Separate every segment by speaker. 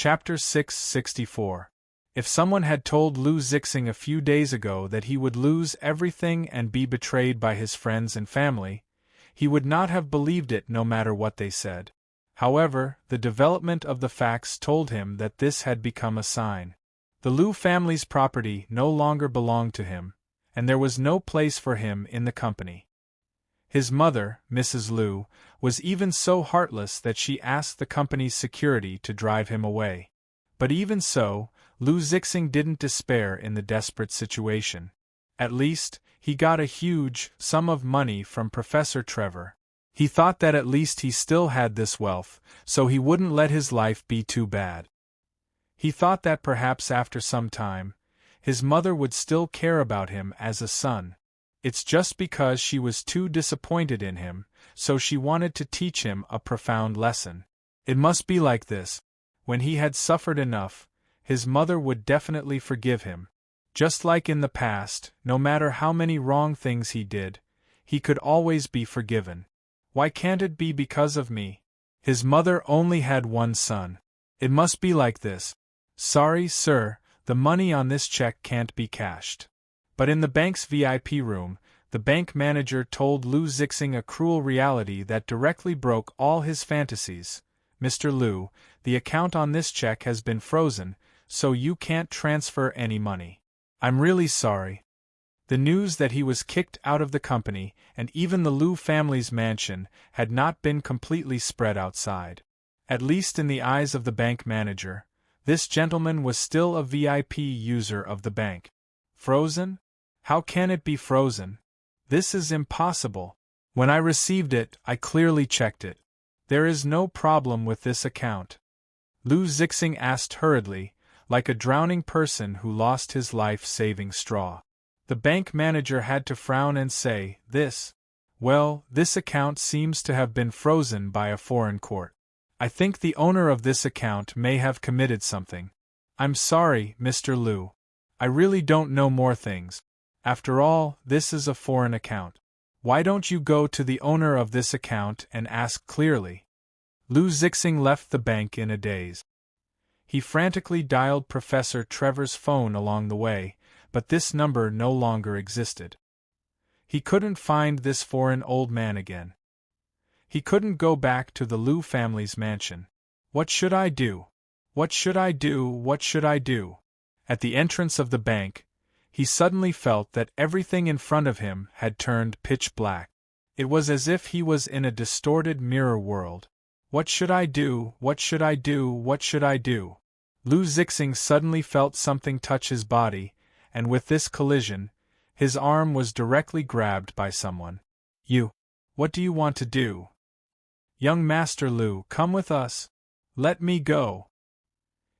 Speaker 1: Chapter 664. If someone had told Lu Zixing a few days ago that he would lose everything and be betrayed by his friends and family, he would not have believed it no matter what they said. However, the development of the facts told him that this had become a sign. The Lu family's property no longer belonged to him, and there was no place for him in the company. His mother, Mrs. Lu, was even so heartless that she asked the company's security to drive him away. But even so, Lu Zixing didn't despair in the desperate situation. At least, he got a huge sum of money from Professor Trevor. He thought that at least he still had this wealth, so he wouldn't let his life be too bad. He thought that perhaps after some time, his mother would still care about him as a son. It's just because she was too disappointed in him, so she wanted to teach him a profound lesson. It must be like this. When he had suffered enough, his mother would definitely forgive him. Just like in the past, no matter how many wrong things he did, he could always be forgiven. Why can't it be because of me? His mother only had one son. It must be like this. Sorry, sir, the money on this check can't be cashed. But in the bank's VIP room, the bank manager told Lu Zixing a cruel reality that directly broke all his fantasies. Mr. Lu, the account on this check has been frozen, so you can't transfer any money. I'm really sorry. The news that he was kicked out of the company, and even the Lu family's mansion, had not been completely spread outside. At least in the eyes of the bank manager, this gentleman was still a VIP user of the bank. Frozen? How can it be frozen? This is impossible. When I received it, I clearly checked it. There is no problem with this account. Lu Zixing asked hurriedly, like a drowning person who lost his life-saving straw. The bank manager had to frown and say, this account seems to have been frozen by a foreign court. I think the owner of this account may have committed something. I'm sorry, Mr. Lu. I really don't know more things. After all, this is a foreign account. Why don't you go to the owner of this account and ask clearly? Lu Zixing left the bank in a daze. He frantically dialed Professor Trevor's phone along the way, but this number no longer existed. He couldn't find this foreign old man again. He couldn't go back to the Lu family's mansion. What should I do? What should I do? What should I do? At the entrance of the bank, he suddenly felt that everything in front of him had turned pitch black. It was as if he was in a distorted mirror world. What should I do? What should I do? What should I do? Lu Zixing suddenly felt something touch his body, and with this collision, his arm was directly grabbed by someone. You. What do you want to do? Young Master Lu, come with us. Let me go.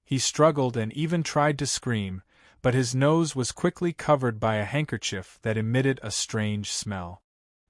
Speaker 1: He struggled and even tried to scream, but his nose was quickly covered by a handkerchief that emitted a strange smell.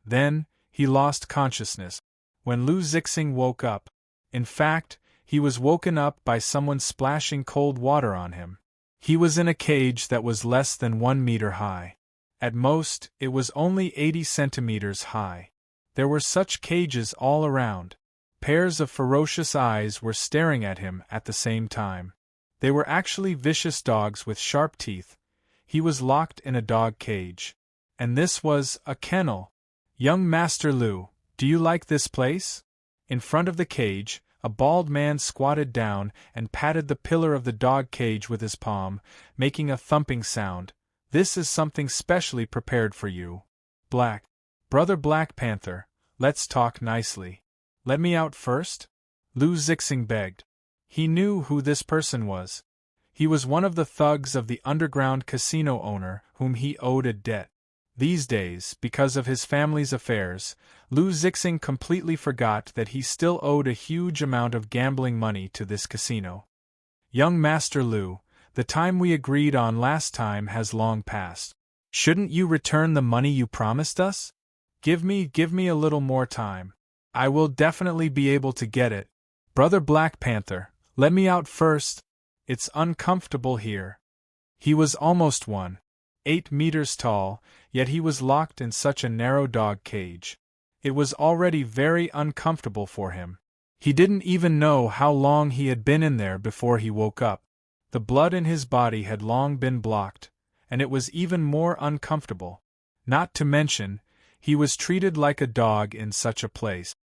Speaker 1: Then, he lost consciousness. When Lu Zixing woke up, in fact, he was woken up by someone splashing cold water on him. He was in a cage that was less than 1 meter high. At most, it was only 80 centimeters high. There were such cages all around. Pairs of ferocious eyes were staring at him at the same time. They were actually vicious dogs with sharp teeth. He was locked in a dog cage. And this was a kennel. Young Master Lu, do you like this place? In front of the cage, a bald man squatted down and patted the pillar of the dog cage with his palm, making a thumping sound. This is something specially prepared for you. Brother Black Panther, let's talk nicely. Let me out first? Lu Zixing begged. He knew who this person was. He was one of the thugs of the underground casino owner whom he owed a debt. These days, because of his family's affairs, Lu Zixing completely forgot that he still owed a huge amount of gambling money to this casino. Young Master Lu, the time we agreed on last time has long passed. Shouldn't you return the money you promised us? Give me a little more time. I will definitely be able to get it. Brother Black Panther, let me out first. It's uncomfortable here. He was almost 1.8 meters tall, yet he was locked in such a narrow dog cage. It was already very uncomfortable for him. He didn't even know how long he had been in there before he woke up. The blood in his body had long been blocked, and it was even more uncomfortable. Not to mention, he was treated like a dog in such a place.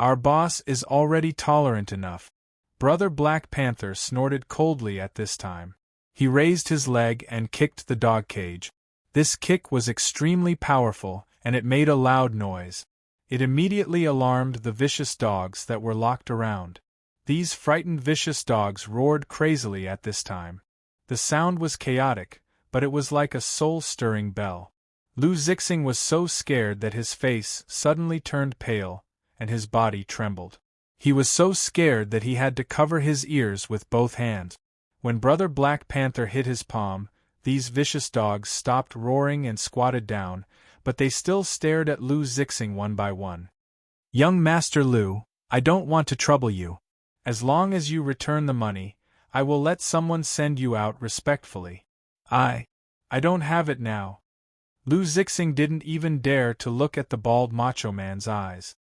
Speaker 1: Our boss is already tolerant enough. Brother Black Panther snorted coldly at this time. He raised his leg and kicked the dog cage. This kick was extremely powerful, and it made a loud noise. It immediately alarmed the vicious dogs that were locked around. These frightened vicious dogs roared crazily at this time. The sound was chaotic, but it was like a soul-stirring bell. Lu Zixing was so scared that his face suddenly turned pale, and his body trembled. He was so scared that he had to cover his ears with both hands. When Brother Black Panther hit his palm, these vicious dogs stopped roaring and squatted down, but they still stared at Lu Zixing one by one. "Young Master Lu, I don't want to trouble you. As long as you return the money, I will let someone send you out respectfully." I don't have it now." Lu Zixing didn't even dare to look at the bald macho man's eyes.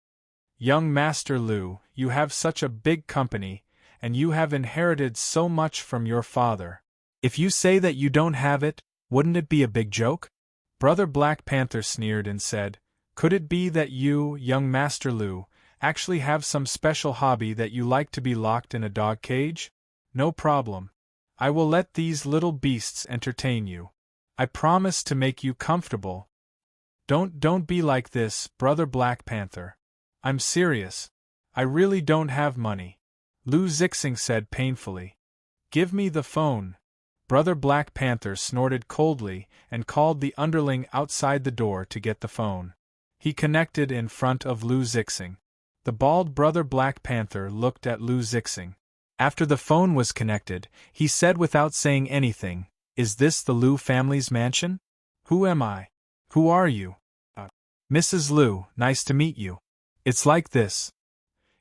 Speaker 1: "Young Master Lu, you have such a big company, and you have inherited so much from your father. If you say that you don't have it, wouldn't it be a big joke?" Brother Black Panther sneered and said, "Could it be that you, young Master Lu, actually have some special hobby that you like to be locked in a dog cage? No problem. I will let these little beasts entertain you. I promise to make you comfortable." Don't be like this, Brother Black Panther. I'm serious. I really don't have money," Lu Zixing said painfully. "Give me the phone." Brother Black Panther snorted coldly and called the underling outside the door to get the phone. He connected in front of Lu Zixing. The bald Brother Black Panther looked at Lu Zixing. After the phone was connected, he said without saying anything, "Is this the Lu family's mansion? Who am I? Who are you?" "Mrs. Lu, nice to meet you. It's like this."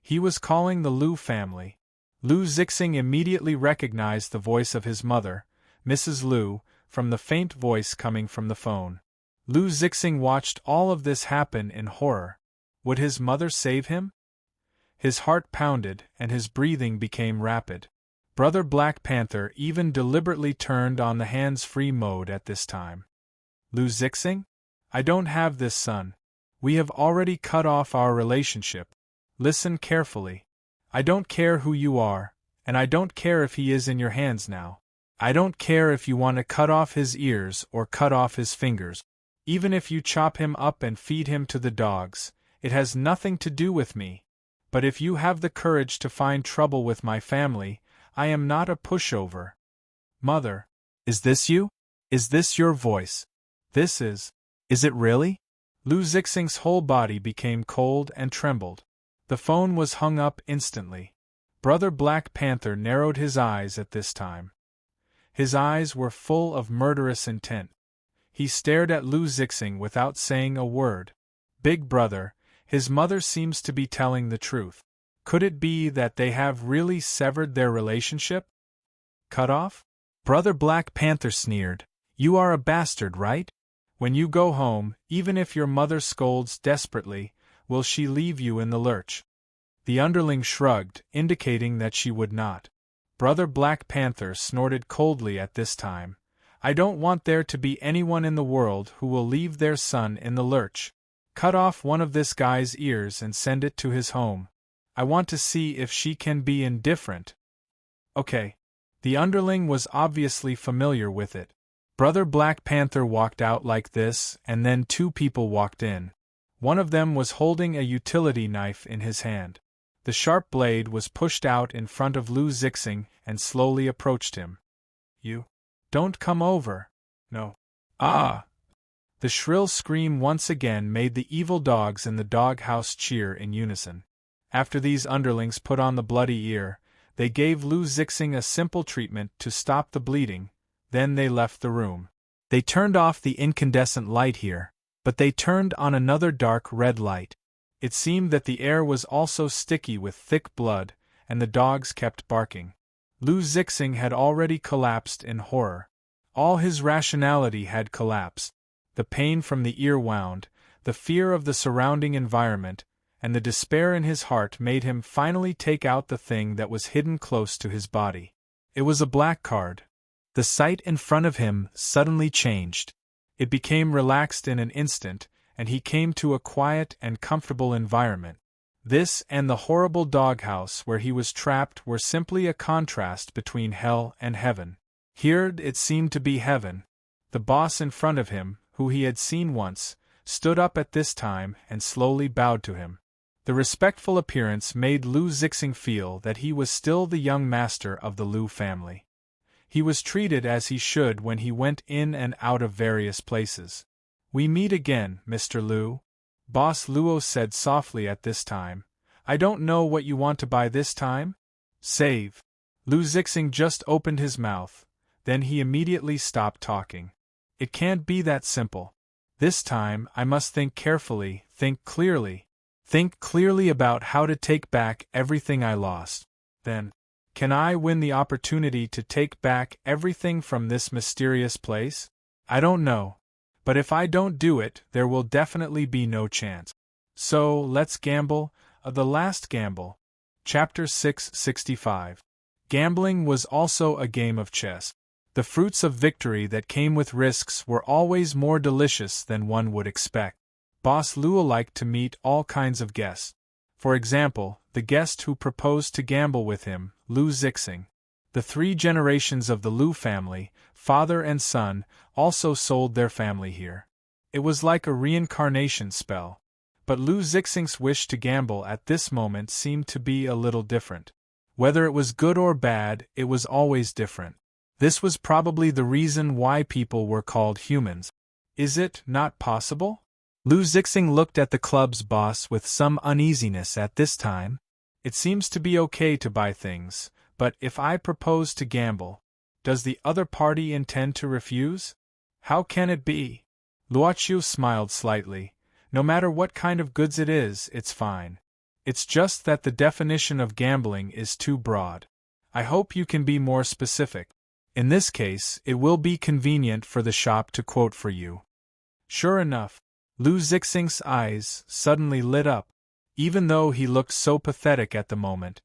Speaker 1: He was calling the Lu family. Lu Zixing immediately recognized the voice of his mother, Mrs. Lu, from the faint voice coming from the phone. Lu Zixing watched all of this happen in horror. Would his mother save him? His heart pounded, and his breathing became rapid. Brother Black Panther even deliberately turned on the hands-free mode at this time. "Lu Zixing? I don't have this son. We have already cut off our relationship. Listen carefully. I don't care who you are, and I don't care if he is in your hands now. I don't care if you want to cut off his ears or cut off his fingers. Even if you chop him up and feed him to the dogs, it has nothing to do with me. But if you have the courage to find trouble with my family, I am not a pushover." "Mother, is this you? Is this your voice? Is it really?" Lu Zixing's whole body became cold and trembled. The phone was hung up instantly. Brother Black Panther narrowed his eyes at this time. His eyes were full of murderous intent. He stared at Lu Zixing without saying a word. "Big brother, his mother seems to be telling the truth. Could it be that they have really severed their relationship? Cut off?" Brother Black Panther sneered. "You are a bastard, right? When you go home, even if your mother scolds desperately, will she leave you in the lurch?" The underling shrugged, indicating that she would not. Brother Black Panther snorted coldly at this time. "I don't want there to be anyone in the world who will leave their son in the lurch. Cut off one of this guy's ears and send it to his home. I want to see if she can be indifferent." "Okay." The underling was obviously familiar with it. Brother Black Panther walked out like this, and then two people walked in. One of them was holding a utility knife in his hand. The sharp blade was pushed out in front of Lu Zixing and slowly approached him. "You don't come over. No." "Ah!" The shrill scream once again made the evil dogs in the doghouse cheer in unison. After these underlings put on the bloody ear, they gave Lu Zixing a simple treatment to stop the bleeding, then they left the room. They turned off the incandescent light here, but they turned on another dark red light. It seemed that the air was also sticky with thick blood, and the dogs kept barking. Lu Zixing had already collapsed in horror. All his rationality had collapsed. The pain from the ear wound, the fear of the surrounding environment, and the despair in his heart made him finally take out the thing that was hidden close to his body. It was a black card. The sight in front of him suddenly changed. It became relaxed in an instant, and he came to a quiet and comfortable environment. This and the horrible doghouse where he was trapped were simply a contrast between hell and heaven. Here it seemed to be heaven. The boss in front of him, who he had seen once, stood up at this time and slowly bowed to him. The respectful appearance made Lu Zixing feel that he was still the young master of the Lu family. He was treated as he should when he went in and out of various places. "We meet again, Mr. Lu," Boss Luo said softly at this time. "I don't know what you want to buy this time?" "Save." Lu Zixing just opened his mouth, then he immediately stopped talking. "It can't be that simple. This time I must think carefully, think clearly. Think clearly about how to take back everything I lost. Then, can I win the opportunity to take back everything from this mysterious place? I don't know. But if I don't do it, there will definitely be no chance. So, let's gamble, the last gamble." Chapter 665. Gambling was also a game of chess. The fruits of victory that came with risks were always more delicious than one would expect. Boss Luo liked to meet all kinds of guests. For example, the guest who proposed to gamble with him, Lu Zixing. The 3 generations of the Lu family, father and son, also sold their family here. It was like a reincarnation spell. But Lu Zixing's wish to gamble at this moment seemed to be a little different. Whether it was good or bad, it was always different. This was probably the reason why people were called humans. Is it not possible? Lu Zixing looked at the club's boss with some uneasiness at this time. "It seems to be okay to buy things, but if I propose to gamble, does the other party intend to refuse? How can it be?" Luoqiu smiled slightly. "No matter what kind of goods it is, it's fine. It's just that the definition of gambling is too broad. I hope you can be more specific. In this case, it will be convenient for the shop to quote for you." Sure enough, Lu Zixing's eyes suddenly lit up. Even though he looked so pathetic at the moment,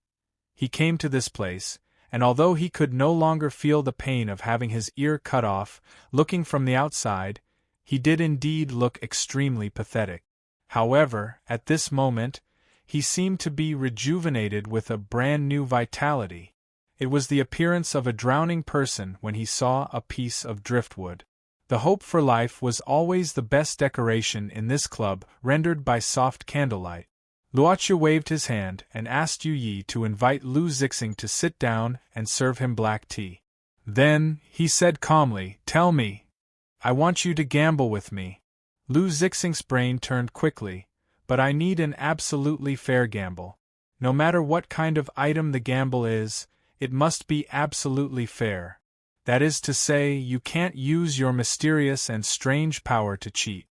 Speaker 1: he came to this place, and although he could no longer feel the pain of having his ear cut off, looking from the outside, he did indeed look extremely pathetic. However, at this moment, he seemed to be rejuvenated with a brand new vitality. It was the appearance of a drowning person when he saw a piece of driftwood. The hope for life was always the best decoration in this club, rendered by soft candlelight. Luoqiu waved his hand and asked Yu Yi to invite Lu Zixing to sit down and serve him black tea. Then, he said calmly, "Tell me. I want you to gamble with me." Lu Zixing's brain turned quickly, "But I need an absolutely fair gamble. No matter what kind of item the gamble is, it must be absolutely fair. That is to say, you can't use your mysterious and strange power to cheat."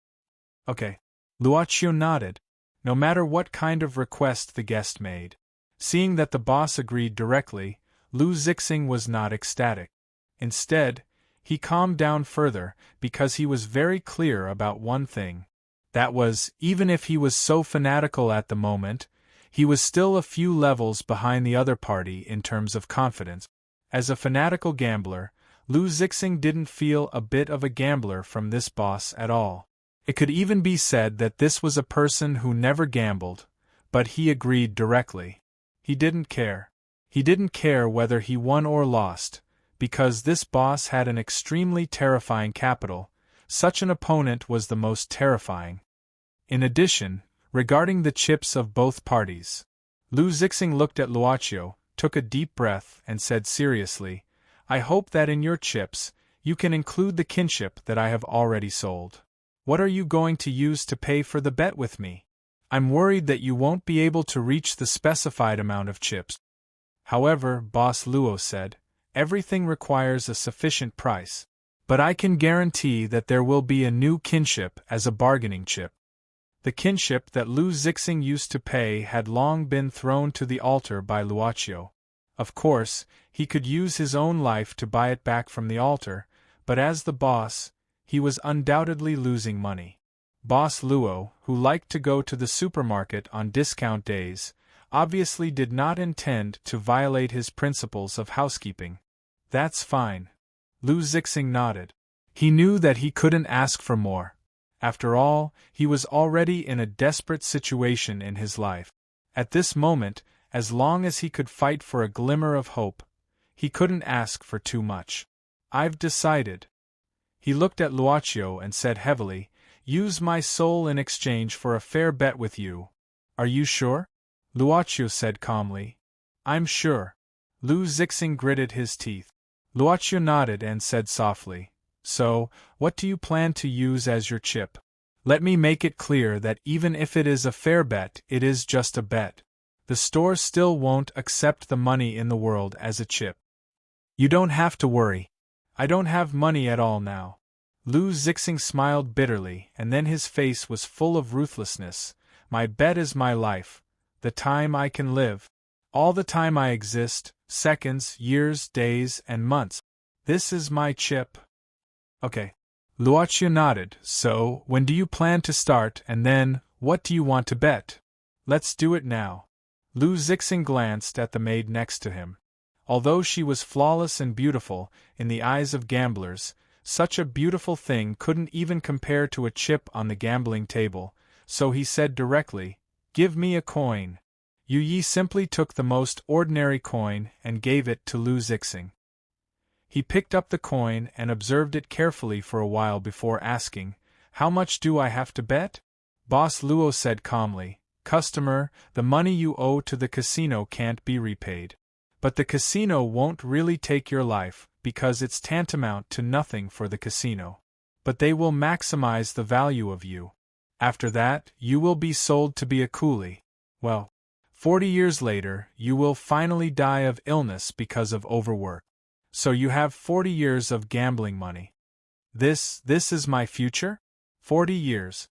Speaker 1: "Okay." Luoqiu nodded. No matter what kind of request the guest made. Seeing that the boss agreed directly, Lu Zixing was not ecstatic. Instead, he calmed down further because he was very clear about one thing. That was, even if he was so fanatical at the moment, he was still a few levels behind the other party in terms of confidence. As a fanatical gambler, Lu Zixing didn't feel a bit of a gambler from this boss at all. It could even be said that this was a person who never gambled, but he agreed directly. He didn't care. He didn't care whether he won or lost, because this boss had an extremely terrifying capital. Such an opponent was the most terrifying. In addition, regarding the chips of both parties, Lu Zixing looked at Luoqiu, took a deep breath, and said seriously, "I hope that in your chips, you can include the kinship that I have already sold. What are you going to use to pay for the bet with me? I'm worried that you won't be able to reach the specified amount of chips." "However," Boss Luo said, "everything requires a sufficient price. But I can guarantee that there will be a new kinship as a bargaining chip." The kinship that Lu Zixing used to pay had long been thrown to the altar by Luoqiu. Of course, he could use his own life to buy it back from the altar, but as the boss, he was undoubtedly losing money. Boss Luo, who liked to go to the supermarket on discount days, obviously did not intend to violate his principles of housekeeping. That's fine. Lu Zixing nodded. He knew that he couldn't ask for more. After all, he was already in a desperate situation in his life. At this moment, as long as he could fight for a glimmer of hope, he couldn't ask for too much. I've decided. He looked at Luochio and said heavily, use my soul in exchange for a fair bet with you. Are you sure? Luochio said calmly. I'm sure. Lu Zixing gritted his teeth. Luochio nodded and said softly, so, what do you plan to use as your chip? Let me make it clear that even if it is a fair bet, it is just a bet. The store still won't accept the money in the world as a chip. You don't have to worry. I don't have money at all now. Lu Zixing smiled bitterly, and then his face was full of ruthlessness. My bet is my life, the time I can live. All the time I exist, seconds, years, days, and months. This is my chip. Okay. Luochio nodded. So, when do you plan to start, and then, what do you want to bet? Let's do it now. Lu Zixing glanced at the maid next to him. Although she was flawless and beautiful, in the eyes of gamblers, such a beautiful thing couldn't even compare to a chip on the gambling table, so he said directly, give me a coin. Yu Yi simply took the most ordinary coin and gave it to Lu Zixing. He picked up the coin and observed it carefully for a while before asking, how much do I have to bet? Boss Luo said calmly, customer, the money you owe to the casino can't be repaid. But the casino won't really take your life, because it's tantamount to nothing for the casino. But they will maximize the value of you. After that, you will be sold to be a coolie. Well, 40 years later, you will finally die of illness because of overwork. So you have 40 years of gambling money. This is my future? 40 years.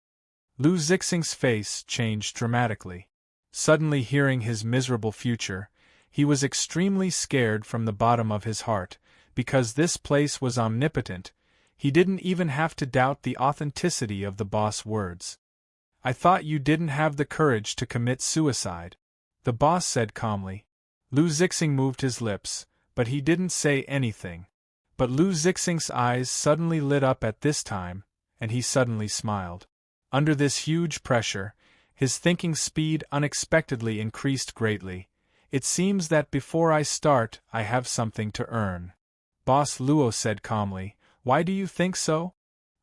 Speaker 1: Lu Zixing's face changed dramatically. Suddenly hearing his miserable future, he was extremely scared from the bottom of his heart, because this place was omnipotent. He didn't even have to doubt the authenticity of the boss' words. I thought you didn't have the courage to commit suicide, the boss said calmly. Lu Zixing moved his lips, but he didn't say anything. But Lu Zixing's eyes suddenly lit up at this time, and he suddenly smiled. Under this huge pressure, his thinking speed unexpectedly increased greatly. It seems that before I start, I have something to earn. Boss Luo said calmly, why do you think so?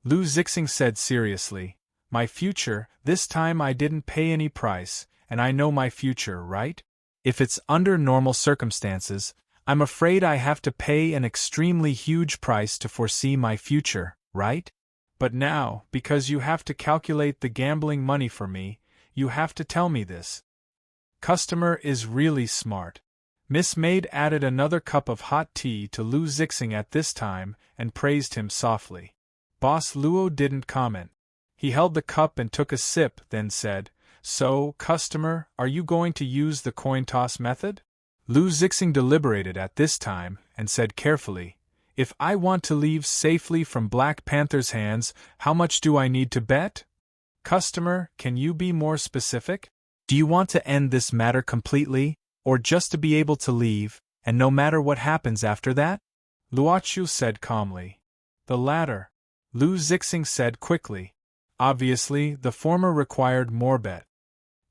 Speaker 1: Lu Zixing said seriously, my future, this time I didn't pay any price, and I know my future, right? If it's under normal circumstances, I'm afraid I have to pay an extremely huge price to foresee my future, right? But now, because you have to calculate the gambling money for me, you have to tell me this. Customer is really smart. Miss Maid added another cup of hot tea to Lu Zixing at this time and praised him softly. Boss Luo didn't comment. He held the cup and took a sip, then said, so, customer, are you going to use the coin toss method? Lu Zixing deliberated at this time and said carefully, if I want to leave safely from Black Panther's hands, how much do I need to bet? Customer, can you be more specific? Do you want to end this matter completely, or just to be able to leave, and no matter what happens after that? Luochio said calmly. The latter. Lu Zixing said quickly. Obviously, the former required more bet.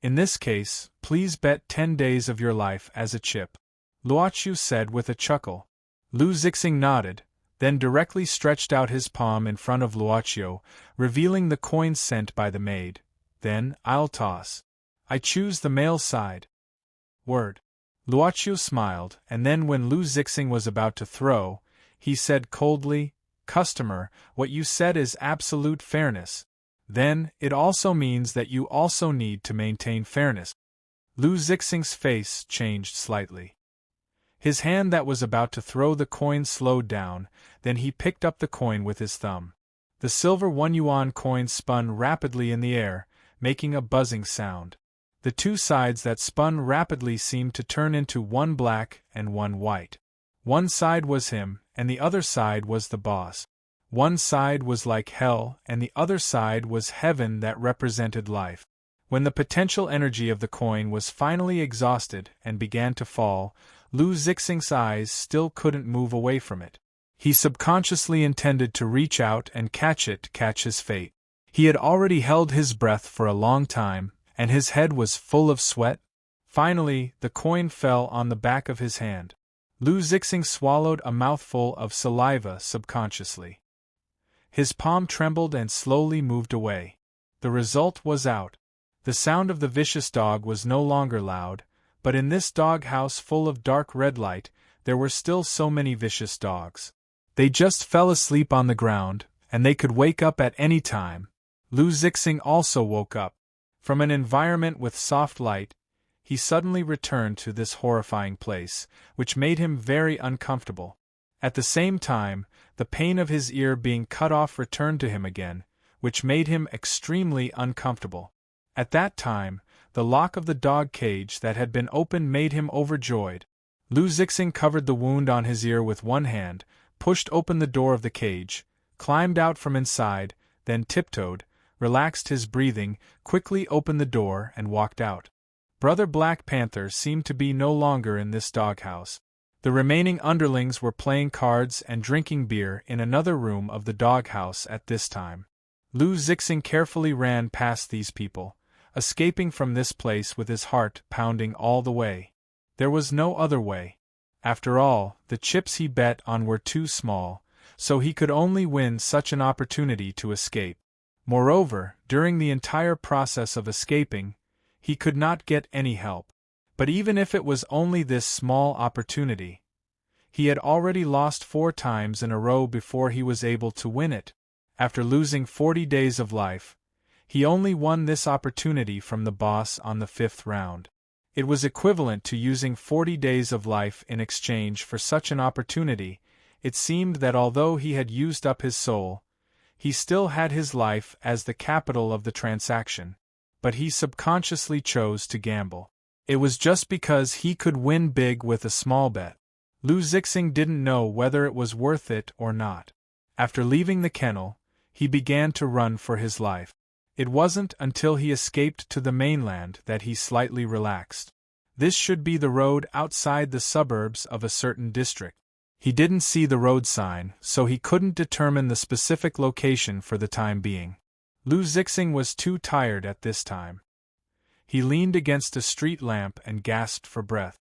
Speaker 1: In this case, please bet 10 days of your life as a chip. Luochio said with a chuckle. Lu Zixing nodded, then directly stretched out his palm in front of Luochio, revealing the coins sent by the maid. Then, I'll toss. I choose the male side. Word. Luochio smiled, and then when Lu Zixing was about to throw, he said coldly, customer, what you said is absolute fairness. Then, it also means that you also need to maintain fairness. Lu Zixing's face changed slightly. His hand that was about to throw the coin slowed down, then he picked up the coin with his thumb. The silver 1 yuan coin spun rapidly in the air, making a buzzing sound. The two sides that spun rapidly seemed to turn into one black and one white. One side was him, and the other side was the boss. One side was like hell and the other side was heaven that represented life. When the potential energy of the coin was finally exhausted and began to fall, Lu Zixing's eyes still couldn't move away from it. He subconsciously intended to reach out and catch his fate. He had already held his breath for a long time, and his head was full of sweat. Finally, the coin fell on the back of his hand. Lu Zixing swallowed a mouthful of saliva subconsciously. His palm trembled and slowly moved away. The result was out. The sound of the vicious dog was no longer loud, but in this doghouse full of dark red light, there were still so many vicious dogs. They just fell asleep on the ground, and they could wake up at any time. Lu Zixing also woke up. From an environment with soft light, he suddenly returned to this horrifying place, which made him very uncomfortable. At the same time, the pain of his ear being cut off returned to him again, which made him extremely uncomfortable. At that time, the lock of the dog cage that had been opened made him overjoyed. Lu Zixing covered the wound on his ear with one hand, pushed open the door of the cage, climbed out from inside, then tiptoed, relaxed his breathing, quickly opened the door and walked out. Brother Black Panther seemed to be no longer in this doghouse. The remaining underlings were playing cards and drinking beer in another room of the doghouse at this time. Lu Zixing carefully ran past these people, escaping from this place with his heart pounding all the way. There was no other way. After all, the chips he bet on were too small, so he could only win such an opportunity to escape. Moreover, during the entire process of escaping, he could not get any help. But even if it was only this small opportunity, he had already lost 4 times in a row before he was able to win it. After losing 40 days of life, he only won this opportunity from the boss on the 5th round. It was equivalent to using 40 days of life in exchange for such an opportunity. It seemed that although he had used up his soul, he still had his life as the capital of the transaction. But he subconsciously chose to gamble. It was just because he could win big with a small bet. Lu Zixing didn't know whether it was worth it or not. After leaving the kennel, he began to run for his life. It wasn't until he escaped to the mainland that he slightly relaxed. This should be the road outside the suburbs of a certain district. He didn't see the road sign, so he couldn't determine the specific location for the time being. Lu Zixing was too tired at this time. He leaned against a street lamp and gasped for breath.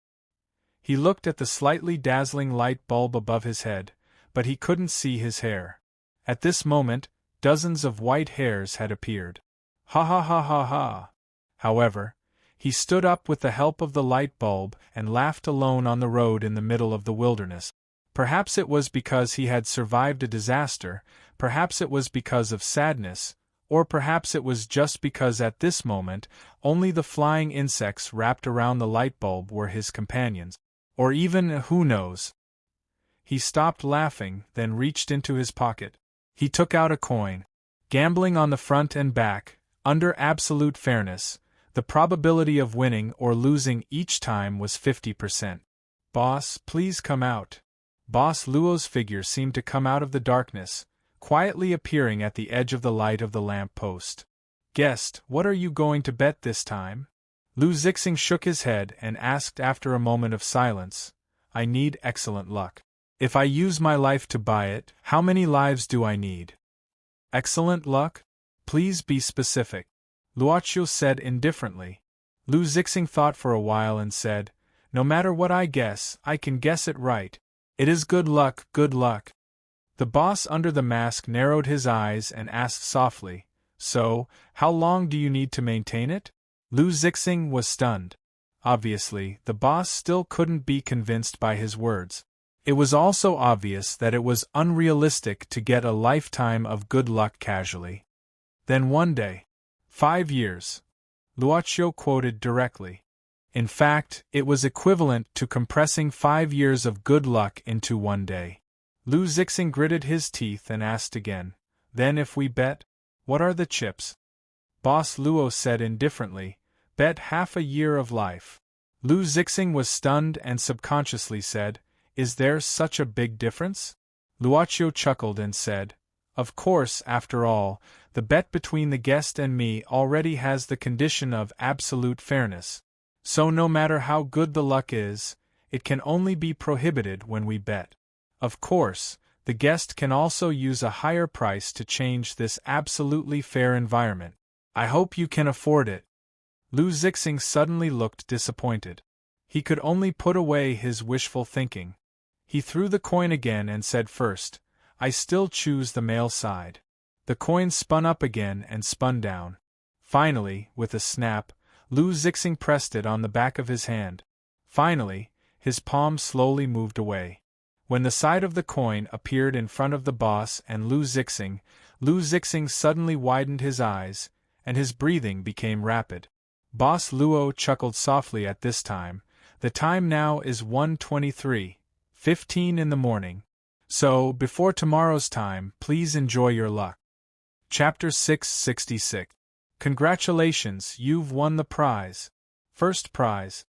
Speaker 1: He looked at the slightly dazzling light bulb above his head, but he couldn't see his hair. At this moment, dozens of white hairs had appeared. Ha ha ha ha ha! However, he stood up with the help of the light bulb and laughed alone on the road in the middle of the wilderness. Perhaps it was because he had survived a disaster, perhaps it was because of sadness, or perhaps it was just because at this moment only the flying insects wrapped around the light bulb were his companions. Or even, who knows? He stopped laughing, then reached into his pocket. He took out a coin. Gambling on the front and back, under absolute fairness, the probability of winning or losing each time was 50%. Boss, please come out. Boss Luo's figure seemed to come out of the darkness, quietly appearing at the edge of the light of the lamp post. Guest, what are you going to bet this time? Lu Zixing shook his head and asked after a moment of silence, I need excellent luck. If I use my life to buy it, how many lives do I need? Excellent luck? Please be specific. Luoqiu said indifferently. Lu Zixing thought for a while and said, no matter what I guess, I can guess it right. It is good luck, good luck. The boss under the mask narrowed his eyes and asked softly, so, how long do you need to maintain it? Lu Zixing was stunned. Obviously, the boss still couldn't be convinced by his words. It was also obvious that it was unrealistic to get a lifetime of good luck casually. Then one day. 5 years. Luoqiu quoted directly. In fact, it was equivalent to compressing 5 years of good luck into one day. Lu Zixing gritted his teeth and asked again, then if we bet? What are the chips? Boss Luo said indifferently, bet half a year of life. Lu Zixing was stunned and subconsciously said, is there such a big difference? Luoqiu chuckled and said, Of course, after all, the bet between the guest and me already has the condition of absolute fairness. So no matter how good the luck is, it can only be prohibited when we bet. Of course, the guest can also use a higher price to change this absolutely fair environment. I hope you can afford it. Lu Zixing suddenly looked disappointed. He could only put away his wishful thinking. He threw the coin again and said first, I still choose the male side. The coin spun up again and spun down. Finally, with a snap, Lu Zixing pressed it on the back of his hand. Finally, his palm slowly moved away. When the side of the coin appeared in front of the boss and Lu Zixing suddenly widened his eyes, and his breathing became rapid. Boss Luo chuckled softly at this time. The time now is 1:23:15 in the morning. So, before tomorrow's time, please enjoy your luck. Chapter 666. Congratulations, you've won the prize. First prize.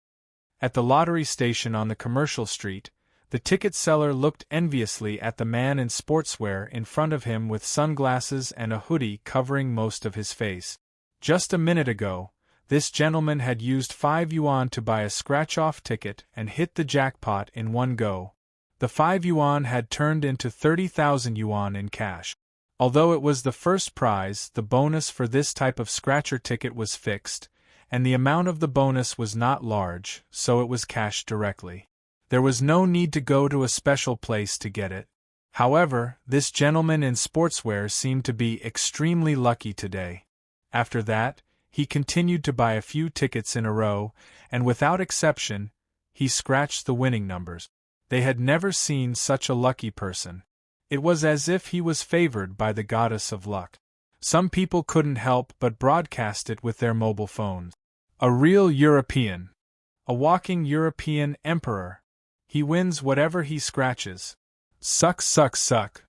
Speaker 1: At the lottery station on the commercial street, the ticket seller looked enviously at the man in sportswear in front of him with sunglasses and a hoodie covering most of his face. Just a minute ago, this gentleman had used 5 yuan to buy a scratch-off ticket and hit the jackpot in one go. The 5 yuan had turned into 30,000 yuan in cash. Although it was the first prize, the bonus for this type of scratcher ticket was fixed, and the amount of the bonus was not large, so it was cashed directly. There was no need to go to a special place to get it. However, this gentleman in sportswear seemed to be extremely lucky today. After that, he continued to buy a few tickets in a row, and without exception, he scratched the winning numbers. They had never seen such a lucky person. It was as if he was favored by the goddess of luck. Some people couldn't help but broadcast it with their mobile phones. A real European. A walking European emperor. He wins whatever he scratches. Suck, suck, suck.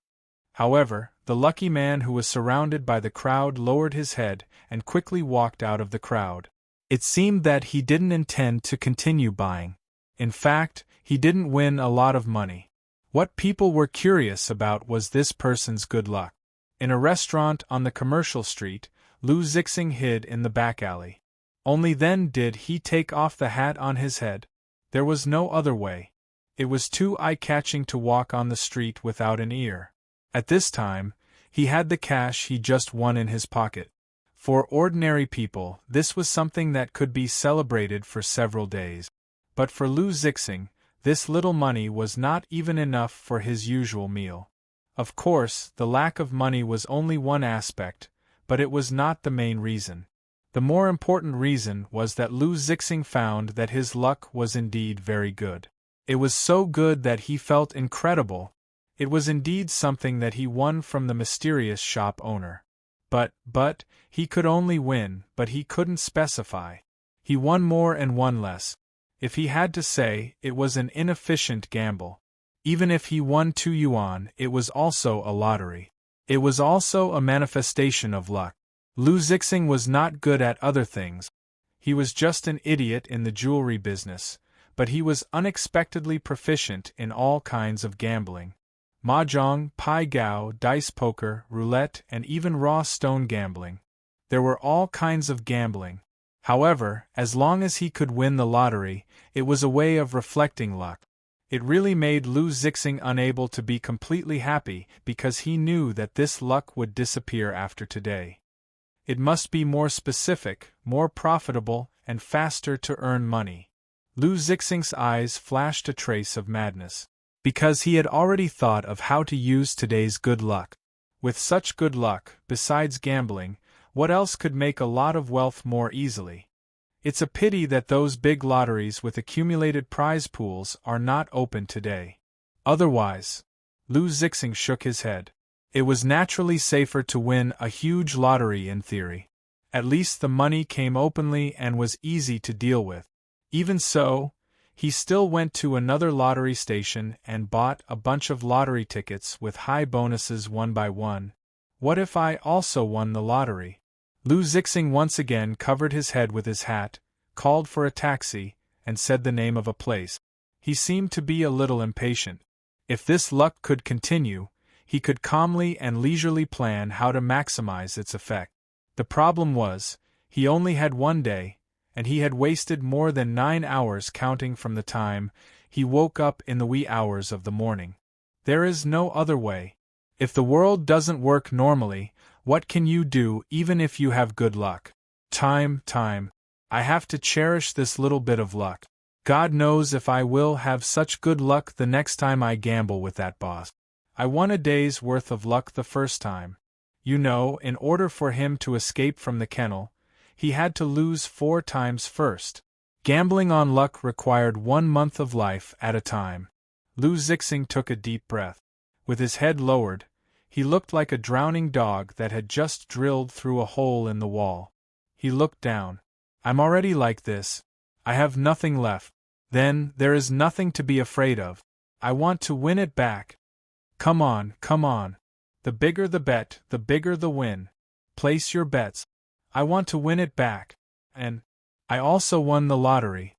Speaker 1: However, the lucky man who was surrounded by the crowd lowered his head and quickly walked out of the crowd. It seemed that he didn't intend to continue buying. In fact, he didn't win a lot of money. What people were curious about was this person's good luck. In a restaurant on the commercial street, Lu Zixing hid in the back alley. Only then did he take off the hat on his head. There was no other way. It was too eye-catching to walk on the street without an ear. At this time, he had the cash he just won in his pocket. For ordinary people, this was something that could be celebrated for several days. But for Lu Zixing, this little money was not even enough for his usual meal. Of course, the lack of money was only one aspect, but it was not the main reason. The more important reason was that Lu Zixing found that his luck was indeed very good. It was so good that he felt incredible. It was indeed something that he won from the mysterious shop owner. But, he could only win, but he couldn't specify. He won more and won less. If he had to say, it was an inefficient gamble. Even if he won 2 yuan, it was also a lottery. It was also a manifestation of luck. Lu Zixing was not good at other things. He was just an idiot in the jewelry business, but he was unexpectedly proficient in all kinds of gambling. Mahjong, pai gao, dice poker, roulette, and even raw stone gambling. There were all kinds of gambling. However, as long as he could win the lottery, it was a way of reflecting luck. It really made Lu Zixing unable to be completely happy because he knew that this luck would disappear after today. It must be more specific, more profitable, and faster to earn money. Lu Zixing's eyes flashed a trace of madness. Because he had already thought of how to use today's good luck. With such good luck, besides gambling, what else could make a lot of wealth more easily? It's a pity that those big lotteries with accumulated prize pools are not open today. Otherwise, Lu Zixing shook his head. It was naturally safer to win a huge lottery in theory. At least the money came openly and was easy to deal with. Even so, he still went to another lottery station and bought a bunch of lottery tickets with high bonuses one by one. What if I also won the lottery? Lu Zixing once again covered his head with his hat, called for a taxi, and said the name of a place. He seemed to be a little impatient. If this luck could continue, he could calmly and leisurely plan how to maximize its effect. The problem was, he only had one day, and he had wasted more than 9 hours counting from the time he woke up in the wee hours of the morning. There is no other way. If the world doesn't work normally, what can you do even if you have good luck? Time. I have to cherish this little bit of luck. God knows if I will have such good luck the next time I gamble with that boss. I won a day's worth of luck the first time. You know, in order for him to escape from the kennel, he had to lose 4 times first. Gambling on luck required 1 month of life at a time. Lu Zixing took a deep breath. With his head lowered, he looked like a drowning dog that had just drilled through a hole in the wall. He looked down. I'm already like this. I have nothing left. Then, there is nothing to be afraid of. I want to win it back. Come on. The bigger the bet, the bigger the win. Place your bets. I want to win it back. And I also won the lottery.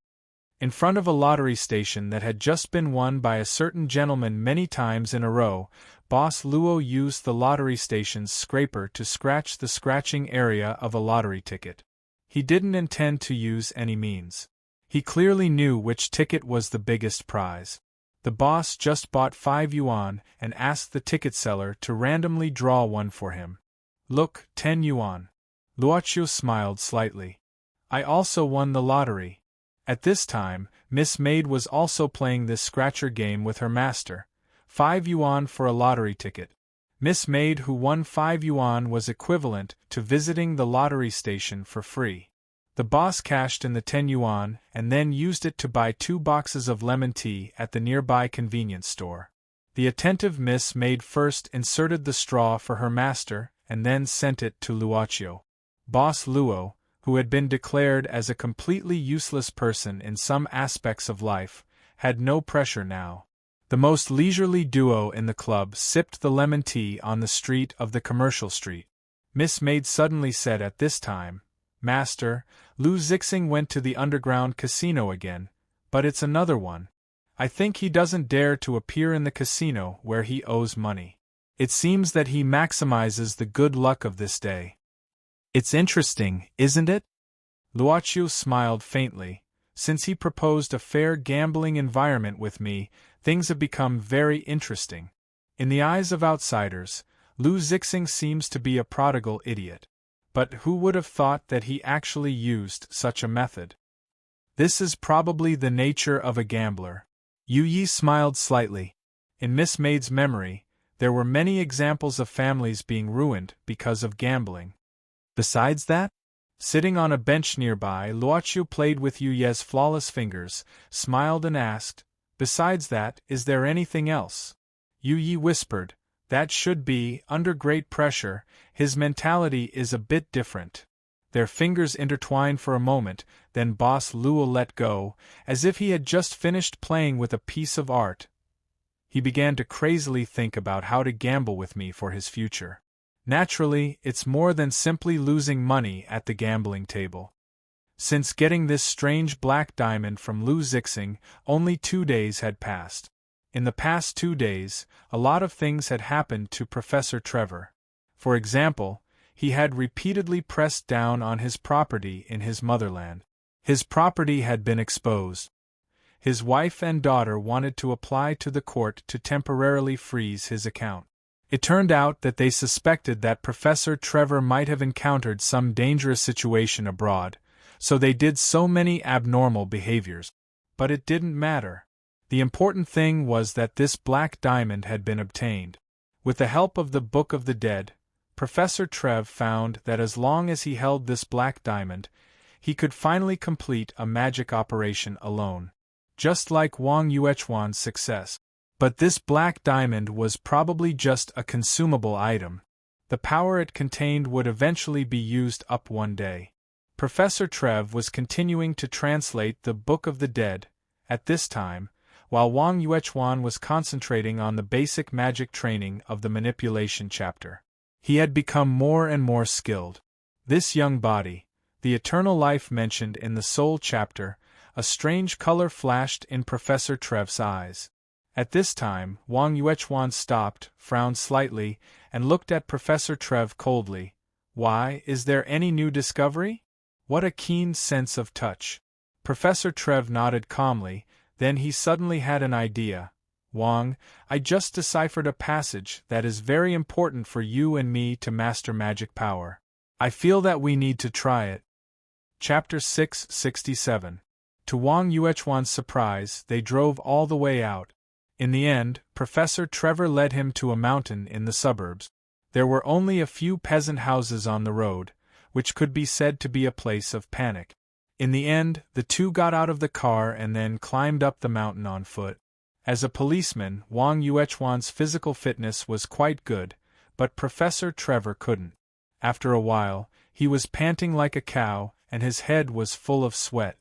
Speaker 1: In front of a lottery station that had just been won by a certain gentleman many times in a row, Boss Luo used the lottery station's scraper to scratch the scratching area of a lottery ticket. He didn't intend to use any means. He clearly knew which ticket was the biggest prize. The boss just bought 5 yuan and asked the ticket seller to randomly draw one for him. Look, 10 yuan. Luoqiu smiled slightly. I also won the lottery. At this time, Miss Maid was also playing this scratcher game with her master. 5 yuan for a lottery ticket. Miss Maid who won 5 yuan was equivalent to visiting the lottery station for free. The boss cashed in the 10 yuan and then used it to buy 2 boxes of lemon tea at the nearby convenience store. The attentive Miss Maid first inserted the straw for her master and then sent it to Luoqiu. Boss Luo, who had been declared as a completely useless person in some aspects of life, had no pressure now. The most leisurely duo in the club sipped the lemon tea on the street of the commercial street. Miss Maid suddenly said at this time, Master, Lu Zixing went to the underground casino again, but it's another one. I think he doesn't dare to appear in the casino where he owes money. It seems that he maximizes the good luck of this day. It's interesting, isn't it? Luoqiu smiled faintly. Since he proposed a fair gambling environment with me, things have become very interesting. In the eyes of outsiders, Lu Zixing seems to be a prodigal idiot. But who would have thought that he actually used such a method? This is probably the nature of a gambler. Yu Yi smiled slightly. In Miss Maid's memory, there were many examples of families being ruined because of gambling. Besides that, sitting on a bench nearby, Luoqiu played with Yu Ye's flawless fingers, smiled and asked, Besides that, is there anything else? Yu Yi whispered, That should be, under great pressure, his mentality is a bit different. Their fingers intertwined for a moment, then Boss Luo let go, as if he had just finished playing with a piece of art. He began to crazily think about how to gamble with me for his future. Naturally, it's more than simply losing money at the gambling table. Since getting this strange black diamond from Lu Zixing, only 2 days had passed. In the past 2 days, a lot of things had happened to Professor Trevor. For example, he had repeatedly pressed down on his property in his motherland. His property had been exposed. His wife and daughter wanted to apply to the court to temporarily freeze his account. It turned out that they suspected that Professor Trevor might have encountered some dangerous situation abroad, so they did so many abnormal behaviors. But it didn't matter. The important thing was that this black diamond had been obtained. With the help of the Book of the Dead, Professor Trev found that as long as he held this black diamond, he could finally complete a magic operation alone. Just like Wang Yuechuan's success. But this black diamond was probably just a consumable item. The power it contained would eventually be used up one day. Professor Trev was continuing to translate the Book of the Dead, at this time, while Wang Yuechuan was concentrating on the basic magic training of the manipulation chapter. He had become more and more skilled. This young body, the eternal life mentioned in the Soul chapter, a strange color flashed in Professor Trev's eyes. At this time, Wang Yuechuan stopped, frowned slightly, and looked at Professor Trev coldly. Why, is there any new discovery? What a keen sense of touch. Professor Trev nodded calmly, then he suddenly had an idea. Wang, I just deciphered a passage that is very important for you and me to master magic power. I feel that we need to try it. Chapter 667. To Wang Yuechuan's surprise, they drove all the way out. In the end, Professor Trevor led him to a mountain in the suburbs. There were only a few peasant houses on the road, which could be said to be a place of panic. In the end, the two got out of the car and then climbed up the mountain on foot. As a policeman, Wang Yuechuan's physical fitness was quite good, but Professor Trevor couldn't. After a while, he was panting like a cow, and his head was full of sweat.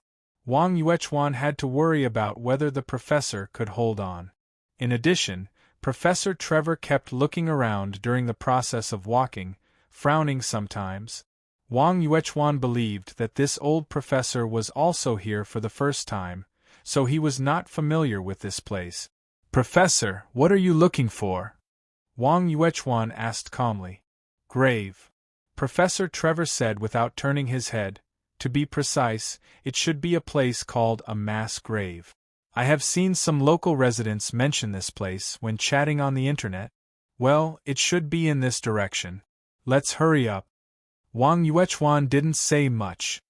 Speaker 1: Wang Yuechuan had to worry about whether the professor could hold on. In addition, Professor Trevor kept looking around during the process of walking, frowning sometimes. Wang Yuechuan believed that this old professor was also here for the first time, so he was not familiar with this place. Professor, what are you looking for? Wang Yuechuan asked calmly. Grave. Professor Trevor said without turning his head. To be precise, it should be a place called a mass grave. I have seen some local residents mention this place when chatting on the internet. Well, it should be in this direction. Let's hurry up. Wang Yuechuan didn't say much.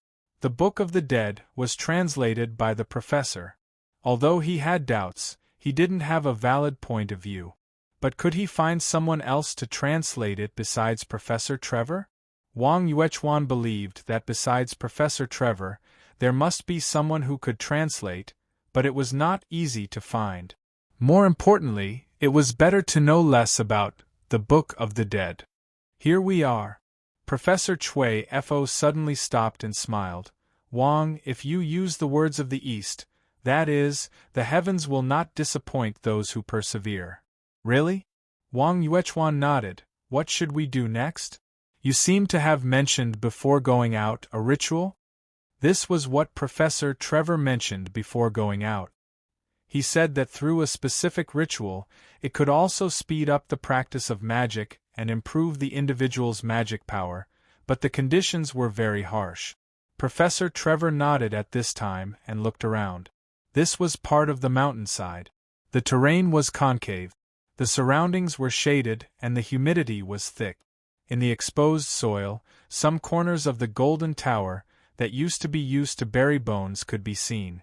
Speaker 1: The Book of the Dead was translated by the professor. Although he had doubts, he didn't have a valid point of view. But could he find someone else to translate it besides Professor Trevor? Wang Yuechuan believed that besides Professor Trevor, there must be someone who could translate, but it was not easy to find. More importantly, it was better to know less about the Book of the Dead. Here we are. Professor Chui Fo suddenly stopped and smiled. Wang, if you use the words of the East, that is, the heavens will not disappoint those who persevere. Really? Wang Yuechuan nodded. What should we do next? You seem to have mentioned before going out a ritual? This was what Professor Trevor mentioned before going out. He said that through a specific ritual, it could also speed up the practice of magic and improve the individual's magic power, but the conditions were very harsh. Professor Trevor nodded at this time and looked around. This was part of the mountainside. The terrain was concave. The surroundings were shaded and the humidity was thick. In the exposed soil, some corners of the Golden Tower that used to bury bones could be seen.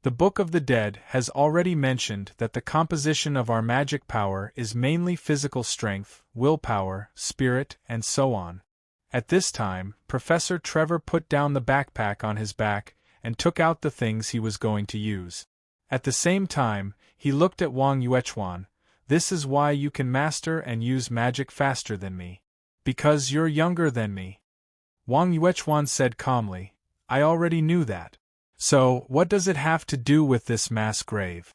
Speaker 1: The Book of the Dead has already mentioned that the composition of our magic power is mainly physical strength, willpower, spirit, and so on. At this time, Professor Trevor put down the backpack on his back and took out the things he was going to use. At the same time, he looked at Wang Yuechuan. This is why you can master and use magic faster than me. Because you're younger than me. Wang Yuechuan said calmly, I already knew that. So, what does it have to do with this mass grave?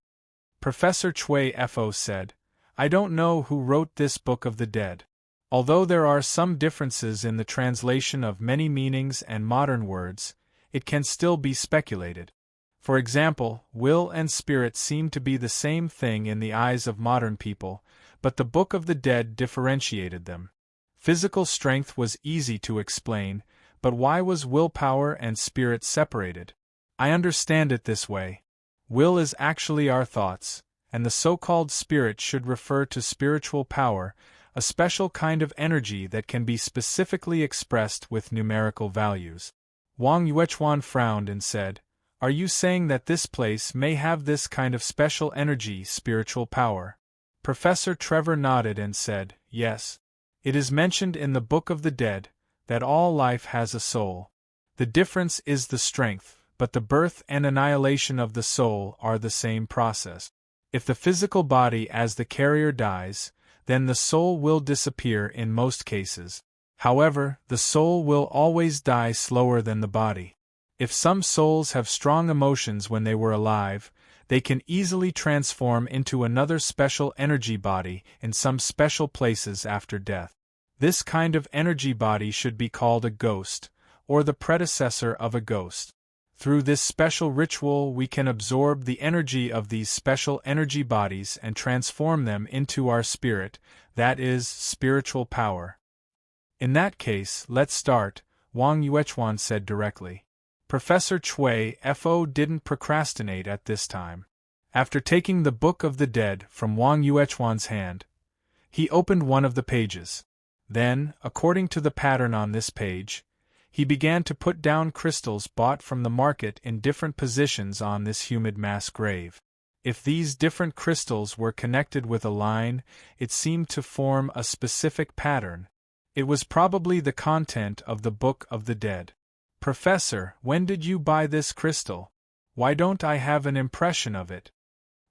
Speaker 1: Professor Chui Fo said, I don't know who wrote this Book of the Dead. Although there are some differences in the translation of many meanings and modern words, it can still be speculated. For example, will and spirit seem to be the same thing in the eyes of modern people, but the Book of the Dead differentiated them. Physical strength was easy to explain, but why was willpower and spirit separated? I understand it this way. Will is actually our thoughts, and the so-called spirit should refer to spiritual power, a special kind of energy that can be specifically expressed with numerical values. Wang Yuechuan frowned and said, Are you saying that this place may have this kind of special energy, spiritual power? Professor Trevor nodded and said, Yes. It is mentioned in the Book of the Dead that all life has a soul. The difference is the strength, but the birth and annihilation of the soul are the same process. If the physical body as the carrier dies, then the soul will disappear in most cases. However, the soul will always die slower than the body. If some souls have strong emotions when they were alive, they can easily transform into another special energy body in some special places after death. This kind of energy body should be called a ghost, or the predecessor of a ghost. Through this special ritual we can absorb the energy of these special energy bodies and transform them into our spirit, that is, spiritual power. In that case, let's start, Wang Yuechuan said directly. Professor Cui Fo didn't procrastinate at this time. After taking the Book of the Dead from Wang Yuechuan's hand, he opened one of the pages. Then, according to the pattern on this page, he began to put down crystals bought from the market in different positions on this humid mass grave. If these different crystals were connected with a line, it seemed to form a specific pattern. It was probably the content of the Book of the Dead. Professor, when did you buy this crystal? Why don't I have an impression of it?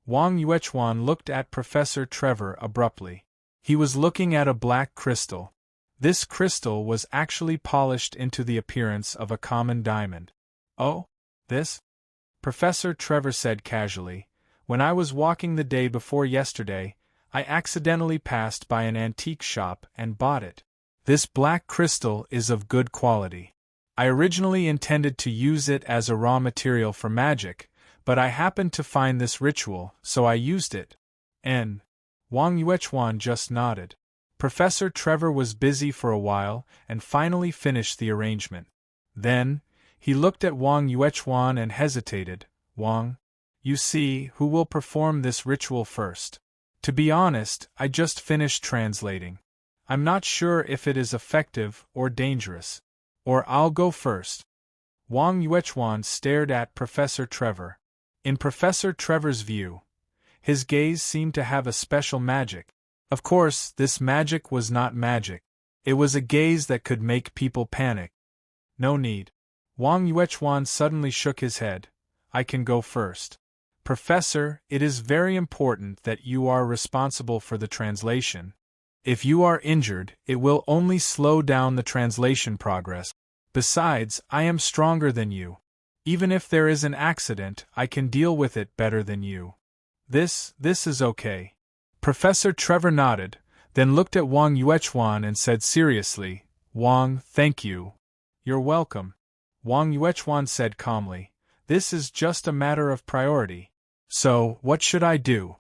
Speaker 1: Wang Yuechuan looked at Professor Trevor abruptly. He was looking at a black crystal. This crystal was actually polished into the appearance of a common diamond. Oh? This? Professor Trevor said casually. When I was walking the day before yesterday, I accidentally passed by an antique shop and bought it. This black crystal is of good quality. I originally intended to use it as a raw material for magic, but I happened to find this ritual, so I used it. And Wang Yuechuan just nodded. Professor Trevor was busy for a while and finally finished the arrangement. Then, he looked at Wang Yuechuan and hesitated. Wang, you see, who will perform this ritual first? To be honest, I just finished translating. I'm not sure if it is effective or dangerous. Or I'll go first. Wang Yuechuan stared at Professor Trevor. In Professor Trevor's view, his gaze seemed to have a special magic. Of course, this magic was not magic. It was a gaze that could make people panic. No need. Wang Yuechuan suddenly shook his head. I can go first. Professor, it is very important that you are responsible for the translation. If you are injured, it will only slow down the translation progress. Besides, I am stronger than you. Even if there is an accident, I can deal with it better than you. This is okay. Professor Trevor nodded, then looked at Wang Yuechuan and said seriously, Wang, thank you. You're welcome. Wang Yuechuan said calmly, this is just a matter of priority. So, what should I do?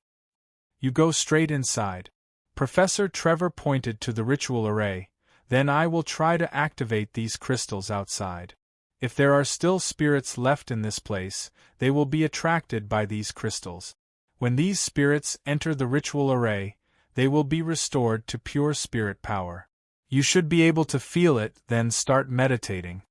Speaker 1: You go straight inside. Professor Trevor pointed to the ritual array, then I will try to activate these crystals outside. If there are still spirits left in this place, they will be attracted by these crystals. When these spirits enter the ritual array, they will be restored to pure spirit power. You should be able to feel it, then start meditating.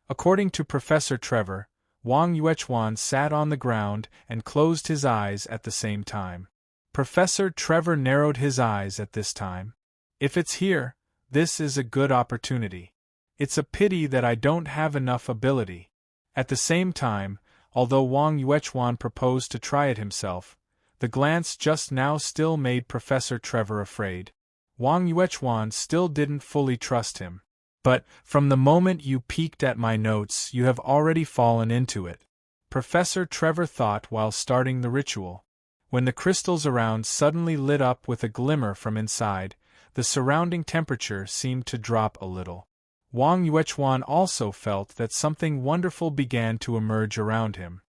Speaker 1: According to Professor Trevor, Wang Yuechuan sat on the ground and closed his eyes at the same time. Professor Trevor narrowed his eyes at this time. If it's here, this is a good opportunity. It's a pity that I don't have enough ability. At the same time, although Wang Yuechuan proposed to try it himself, the glance just now still made Professor Trevor afraid. Wang Yuechuan still didn't fully trust him. But, from the moment you peeked at my notes, you have already fallen into it. Professor Trevor thought while starting the ritual. When the crystals around suddenly lit up with a glimmer from inside, the surrounding temperature seemed to drop a little. Wang Yuechuan also felt that something wonderful began to emerge around him.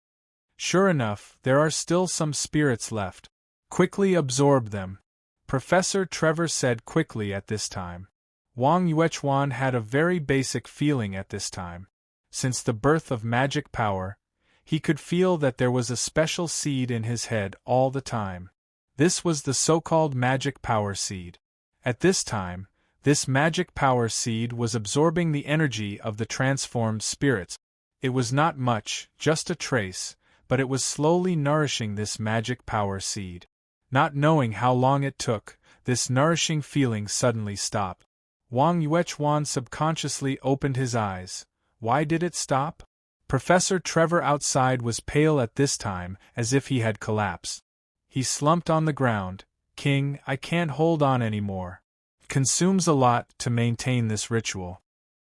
Speaker 1: Sure enough, there are still some spirits left. Quickly absorb them. Professor Trevor said quickly at this time. Wang Yuechuan had a very basic feeling at this time. Since the birth of magic power, he could feel that there was a special seed in his head all the time. This was the so-called magic power seed. At this time, this magic power seed was absorbing the energy of the transformed spirits. It was not much, just a trace, but it was slowly nourishing this magic power seed. Not knowing how long it took, this nourishing feeling suddenly stopped. Wang Yuechuan subconsciously opened his eyes. Why did it stop? Professor Trevor outside was pale at this time, as if he had collapsed. He slumped on the ground. King, I can't hold on anymore. Consumes a lot to maintain this ritual.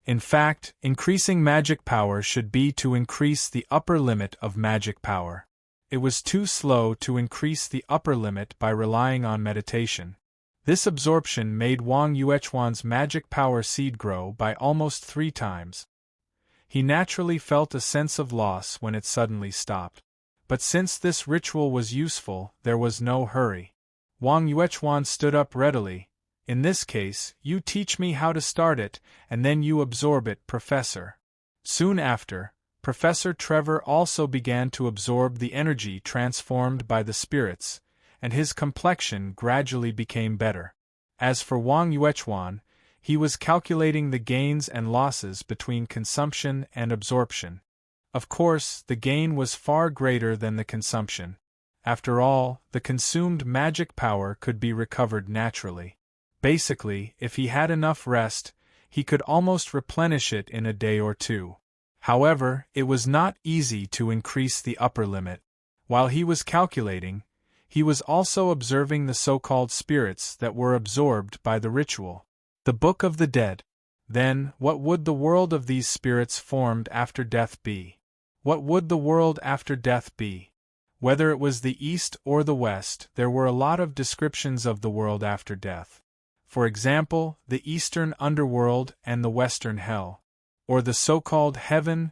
Speaker 1: In fact, increasing magic power should be to increase the upper limit of magic power. It was too slow to increase the upper limit by relying on meditation. This absorption made Wang Yuechuan's magic power seed grow by almost 3 times. He naturally felt a sense of loss when it suddenly stopped. But since this ritual was useful, there was no hurry. Wang Yuechuan stood up readily. In this case, you teach me how to start it, and then you absorb it, Professor. Soon after, Professor Trevor also began to absorb the energy transformed by the spirits, and his complexion gradually became better. As for Wang Yuechuan, he was calculating the gains and losses between consumption and absorption. Of course, the gain was far greater than the consumption. After all, the consumed magic power could be recovered naturally. Basically, if he had enough rest, he could almost replenish it in a day or two. However, it was not easy to increase the upper limit. While he was calculating, he was also observing the so-called spirits that were absorbed by the ritual. The Book of the Dead. Then, what would the world of these spirits formed after death be? What would the world after death be? Whether it was the East or the West, there were a lot of descriptions of the world after death. For example, the Eastern underworld and the Western hell, or the so-called heaven,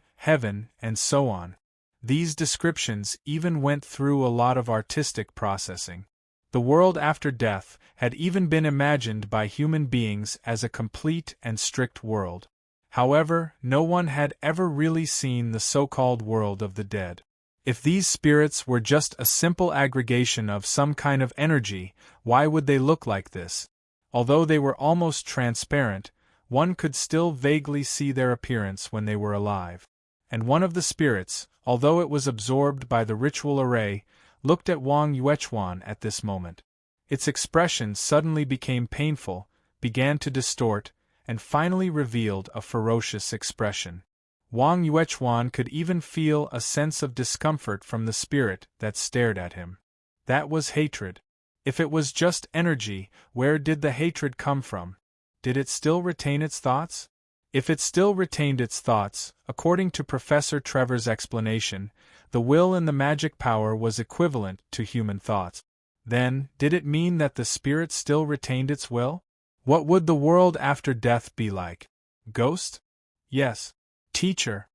Speaker 1: and so on. These descriptions even went through a lot of artistic processing. The world after death had even been imagined by human beings as a complete and strict world. However, no one had ever really seen the so-called world of the dead. If these spirits were just a simple aggregation of some kind of energy, why would they look like this? Although they were almost transparent, one could still vaguely see their appearance when they were alive. And one of the spirits, although it was absorbed by the ritual array, looked at Wang Yuechuan at this moment. Its expression suddenly became painful, began to distort, and finally revealed a ferocious expression. Wang Yuechuan could even feel a sense of discomfort from the spirit that stared at him. That was hatred. If it was just energy, where did the hatred come from? Did it still retain its thoughts? If it still retained its thoughts, according to Professor Trevor's explanation, the will and the magic power was equivalent to human thoughts. Then, did it mean that the spirit still retained its will? What would the world after death be like? Ghost? Yes. Teacher.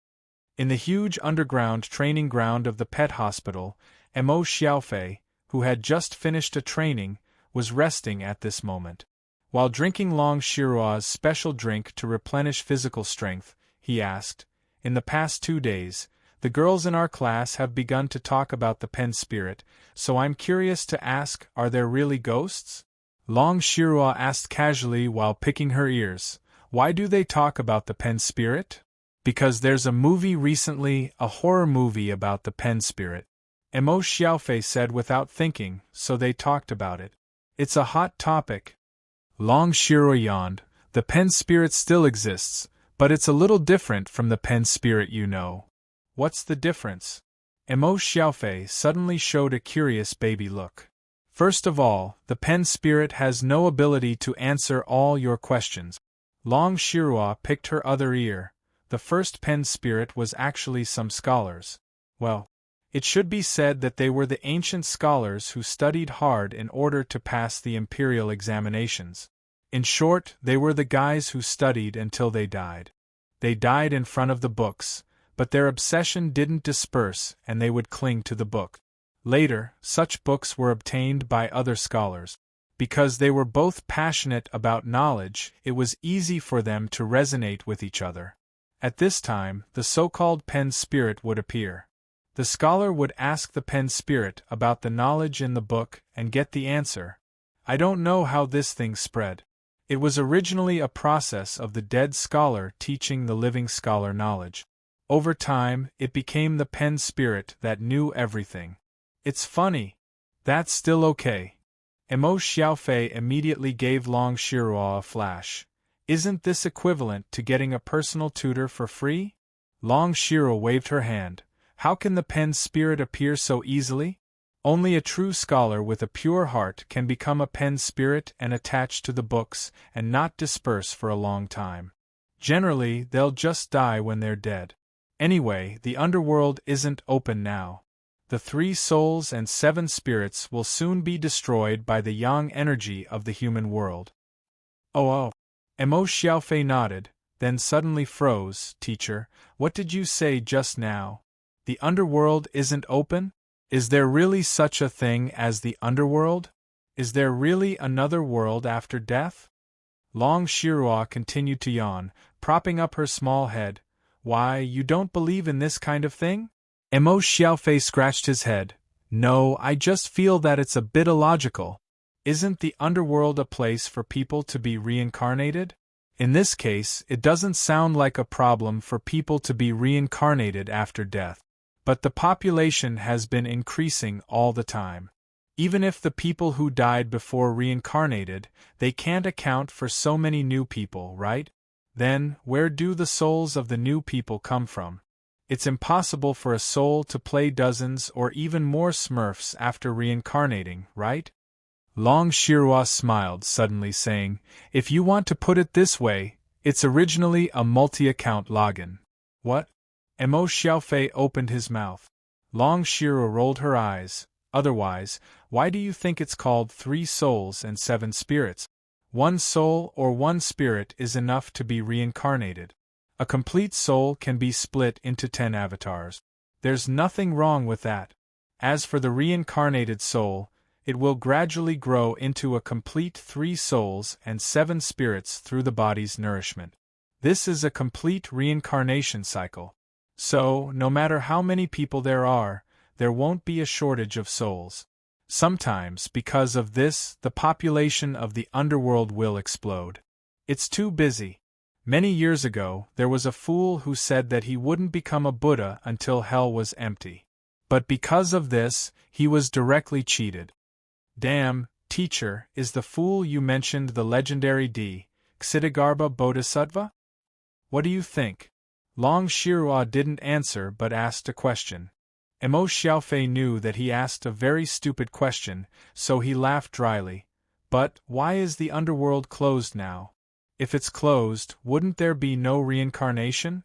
Speaker 1: In the huge underground training ground of the pet hospital, Mo Xiaofei, who had just finished a training, was resting at this moment. While drinking Long Shirua's special drink to replenish physical strength, he asked, "In the past 2 days, the girls in our class have begun to talk about the pen spirit, so I'm curious to ask, are there really ghosts?" Long Shirua asked casually while picking her ears, "Why do they talk about the pen spirit?" "Because there's a movie recently, a horror movie about the pen spirit," Mo Xiaofei said without thinking, so they talked about it. "It's a hot topic." Long Shirua yawned. "The pen spirit still exists, but it's a little different from the pen spirit you know." "What's the difference?" Mo Xiaofei suddenly showed a curious baby look. "First of all, the pen spirit has no ability to answer all your questions." Long Shirua picked her other ear. The first pen spirit was actually some scholars. Well, it should be said that they were the ancient scholars who studied hard in order to pass the imperial examinations. In short, they were the guys who studied until they died. They died in front of the books, but their obsession didn't disperse and they would cling to the book. Later, such books were obtained by other scholars. Because they were both passionate about knowledge, it was easy for them to resonate with each other. At this time, the so-called pen spirit would appear. The scholar would ask the pen spirit about the knowledge in the book and get the answer. I don't know how this thing spread. It was originally a process of the dead scholar teaching the living scholar knowledge. Over time, it became the pen spirit that knew everything. It's funny. That's still okay. Mo Xiaofei immediately gave Long Shirua a flash. Isn't this equivalent to getting a personal tutor for free? Long Shirua waved her hand. How can the pen spirit appear so easily? Only a true scholar with a pure heart can become a pen spirit and attach to the books and not disperse for a long time. Generally, they'll just die when they're dead. Anyway, the underworld isn't open now. The 3 souls and 7 spirits will soon be destroyed by the yang energy of the human world. Oh. Mo Xiaofei nodded. then suddenly froze. Teacher, what did you say just now? The underworld isn't open? Is there really such a thing as the underworld? Is there really another world after death? Long Shirua continued to yawn, propping up her small head. Why, you don't believe in this kind of thing? Emo Xiaofei scratched his head. No, I just feel that it's a bit illogical. Isn't the underworld a place for people to be reincarnated? In this case, it doesn't sound like a problem for people to be reincarnated after death. But the population has been increasing all the time. Even if the people who died before reincarnated, they can't account for so many new people, right? Then, where do the souls of the new people come from? It's impossible for a soul to play dozens or even more Smurfs after reincarnating, right? Long Shirua smiled, suddenly saying, if you want to put it this way, it's originally a multi-account login. What? Emo Xiaofei opened his mouth. Long Shirua rolled her eyes. Otherwise, why do you think it's called 3 souls and 7 spirits? 1 soul or 1 spirit is enough to be reincarnated. A complete soul can be split into 10 avatars. There's nothing wrong with that. As for the reincarnated soul, it will gradually grow into a complete 3 souls and 7 spirits through the body's nourishment. This is a complete reincarnation cycle. So, no matter how many people there won't be a shortage of souls. Sometimes, because of this, the population of the underworld will explode. It's too busy. Many years ago, there was a fool who said that he wouldn't become a Buddha until hell was empty. But because of this, he was directly cheated. Damn, teacher, is the fool you mentioned the legendary Ksitigarbha Bodhisattva? What do you think? Long Shirua didn't answer but asked a question. Emo Xiaofei knew that he asked a very stupid question, so he laughed dryly. But why is the underworld closed now? If it's closed, wouldn't there be no reincarnation?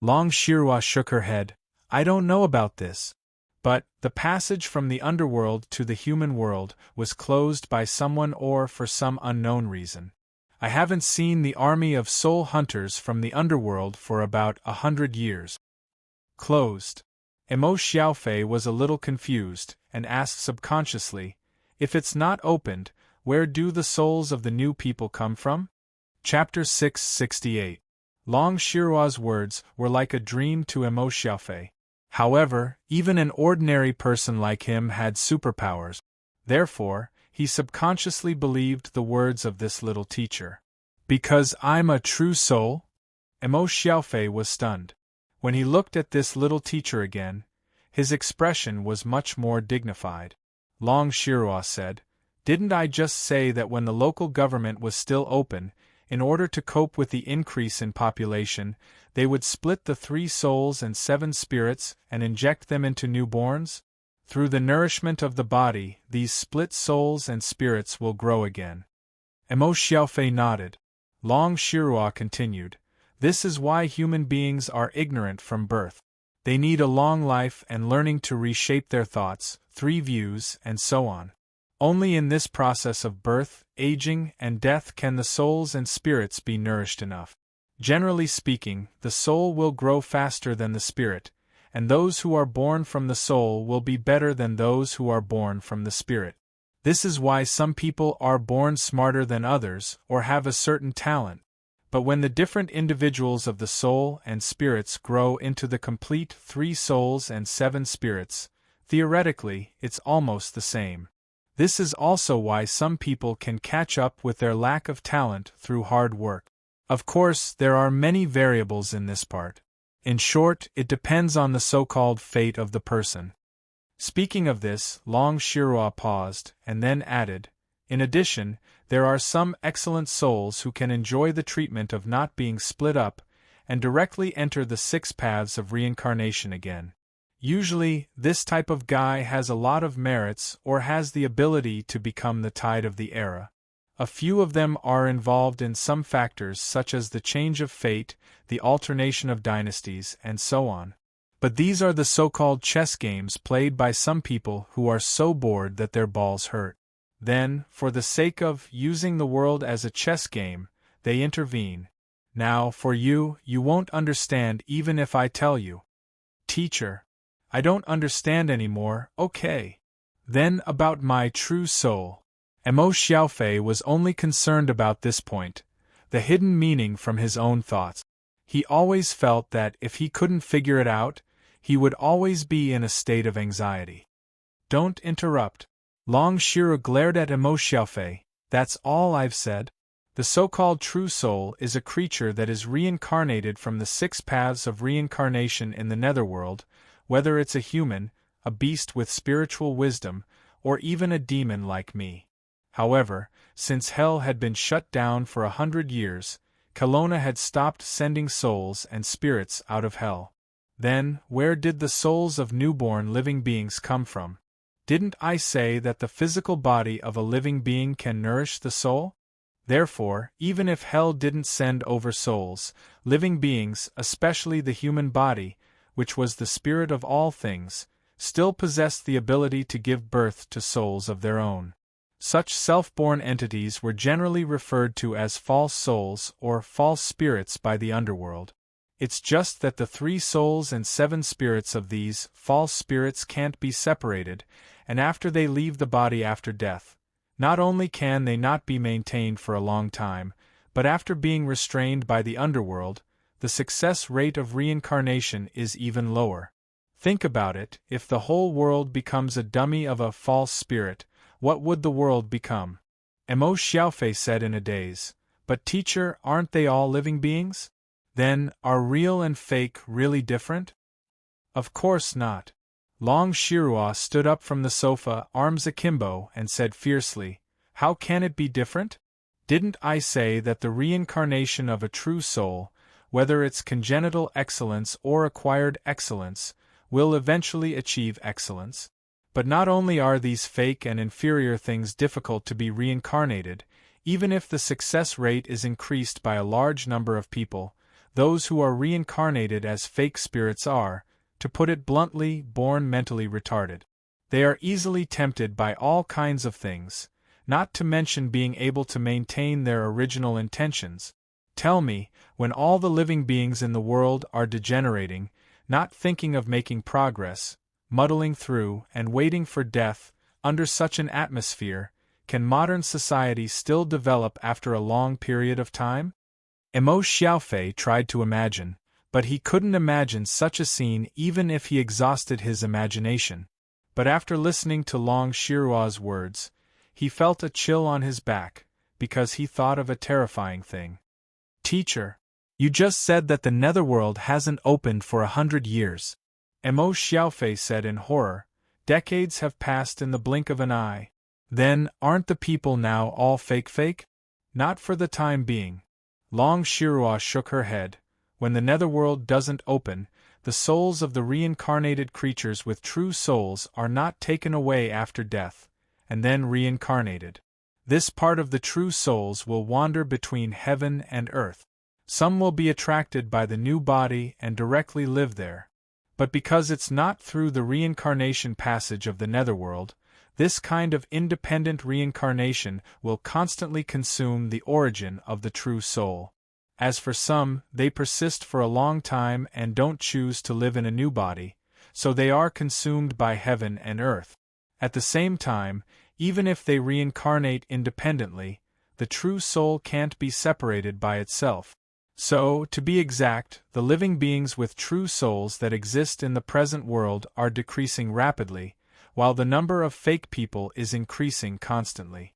Speaker 1: Long Shirua shook her head. I don't know about this. But the passage from the underworld to the human world was closed by someone or for some unknown reason. I haven't seen the army of soul hunters from the underworld for about 100 years. Closed. Emo Xiaofei was a little confused, and asked subconsciously, if it's not opened, where do the souls of the new people come from? Chapter 668. Long Shirua's words were like a dream to Emo Xiaofei. However, even an ordinary person like him had superpowers. Therefore, he subconsciously believed the words of this little teacher. Because I'm a true soul? Emo Xiaofei was stunned. When he looked at this little teacher again, his expression was much more dignified. Long Shirua said, didn't I just say that when the local government was still open, in order to cope with the increase in population, they would split the 3 souls and 7 spirits and inject them into newborns? Through the nourishment of the body, these split souls and spirits will grow again. Emo Xiaofei nodded. Long Shirua continued, this is why human beings are ignorant from birth. They need a long life and learning to reshape their thoughts, 3 views, and so on. Only in this process of birth, aging, and death can the souls and spirits be nourished enough. Generally speaking, the soul will grow faster than the spirit, and those who are born from the soul will be better than those who are born from the spirit. This is why some people are born smarter than others or have a certain talent. But when the different individuals of the soul and spirits grow into the complete 3 souls and 7 spirits, theoretically, it's almost the same. This is also why some people can catch up with their lack of talent through hard work. Of course, there are many variables in this part. In short, it depends on the so-called fate of the person. Speaking of this, Long Shirua paused, and then added, in addition, there are some excellent souls who can enjoy the treatment of not being split up, and directly enter the 6 paths of reincarnation again. Usually, this type of guy has a lot of merits or has the ability to become the tide of the era. A few of them are involved in some factors such as the change of fate, the alternation of dynasties, and so on. But these are the so-called chess games played by some people who are so bored that their balls hurt. Then, for the sake of using the world as a chess game, they intervene. Now, for you, you won't understand even if I tell you. Teacher, I don't understand anymore, okay. Then about my true soul. Mo Xiaofei was only concerned about this point, the hidden meaning from his own thoughts. He always felt that if he couldn't figure it out, he would always be in a state of anxiety. Don't interrupt. Long Shiru glared at Mo Xiaofei. That's all I've said. The so-called true soul is a creature that is reincarnated from the 6 paths of reincarnation in the netherworld, whether it's a human, a beast with spiritual wisdom, or even a demon like me. However, since hell had been shut down for 100 years, Kelowna had stopped sending souls and spirits out of hell. Then, where did the souls of newborn living beings come from? Didn't I say that the physical body of a living being can nourish the soul? Therefore, even if hell didn't send over souls, living beings, especially the human body, which was the spirit of all things, still possessed the ability to give birth to souls of their own. Such self-born entities were generally referred to as false souls or false spirits by the underworld. It's just that the 3 souls and 7 spirits of these false spirits can't be separated, and after they leave the body after death, not only can they not be maintained for a long time, but after being restrained by the underworld, the success rate of reincarnation is even lower. Think about it, if the whole world becomes a dummy of a false spirit, what would the world become? Mo Xiaofei said in a daze. But teacher, aren't they all living beings? Then, are real and fake really different? Of course not. Long Shirua stood up from the sofa, arms akimbo, and said fiercely, How can it be different? Didn't I say that the reincarnation of a true soul, whether it's congenital excellence or acquired excellence, will eventually achieve excellence? But not only are these fake and inferior things difficult to be reincarnated, even if the success rate is increased by a large number of people, those who are reincarnated as fake spirits are, to put it bluntly, born mentally retarded. They are easily tempted by all kinds of things, not to mention being able to maintain their original intentions. Tell me, when all the living beings in the world are degenerating, not thinking of making progress, muddling through and waiting for death, under such an atmosphere, can modern society still develop after a long period of time? Mo Xiaofei tried to imagine, but he couldn't imagine such a scene even if he exhausted his imagination. But after listening to Long Shirua's words, he felt a chill on his back, because he thought of a terrifying thing. Teacher, you just said that the netherworld hasn't opened for 100 years. Mo Xiaofei said in horror. Decades have passed in the blink of an eye. Then, aren't the people now all fake? Not for the time being. Long Shirua shook her head. When the netherworld doesn't open, the souls of the reincarnated creatures with true souls are not taken away after death, and then reincarnated. This part of the true souls will wander between heaven and earth. Some will be attracted by the new body and directly live there. But because it's not through the reincarnation passage of the netherworld, this kind of independent reincarnation will constantly consume the origin of the true soul. As for some, they persist for a long time and don't choose to live in a new body, so they are consumed by heaven and earth. At the same time, even if they reincarnate independently, the true soul can't be separated by itself. So, to be exact, the living beings with true souls that exist in the present world are decreasing rapidly, while the number of fake people is increasing constantly.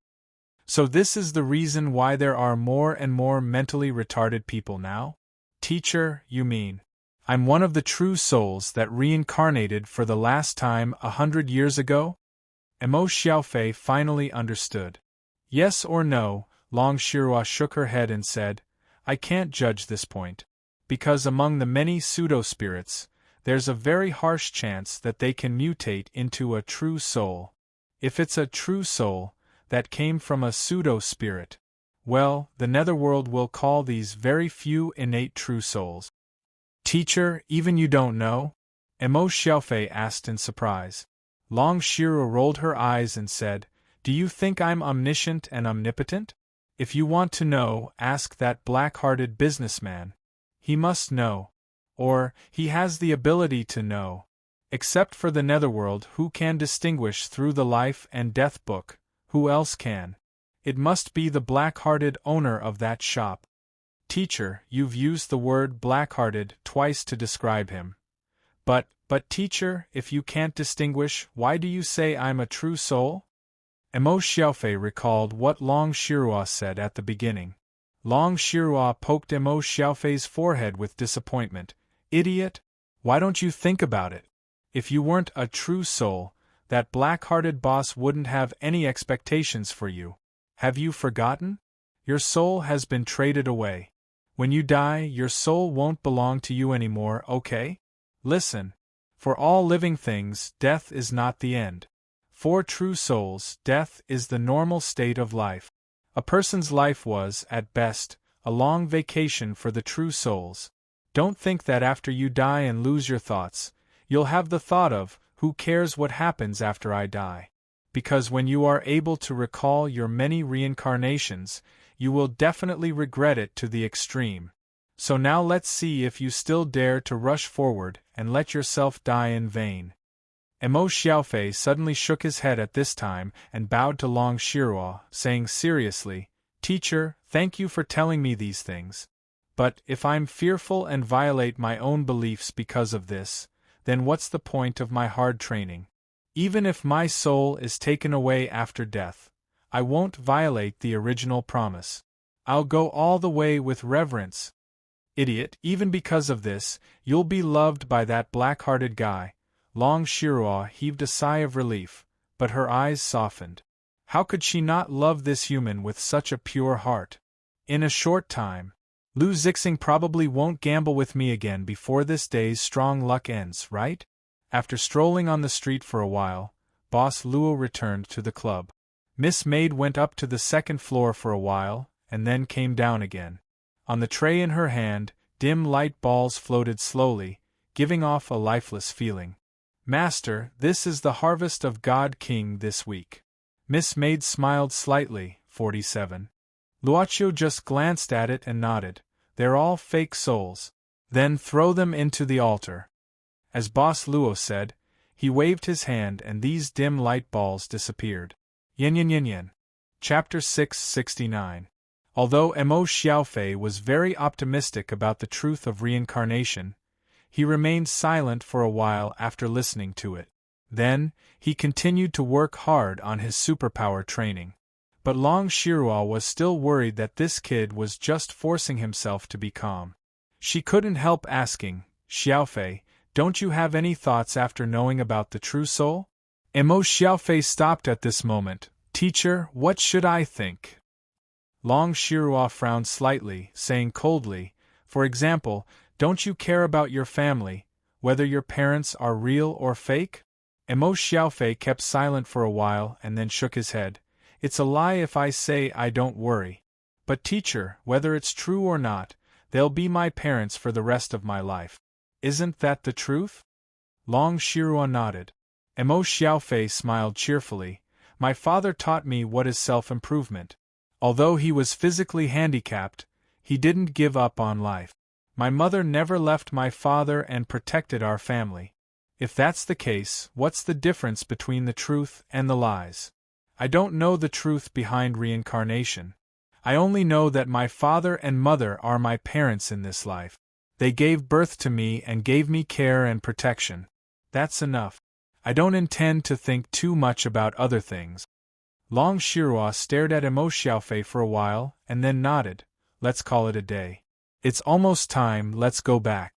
Speaker 1: So this is the reason why there are more and more mentally retarded people now? Teacher, you mean I'm one of the true souls that reincarnated for the last time 100 years ago? Mo Xiaofei finally understood. Yes or no, Long Shirua shook her head and said, I can't judge this point, because among the many pseudo-spirits, there's a very harsh chance that they can mutate into a true soul. If it's a true soul that came from a pseudo-spirit, well, the netherworld will call these very few innate true souls. Teacher, even you don't know? Mo Xiaofei asked in surprise. Long Shirua rolled her eyes and said, Do you think I'm omniscient and omnipotent? If you want to know, ask that black-hearted businessman. He must know. Or, he has the ability to know. Except for the netherworld, who can distinguish through the life and death book? Who else can? It must be the black-hearted owner of that shop. Teacher, you've used the word black-hearted twice to describe him. But teacher, if you can't distinguish, why do you say I'm a true soul? Emo Xiaofei recalled what Long Shirua said at the beginning. Long Shirua poked Emo Xiaofei's forehead with disappointment. Idiot! Why don't you think about it? If you weren't a true soul, that black-hearted boss wouldn't have any expectations for you. Have you forgotten? Your soul has been traded away. When you die, your soul won't belong to you anymore, okay? Listen. For all living things, death is not the end. For true souls, death is the normal state of life. A person's life was, at best, a long vacation for the true souls. Don't think that after you die and lose your thoughts, you'll have the thought of, who cares what happens after I die? Because when you are able to recall your many reincarnations, you will definitely regret it to the extreme. So now let's see if you still dare to rush forward and let yourself die in vain. Emo Xiaofei suddenly shook his head at this time and bowed to Long Shirua, saying seriously, Teacher, thank you for telling me these things. But if I'm fearful and violate my own beliefs because of this, then what's the point of my hard training? Even if my soul is taken away after death, I won't violate the original promise. I'll go all the way with reverence. Idiot, even because of this, you'll be loved by that black-hearted guy. Long Shirua heaved a sigh of relief, but her eyes softened. How could she not love this human with such a pure heart? In a short time, Lu Zixing probably won't gamble with me again before this day's strong luck ends, right? After strolling on the street for a while, Boss Luo returned to the club. Miss Maid went up to the second floor for a while, and then came down again. On the tray in her hand, dim light balls floated slowly, giving off a lifeless feeling. Master, this is the harvest of God King this week. Miss Maid smiled slightly, 47. Luochio just glanced at it and nodded. They're all fake souls. Then throw them into the altar. As Boss Luo said, he waved his hand and these dim light balls disappeared. Yin yin yin yin. Chapter 669. Although Emo Xiaofei was very optimistic about the truth of reincarnation, he remained silent for a while after listening to it. Then, he continued to work hard on his superpower training. But Long Shirua was still worried that this kid was just forcing himself to be calm. She couldn't help asking, Xiaofei, don't you have any thoughts after knowing about the true soul? Emo Xiaofei stopped at this moment. Teacher, what should I think? Long Shirua frowned slightly, saying coldly, for example, don't you care about your family, whether your parents are real or fake? Emo Xiaofei kept silent for a while and then shook his head. It's a lie if I say I don't worry. But teacher, whether it's true or not, they'll be my parents for the rest of my life. Isn't that the truth? Long Shirua nodded. Emo Xiaofei smiled cheerfully. My father taught me what is self-improvement. Although he was physically handicapped, he didn't give up on life. My mother never left my father and protected our family. If that's the case, what's the difference between the truth and the lies? I don't know the truth behind reincarnation. I only know that my father and mother are my parents in this life. They gave birth to me and gave me care and protection. That's enough. I don't intend to think too much about other things. Long Shirua stared at Emo Xiaofei for a while, and then nodded. Let's call it a day. It's almost time, let's go back.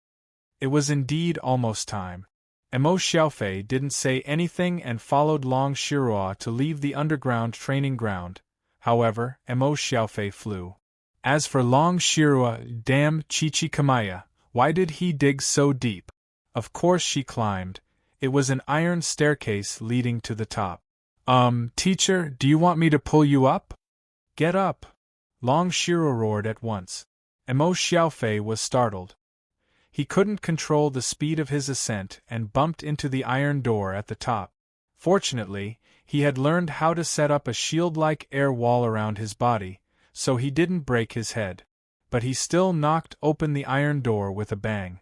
Speaker 1: It was indeed almost time. Emo Xiaofei didn't say anything and followed Long Shirua to leave the underground training ground. However, Emo Xiaofei flew. As for Long Shirua, damn Chichikamaya, why did he dig so deep? Of course she climbed. It was an iron staircase leading to the top. Teacher, do you want me to pull you up? Get up! Long Shirua roared at once. Emo Xiaofei was startled. He couldn't control the speed of his ascent and bumped into the iron door at the top. Fortunately, he had learned how to set up a shield-like air wall around his body, so he didn't break his head. But he still knocked open the iron door with a bang.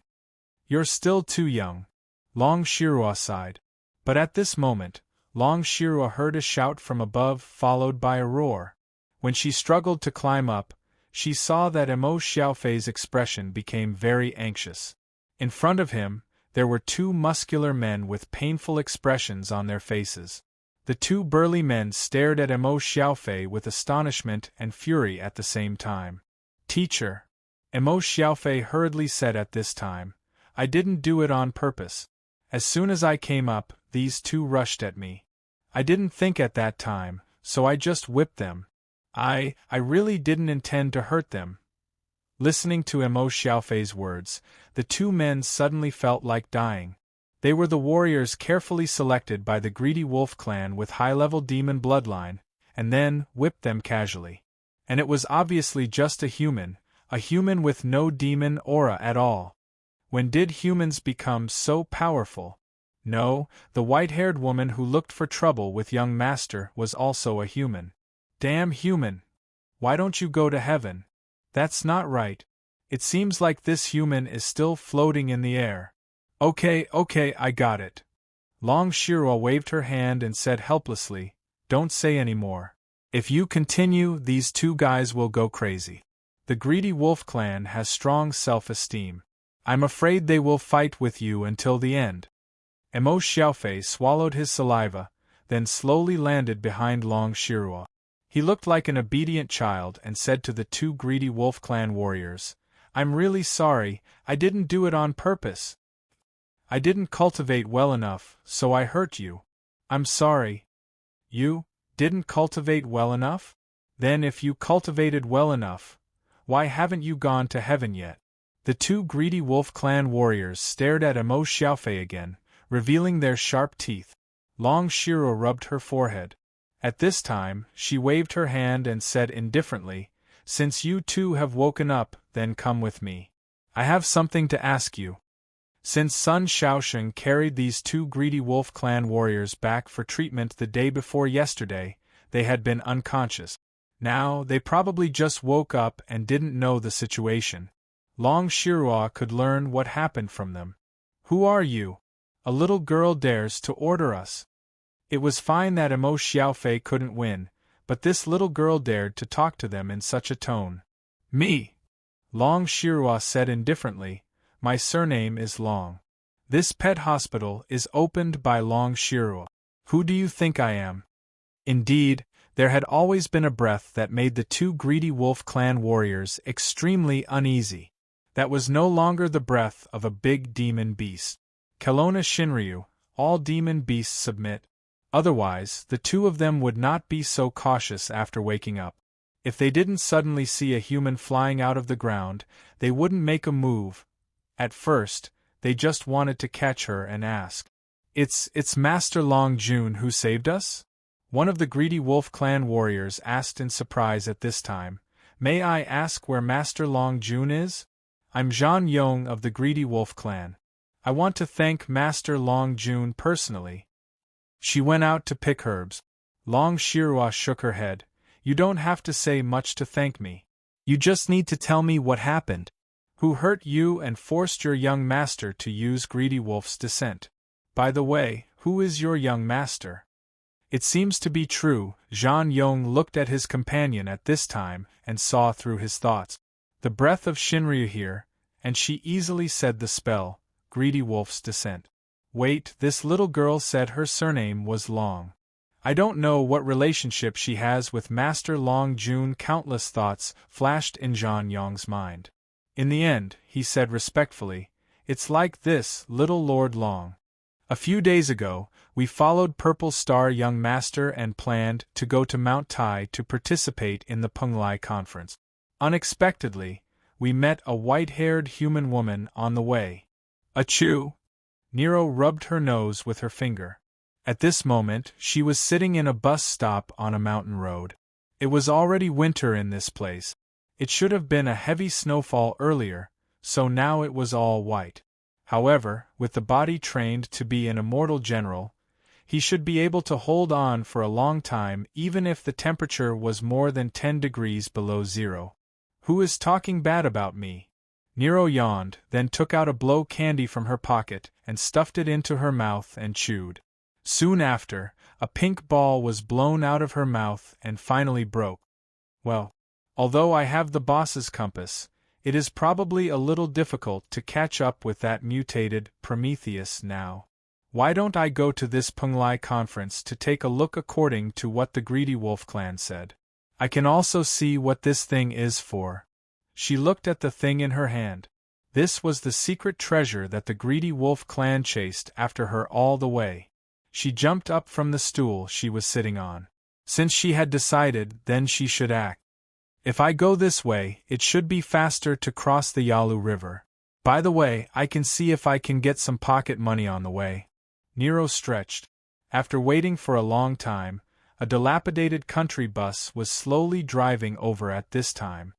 Speaker 1: "You're still too young," Long Shirua sighed. But at this moment, Long Shirua heard a shout from above followed by a roar. When she struggled to climb up, she saw that Emo Xiaofei's expression became very anxious. In front of him, there were two muscular men with painful expressions on their faces. The two burly men stared at Emo Xiaofei with astonishment and fury at the same time. "Teacher," Emo Xiaofei hurriedly said at this time, "I didn't do it on purpose. As soon as I came up, these two rushed at me. I didn't think at that time, so I just whipped them. I really didn't intend to hurt them." Listening to Emo Xiaofei's words, the two men suddenly felt like dying. They were the warriors carefully selected by the Greedy Wolf clan with high-level demon bloodline, and then whipped them casually. And it was obviously just a human with no demon aura at all. When did humans become so powerful? No, the white-haired woman who looked for trouble with young master was also a human. Damn human! Why don't you go to heaven? That's not right. It seems like this human is still floating in the air. Okay, I got it. Long Shirua waved her hand and said helplessly, "Don't say any more. If you continue, these two guys will go crazy. The Greedy Wolf clan has strong self-esteem. I'm afraid they will fight with you until the end." Emo Xiaofei swallowed his saliva, then slowly landed behind Long Shirua. He looked like an obedient child and said to the two Greedy Wolf clan warriors, "I'm really sorry, I didn't do it on purpose. I didn't cultivate well enough, so I hurt you. I'm sorry." "You didn't cultivate well enough? Then if you cultivated well enough, why haven't you gone to heaven yet?" The two Greedy Wolf clan warriors stared at Emo Xiaofei again, revealing their sharp teeth. Long Shirua rubbed her forehead. At this time, she waved her hand and said indifferently, "Since you two have woken up, then come with me. I have something to ask you." Since Sun Shaosheng carried these two Greedy Wolf clan warriors back for treatment the day before yesterday, they had been unconscious. Now, they probably just woke up and didn't know the situation. Long Shirua could learn what happened from them. "Who are you? A little girl dares to order us." It was fine that Emo Xiaofei couldn't win, but this little girl dared to talk to them in such a tone. "Me," Long Shirua said indifferently, "my surname is Long. This pet hospital is opened by Long Shirua. Who do you think I am?" Indeed, there had always been a breath that made the two Greedy Wolf clan warriors extremely uneasy. That was no longer the breath of a big demon beast. Kelowna Shinryu, all demon beasts submit. Otherwise, the two of them would not be so cautious after waking up. If they didn't suddenly see a human flying out of the ground, they wouldn't make a move. At first, they just wanted to catch her and ask, It's Master Long Jun who saved us?" One of the Greedy Wolf clan warriors asked in surprise at this time, "May I ask where Master Long Jun is?" "I'm Zhan Yong of the Greedy Wolf clan. I want to thank Master Long Jun personally. She went out to pick herbs." Long Shirua shook her head. "You don't have to say much to thank me. You just need to tell me what happened. Who hurt you and forced your young master to use Greedy Wolf's descent? By the way, who is your young master?" It seems to be true, Zhan Yong looked at his companion at this time and saw through his thoughts. The breath of Shinryu here, and she easily said the spell, Greedy Wolf's descent. Wait, this little girl said her surname was Long. I don't know what relationship she has with Master Long Jun. Countless thoughts flashed in Zhan Yong's mind. In the end, he said respectfully, "It's like this, little Lord Long. A few days ago, we followed Purple Star Young Master and planned to go to Mount Tai to participate in the Penglai conference. Unexpectedly, we met a white-haired human woman on the way." "Achoo!" Nero rubbed her nose with her finger. At this moment, she was sitting in a bus stop on a mountain road. It was already winter in this place. It should have been a heavy snowfall earlier, so now it was all white. However, with the body trained to be an immortal general, He should be able to hold on for a long time even if the temperature was more than 10 degrees below zero. Who is talking bad about me? Nero yawned, then took out a blow candy from her pocket and stuffed it into her mouth and chewed. Soon after, a pink ball was blown out of her mouth and finally broke. Well, although I have the boss's compass, it is probably a little difficult to catch up with that mutated Prometheus now. Why don't I go to this Punglai conference to take a look according to what the Greedy Wolf Clan said? I can also see what this thing is for. She looked at the thing in her hand. This was the secret treasure that the Greedy Wolf Clan chased after her all the way. She jumped up from the stool she was sitting on. Since she had decided, then she should act. If I go this way, it should be faster to cross the Yalu River. By the way, I can see if I can get some pocket money on the way. Nero stretched. After waiting for a long time, a dilapidated country bus was slowly driving over at this time.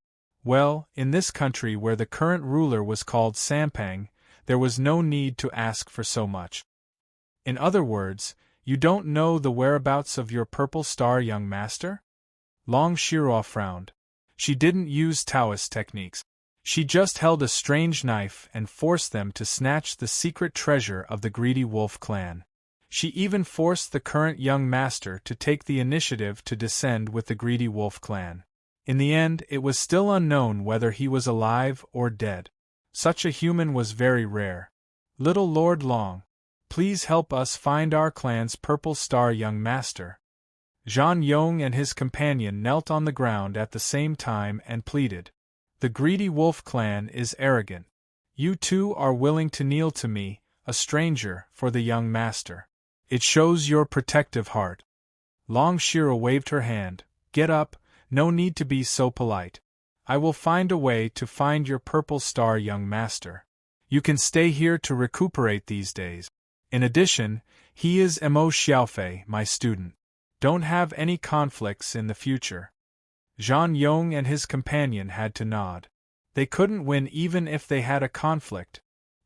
Speaker 1: Well, in this country where the current ruler was called Sampang, there was no need to ask for so much. In other words, you don't know the whereabouts of your purple star, young master? Long Shiro frowned. She didn't use Taoist techniques. She just held a strange knife and forced them to snatch the secret treasure of the Greedy Wolf Clan. She even forced the current young master to take the initiative to descend with the Greedy Wolf Clan. In the end, it was still unknown whether he was alive or dead. Such a human was very rare. Little Lord Long, please help us find our clan's purple star, young master. Zhang Yong and his companion knelt on the ground at the same time and pleaded. The Greedy Wolf Clan is arrogant. You two are willing to kneel to me, a stranger, for the young master. It shows your protective heart. Long Shiro waved her hand. Get up, no need to be so polite. I will find a way to find your purple star, young master. You can stay here to recuperate these days. In addition, he is Mo Xiaofei, my student. Don't have any conflicts in the future. Zhang Yong and his companion had to nod. They couldn't win even if they had a conflict.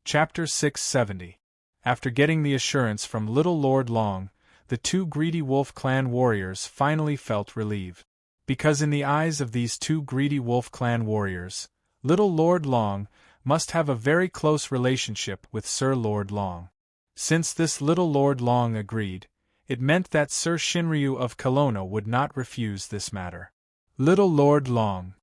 Speaker 1: Chapter 670. After getting the assurance from Little Lord Long, the two Greedy Wolf Clan warriors finally felt relieved. Because in the eyes of these two Greedy Wolf Clan warriors, Little Lord Long must have a very close relationship with Sir Lord Long. Since this Little Lord Long agreed, it meant that Sir Shinryu of Kelowna would not refuse this matter. Little Lord Long.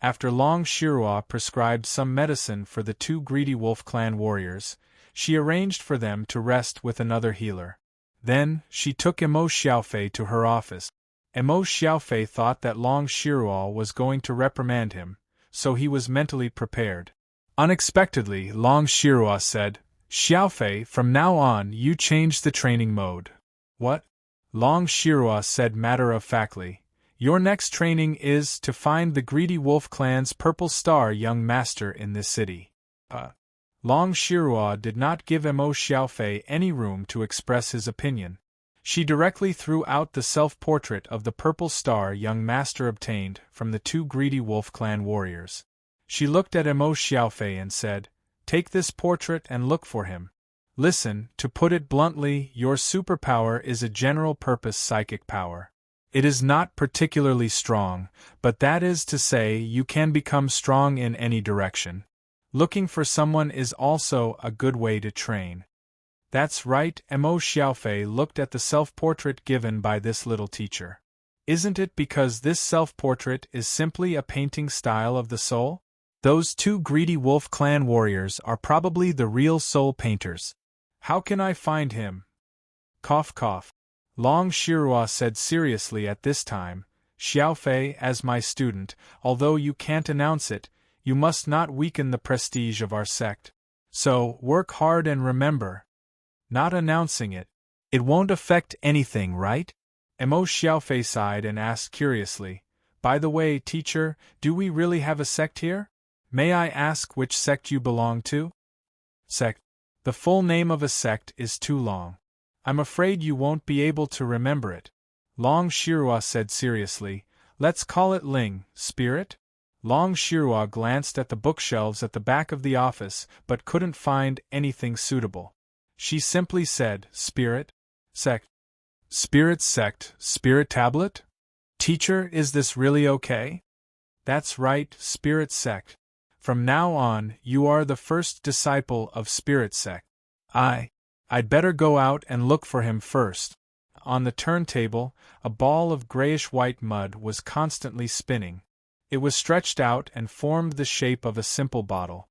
Speaker 1: After Long Shirua prescribed some medicine for the two Greedy Wolf Clan warriors, she arranged for them to rest with another healer. Then, she took Mo Xiaofei to her office. Mo Xiaofei thought that Long Shirua was going to reprimand him, so he was mentally prepared. Unexpectedly, Long Shirua said, Xiaofei, from now on you change the training mode. What? Long Shirua said matter-of-factly. Your next training is to find the Greedy Wolf Clan's purple star, young master, in this city. Long Shirua did not give Mo Xiaofei any room to express his opinion. She directly threw out the self-portrait of the purple star young master obtained from the two Greedy Wolf Clan warriors. She looked at Mo Xiaofei and said, Take this portrait and look for him. Listen, to put it bluntly, your superpower is a general-purpose psychic power. It is not particularly strong, but that is to say you can become strong in any direction. Looking for someone is also a good way to train. That's right, Mo Xiaofei looked at the self-portrait given by this little teacher. Isn't it because this self-portrait is simply a painting style of the soul? Those two Greedy Wolf Clan warriors are probably the real soul painters. How can I find him? Cough cough. Long Shirua said seriously at this time, Xiaofei, as my student, although you can't announce it, you must not weaken the prestige of our sect. So, work hard and remember. Not announcing it. It won't affect anything, right? Mo Xiaofei sighed and asked curiously, By the way, teacher, do we really have a sect here? May I ask which sect you belong to? Sect. The full name of a sect is too long. I'm afraid you won't be able to remember it. Long Shirua said seriously, Let's call it Ling, Spirit? Long Shirua glanced at the bookshelves at the back of the office but couldn't find anything suitable. She simply said, Spirit? Sect. Spirit sect, spirit tablet? Teacher, is this really okay? That's right, spirit sect. From now on, you are the first disciple of spirit sect. I'd better go out and look for him first. On the turntable, a ball of grayish-white mud was constantly spinning. It was stretched out and formed the shape of a simple bottle.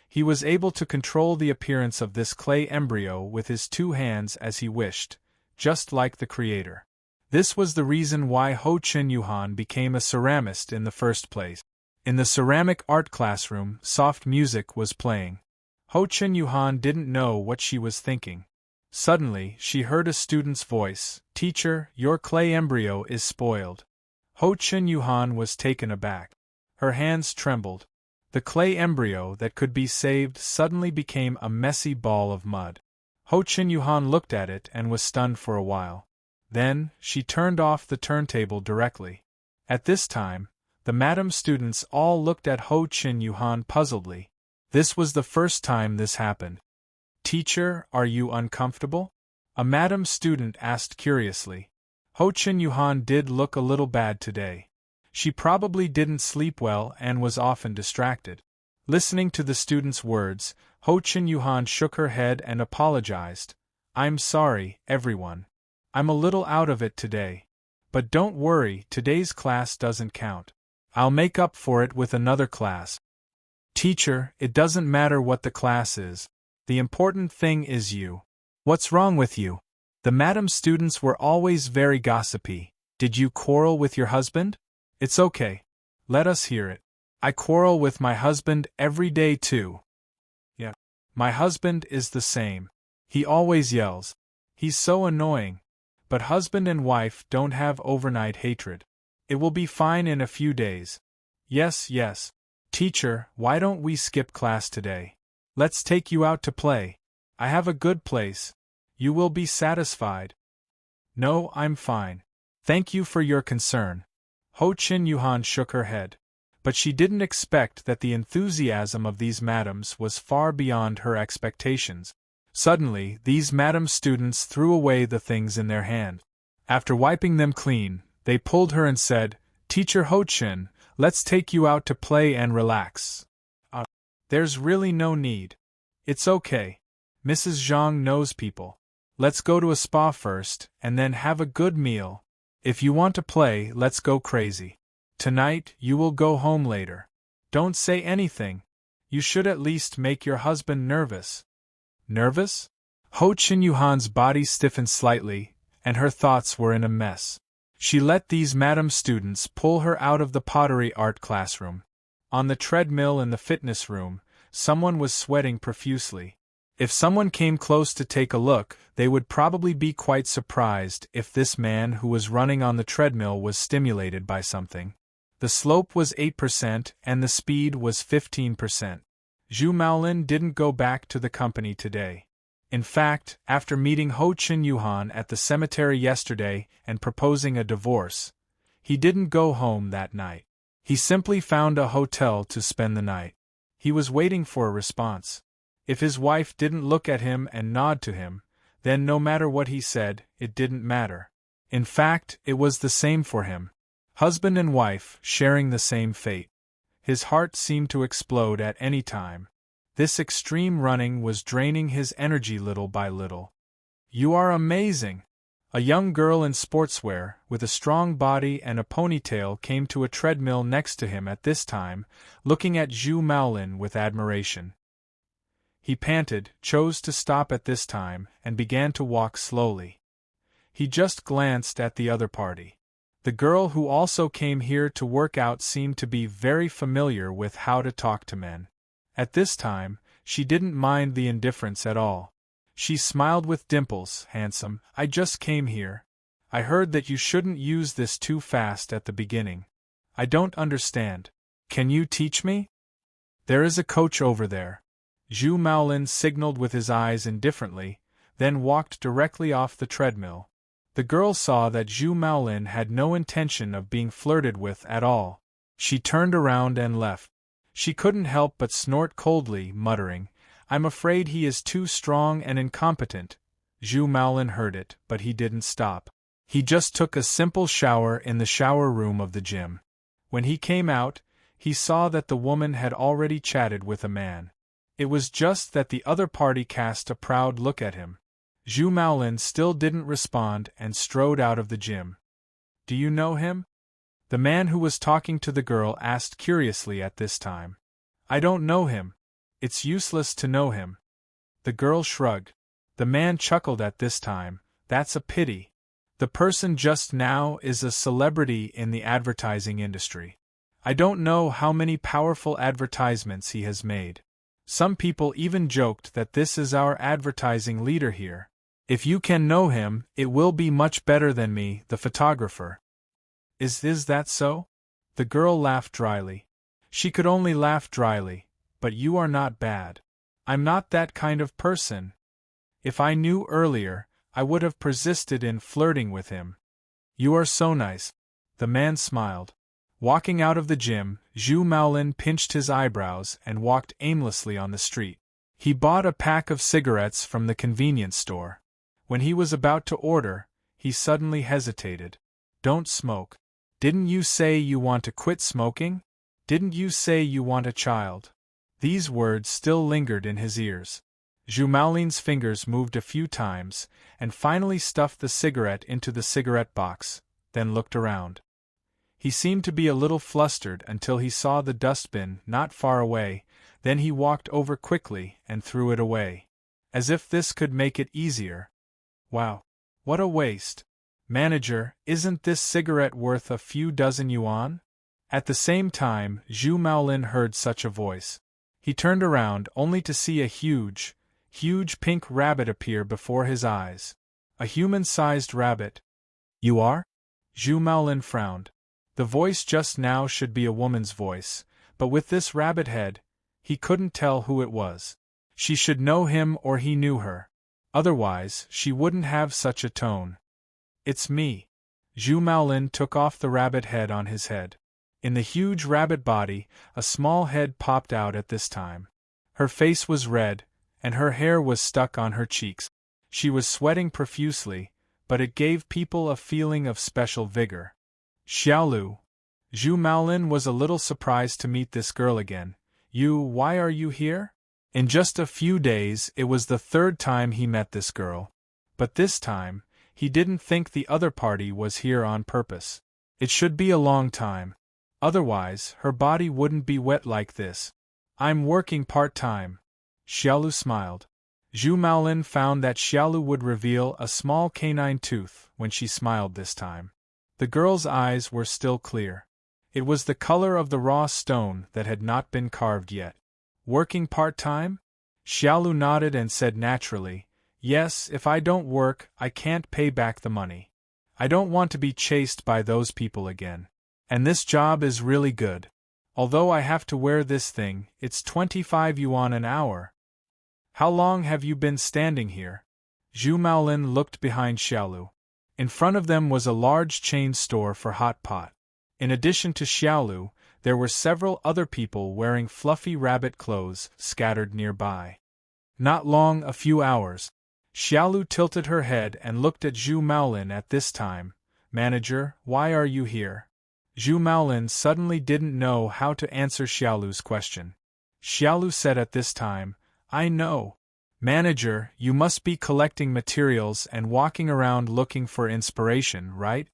Speaker 1: He was able to control the appearance of this clay embryo with his two hands as he wished, just like the Creator. This was the reason why Ho Chin Yuhan became a ceramist in the first place. In the ceramic art classroom, soft music was playing. Ho Chin Yuhan didn't know what she was thinking. Suddenly, she heard a student's voice, "Teacher, your clay embryo is spoiled." Ho Chin Yuhan was taken aback. Her hands trembled. The clay embryo that could be saved suddenly became a messy ball of mud. Ho Chin Yuhan looked at it and was stunned for a while. Then, she turned off the turntable directly. At this time, the madam students all looked at Ho Chin Yuhan puzzledly. This was the first time this happened. "Teacher, are you uncomfortable?" a madam student asked curiously. Ho Chin Yuhan did look a little bad today. She probably didn't sleep well and was often distracted. Listening to the student's words, Ho Chin Yuhan shook her head and apologized. "I'm sorry, everyone. I'm a little out of it today. But don't worry, today's class doesn't count. I'll make up for it with another class." "Teacher, it doesn't matter what the class is. The important thing is you. What's wrong with you?" The madam students were always very gossipy. "Did you quarrel with your husband?" "It's okay. Let us hear it." "I quarrel with my husband every day too." "Yeah. My husband is the same. He always yells. He's so annoying. But husband and wife don't have overnight hatred. It will be fine in a few days." Yes. "Teacher, why don't we skip class today? Let's take you out to play. I have a good place. You will be satisfied." "No, I'm fine. Thank you for your concern." Ho Chin Yuhan shook her head. But she didn't expect that the enthusiasm of these madams was far beyond her expectations. Suddenly, these madam students threw away the things in their hand. After wiping them clean, they pulled her and said, "Teacher Ho Chin, let's take you out to play and relax." There's really no need. It's okay. Mrs. Zhang knows people. Let's go to a spa first, and then have a good meal. If you want to play, let's go crazy. Tonight, you will go home later. Don't say anything. You should at least make your husband nervous." Nervous? Ho Chin Yuhan's body stiffened slightly, and her thoughts were in a mess. She let these madam students pull her out of the pottery art classroom. On the treadmill in the fitness room, someone was sweating profusely. If someone came close to take a look, they would probably be quite surprised if this man who was running on the treadmill was stimulated by something. The slope was 8% and the speed was 15%. Zhu Maolin didn't go back to the company today. In fact, after meeting Ho Chin Yuhan at the cemetery yesterday and proposing a divorce, he didn't go home that night. He simply found a hotel to spend the night. He was waiting for a response. If his wife didn't look at him and nod to him, then no matter what he said, it didn't matter. In fact, it was the same for him. Husband and wife, sharing the same fate. His heart seemed to explode at any time. This extreme running was draining his energy little by little. "You are amazing!" A young girl in sportswear, with a strong body and a ponytail, came to a treadmill next to him at this time, looking at Zhu Maolin with admiration. He panted, chose to stop at this time, and began to walk slowly. He just glanced at the other party. The girl who also came here to work out seemed to be very familiar with how to talk to men. At this time, she didn't mind the indifference at all. She smiled with dimples. "Handsome, I just came here. I heard that you shouldn't use this too fast at the beginning. I don't understand. Can you teach me?" "There is a coach over there." Zhu Maolin signaled with his eyes indifferently, then walked directly off the treadmill. The girl saw that Zhu Maolin had no intention of being flirted with at all. She turned around and left. She couldn't help but snort coldly, muttering, "I'm afraid he is too strong and incompetent. Zhu Maolin heard it, but he didn't stop. He just took a simple shower in the shower room of the gym. When he came out, he saw that the woman had already chatted with a man. It was just that the other party cast a proud look at him. Zhu Maolin still didn't respond and strode out of the gym. Do you know him? The man who was talking to the girl asked curiously at this time. I don't know him. It's useless to know him. The girl shrugged. The man chuckled at this time. That's a pity. The person just now is a celebrity in the advertising industry. I don't know how many powerful advertisements he has made. Some people even joked that this is our advertising leader here. If you can know him, it will be much better than me, the photographer. Is that so? The girl laughed dryly. She could only laugh dryly. But you are not bad. I'm not that kind of person. If I knew earlier, I would have persisted in flirting with him. You are so nice. The man smiled. Walking out of the gym, Zhu Maolin pinched his eyebrows and walked aimlessly on the street. He bought a pack of cigarettes from the convenience store. When he was about to order, he suddenly hesitated. Don't smoke. Didn't you say you want to quit smoking? Didn't you say you want a child? These words still lingered in his ears. Zhu Maolin's fingers moved a few times, and finally stuffed the cigarette into the cigarette box, then looked around. He seemed to be a little flustered until he saw the dustbin not far away, then he walked over quickly and threw it away. As if this could make it easier. Wow. What a waste. Manager, isn't this cigarette worth a few dozen yuan? At the same time, Zhu Maolin heard such a voice. He turned around only to see a huge pink rabbit appear before his eyes. A human-sized rabbit. You are? Zhu Maolin frowned. The voice just now should be a woman's voice, but with this rabbit head, he couldn't tell who it was. She should know him or he knew her. Otherwise, she wouldn't have such a tone. It's me. Zhu Maolin took off the rabbit head on his head. In the huge rabbit body, a small head popped out at this time. Her face was red, and her hair was stuck on her cheeks. She was sweating profusely, but it gave people a feeling of special vigor. Xiaolu. Zhu Maolin was a little surprised to meet this girl again. Why are you here? In just a few days it was the third time he met this girl. But this time, he didn't think the other party was here on purpose. It should be a long time. Otherwise, her body wouldn't be wet like this. I'm working part-time. Xiaolu smiled. Zhu Maolin found that Xiaolu would reveal a small canine tooth when she smiled this time. The girl's eyes were still clear. It was the color of the raw stone that had not been carved yet. Working part-time? Xiaolu nodded and said naturally, Yes, if I don't work, I can't pay back the money. I don't want to be chased by those people again. And this job is really good. Although I have to wear this thing, it's 25 yuan an hour. How long have you been standing here? Zhu Maolin looked behind Xiaolu. In front of them was a large chain store for hot pot. In addition to Xiaolu, there were several other people wearing fluffy rabbit clothes scattered nearby. Not long, a few hours. Xiaolu tilted her head and looked at Zhu Maolin at this time. Manager, why are you here? Zhu Maolin suddenly didn't know how to answer Xiaolu's question. Xiaolu said at this time, I know. Manager, you must be collecting materials and walking around looking for inspiration, right?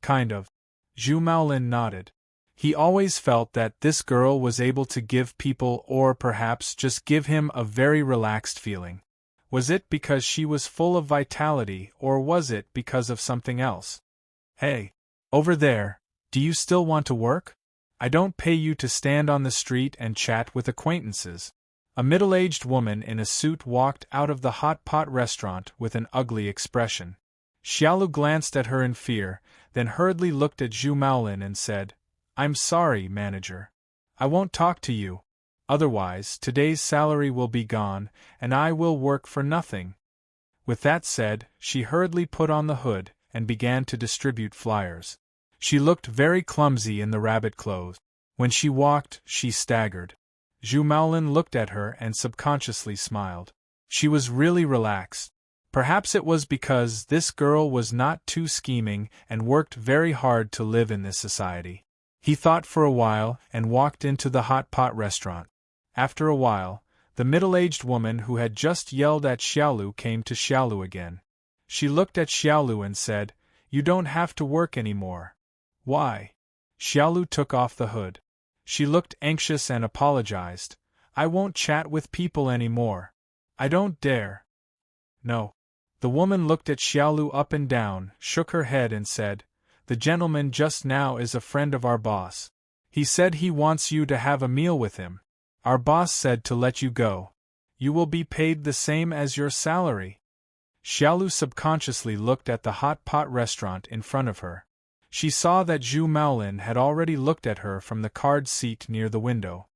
Speaker 1: Kind of. Zhu Maolin nodded. He always felt that this girl was able to give people or perhaps just give him a very relaxed feeling. Was it because she was full of vitality or was it because of something else? Hey, over there, do you still want to work? I don't pay you to stand on the street and chat with acquaintances. A middle-aged woman in a suit walked out of the hot pot restaurant with an ugly expression. Xiaolu glanced at her in fear, then hurriedly looked at Zhu Maolin and said, I'm sorry, manager. I won't talk to you. Otherwise, today's salary will be gone, and I will work for nothing. With that said, she hurriedly put on the hood and began to distribute flyers. She looked very clumsy in the rabbit clothes. When she walked, she staggered. Zhu Maolin looked at her and subconsciously smiled. She was really relaxed. Perhaps it was because this girl was not too scheming and worked very hard to live in this society. He thought for a while and walked into the hot pot restaurant. After a while, the middle-aged woman who had just yelled at Xiaolu came to Xiaolu again. She looked at Xiaolu and said, "You don't have to work anymore." "Why?" Xiaolu took off the hood. She looked anxious and apologized. "I won't chat with people anymore. I don't dare." "No." The woman looked at Xiaolu up and down, shook her head and said, "The gentleman just now is a friend of our boss. He said he wants you to have a meal with him. Our boss said to let you go. You will be paid the same as your salary." Xiaolu subconsciously looked at the hot pot restaurant in front of her. She saw that Zhu Maolin had already looked at her from the card seat near the window.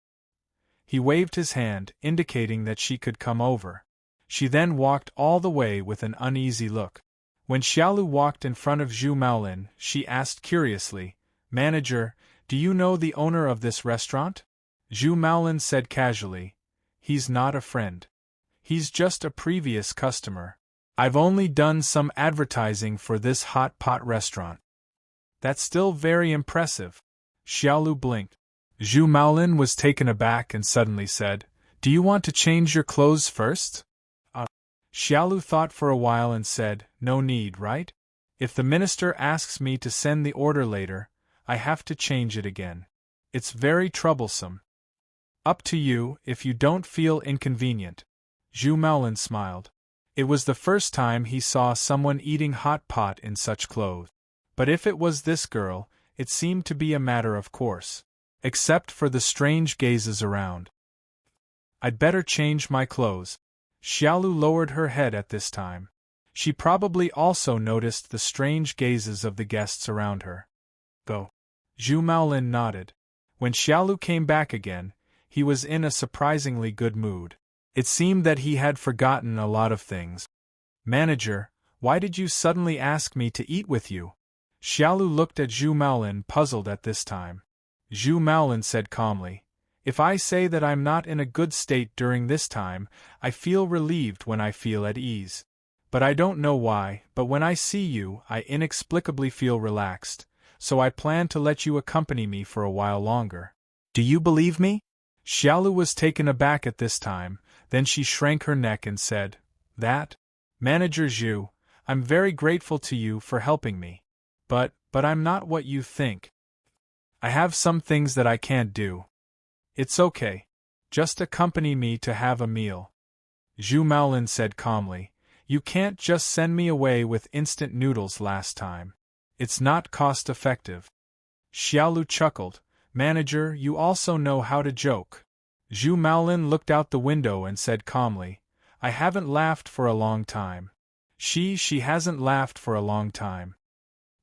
Speaker 1: He waved his hand, indicating that she could come over. She then walked all the way with an uneasy look. When Xiaolu walked in front of Zhu Maolin, she asked curiously, "Manager, do you know the owner of this restaurant?" Zhu Maolin said casually, "He's not a friend. He's just a previous customer. I've only done some advertising for this hot pot restaurant." "That's still very impressive." Xiaolu blinked. Zhu Maolin was taken aback and suddenly said, "Do you want to change your clothes first?" Xiaolu thought for a while and said, "No need, right? If the minister asks me to send the order later, I have to change it again. It's very troublesome." "Up to you, if you don't feel inconvenient." Zhu Maolin smiled. It was the first time he saw someone eating hot pot in such clothes. But if it was this girl, it seemed to be a matter of course. Except for the strange gazes around. "I'd better change my clothes." Xiaolu lowered her head at this time. She probably also noticed the strange gazes of the guests around her. "Go." Zhu Maolin nodded. When Xiaolu came back again, he was in a surprisingly good mood. It seemed that he had forgotten a lot of things. "Manager, why did you suddenly ask me to eat with you?" Xiaolu looked at Zhu Maolin, puzzled at this time. Zhu Maolin said calmly, "If I say that I'm not in a good state during this time, I feel relieved when I feel at ease. But I don't know why, but when I see you, I inexplicably feel relaxed, so I plan to let you accompany me for a while longer. Do you believe me?" Xiaolu was taken aback at this time, then she shrank her neck and said, "That? Manager Zhu, I'm very grateful to you for helping me. But I'm not what you think. I have some things that I can't do. It's okay. Just accompany me to have a meal." Zhu Maolin said calmly, "You can't just send me away with instant noodles last time. It's not cost-effective." Xiaolu chuckled, "Manager, you also know how to joke." Zhu Maolin looked out the window and said calmly, "I haven't laughed for a long time." She hasn't laughed for a long time.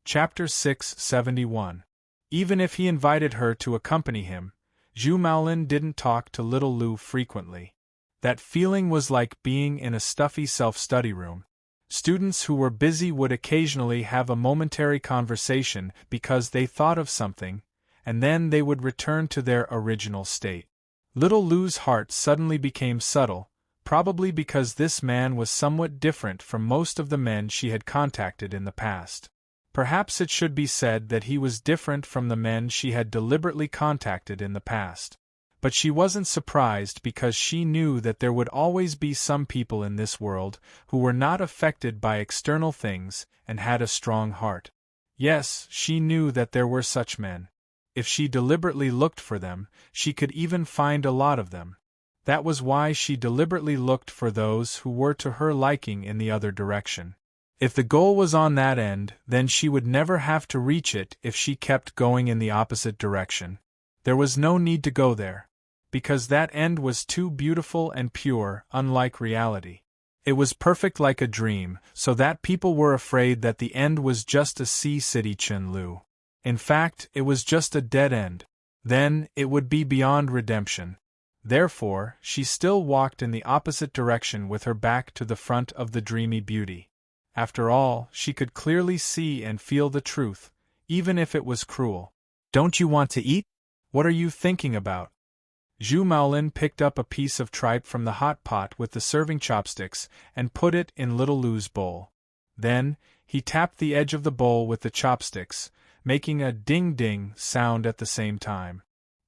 Speaker 1: Chapter 671. Even if he invited her to accompany him, Zhu Maolin didn't talk to little Lu frequently. That feeling was like being in a stuffy self-study room. Students who were busy would occasionally have a momentary conversation because they thought of something, and then they would return to their original state. Little Lu's heart suddenly became subtle, probably because this man was somewhat different from most of the men she had contacted in the past. Perhaps it should be said that he was different from the men she had deliberately contacted in the past. But she wasn't surprised because she knew that there would always be some people in this world who were not affected by external things and had a strong heart. Yes, she knew that there were such men. If she deliberately looked for them, she could even find a lot of them. That was why she deliberately looked for those who were to her liking in the other direction. If the goal was on that end, then she would never have to reach it if she kept going in the opposite direction. There was no need to go there, because that end was too beautiful and pure, unlike reality. It was perfect like a dream, so that people were afraid that the end was just a sea city Chen-Lu. In fact, it was just a dead end. Then, it would be beyond redemption. Therefore, she still walked in the opposite direction with her back to the front of the dreamy beauty. After all, she could clearly see and feel the truth, even if it was cruel. "Don't you want to eat? What are you thinking about?" Zhu Maolin picked up a piece of tripe from the hot pot with the serving chopsticks and put it in little Lu's bowl. Then, he tapped the edge of the bowl with the chopsticks, making a ding-ding sound at the same time.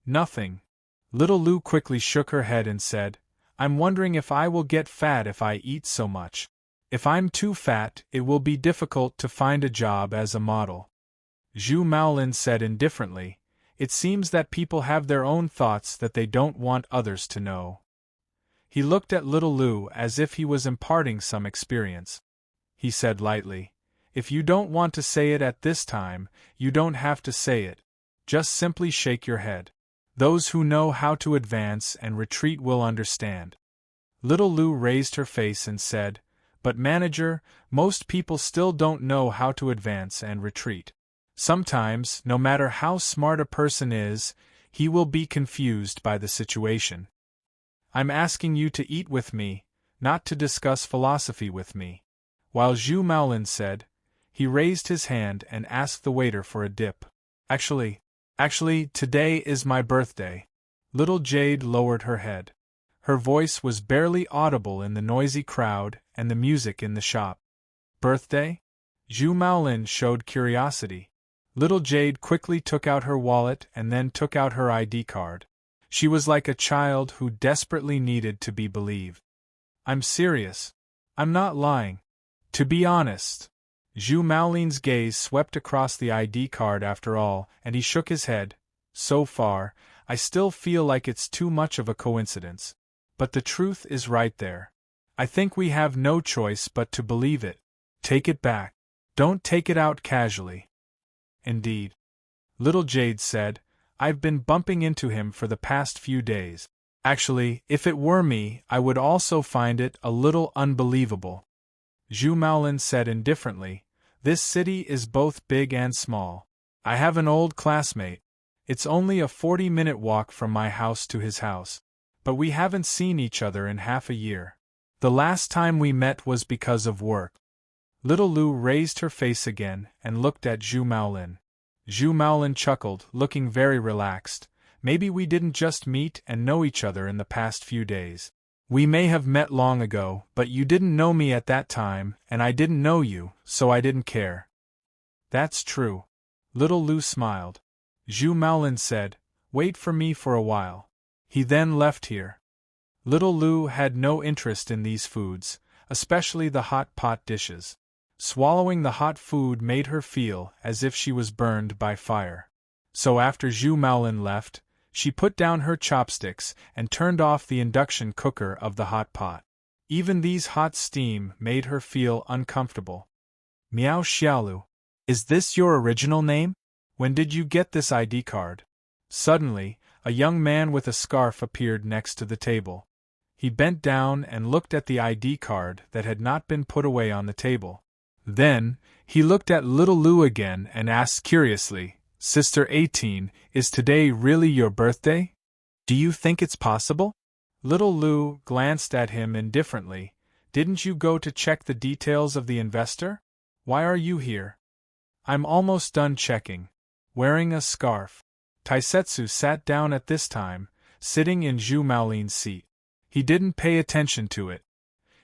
Speaker 1: Nothing. Little Lu quickly shook her head and said, "I'm wondering if I will get fat if I eat so much. If I'm too fat, it will be difficult to find a job as a model." Zhu Maolin said indifferently, "It seems that people have their own thoughts that they don't want others to know." He looked at little Lu as if he was imparting some experience. He said lightly, "If you don't want to say it at this time, you don't have to say it. Just simply shake your head. Those who know how to advance and retreat will understand." Little Lu raised her face and said, "But manager, most people still don't know how to advance and retreat. Sometimes, no matter how smart a person is, he will be confused by the situation. I'm asking you to eat with me, not to discuss philosophy with me." While Zhu Maolin said, he raised his hand and asked the waiter for a dip. Actually, today is my birthday." Little Jade lowered her head. Her voice was barely audible in the noisy crowd and the music in the shop. "Birthday?" Zhu Maolin showed curiosity. Little Jade quickly took out her wallet and then took out her ID card. She was like a child who desperately needed to be believed. "I'm serious. I'm not lying. To be honest." Zhu Maolin's gaze swept across the ID card after all, and he shook his head. "So far, I still feel like it's too much of a coincidence. But the truth is right there. I think we have no choice but to believe it. Take it back. Don't take it out casually." "Indeed," Little Jade said, "I've been bumping into him for the past few days. Actually, if it were me, I would also find it a little unbelievable." Zhu Maolin said indifferently, "This city is both big and small. I have an old classmate. It's only a 40-minute walk from my house to his house. But we haven't seen each other in half a year. The last time we met was because of work." Little Lu raised her face again and looked at Zhu Maolin. Zhu Maolin chuckled, looking very relaxed. "Maybe we didn't just meet and know each other in the past few days. We may have met long ago, but you didn't know me at that time, and I didn't know you, so I didn't care." "That's true." Little Lu smiled. Zhu Maolin said, "Wait for me for a while." He then left here. Little Lu had no interest in these foods, especially the hot pot dishes. Swallowing the hot food made her feel as if she was burned by fire. So after Zhu Maolin left, she put down her chopsticks and turned off the induction cooker of the hot pot. Even these hot steam made her feel uncomfortable. "Miao Xiaolu, is this your original name? When did you get this ID card?" Suddenly, a young man with a scarf appeared next to the table. He bent down and looked at the ID card that had not been put away on the table. Then, he looked at little Lu again and asked curiously, "Sister 18, is today really your birthday? Do you think it's possible?" Little Lu glanced at him indifferently. "Didn't you go to check the details of the investor? Why are you here?" "I'm almost done checking." Wearing a scarf, Taisetsu sat down at this time, sitting in Zhu Maolin's seat. He didn't pay attention to it.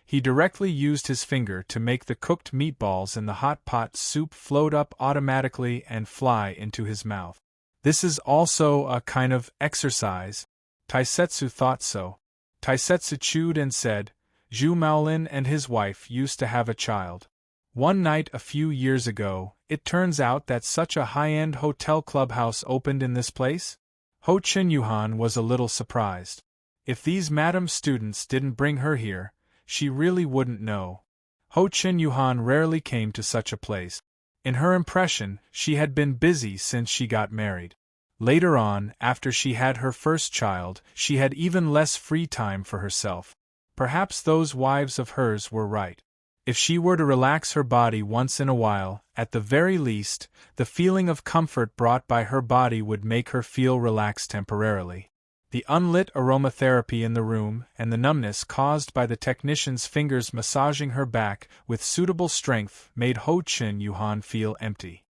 Speaker 1: He directly used his finger to make the cooked meatballs in the hot pot soup float up automatically and fly into his mouth. This is also a kind of exercise. Taisetsu thought so. Taisetsu chewed and said, "Zhu Maolin and his wife used to have a child. One night a few years ago, it turns out that such a high-end hotel clubhouse opened in this place?" Ho Chin Yuhan was a little surprised. If these madam students didn't bring her here, she really wouldn't know. Ho Chin Yuhan rarely came to such a place. In her impression, she had been busy since she got married. Later on, after she had her first child, she had even less free time for herself. Perhaps those wives of hers were right. If she were to relax her body once in a while, at the very least, the feeling of comfort brought by her body would make her feel relaxed temporarily. The unlit aromatherapy in the room and the numbness caused by the technician's fingers massaging her back with suitable strength made Ho Chin Yuhan feel empty.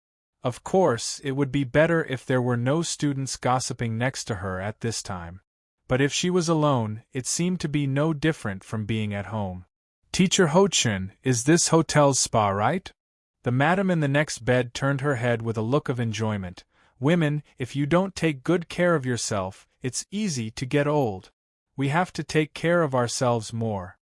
Speaker 1: Of course, it would be better if there were no students gossiping next to her at this time. But if she was alone, it seemed to be no different from being at home. Teacher Ho-chun, is this hotel's spa, right? The madam in the next bed turned her head with a look of enjoyment. Women, if you don't take good care of yourself, it's easy to get old. We have to take care of ourselves more.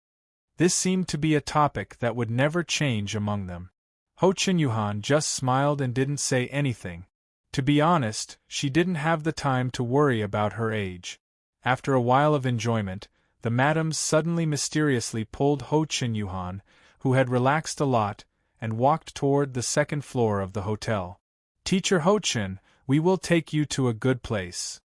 Speaker 1: This seemed to be a topic that would never change among them. Ho-chun Yuhan just smiled and didn't say anything. To be honest, she didn't have the time to worry about her age. After a while of enjoyment, the madams suddenly mysteriously pulled Ho-chun Yuhan, who had relaxed a lot, and walked toward the second floor of the hotel. Teacher Ho-chun, we will take you to a good place.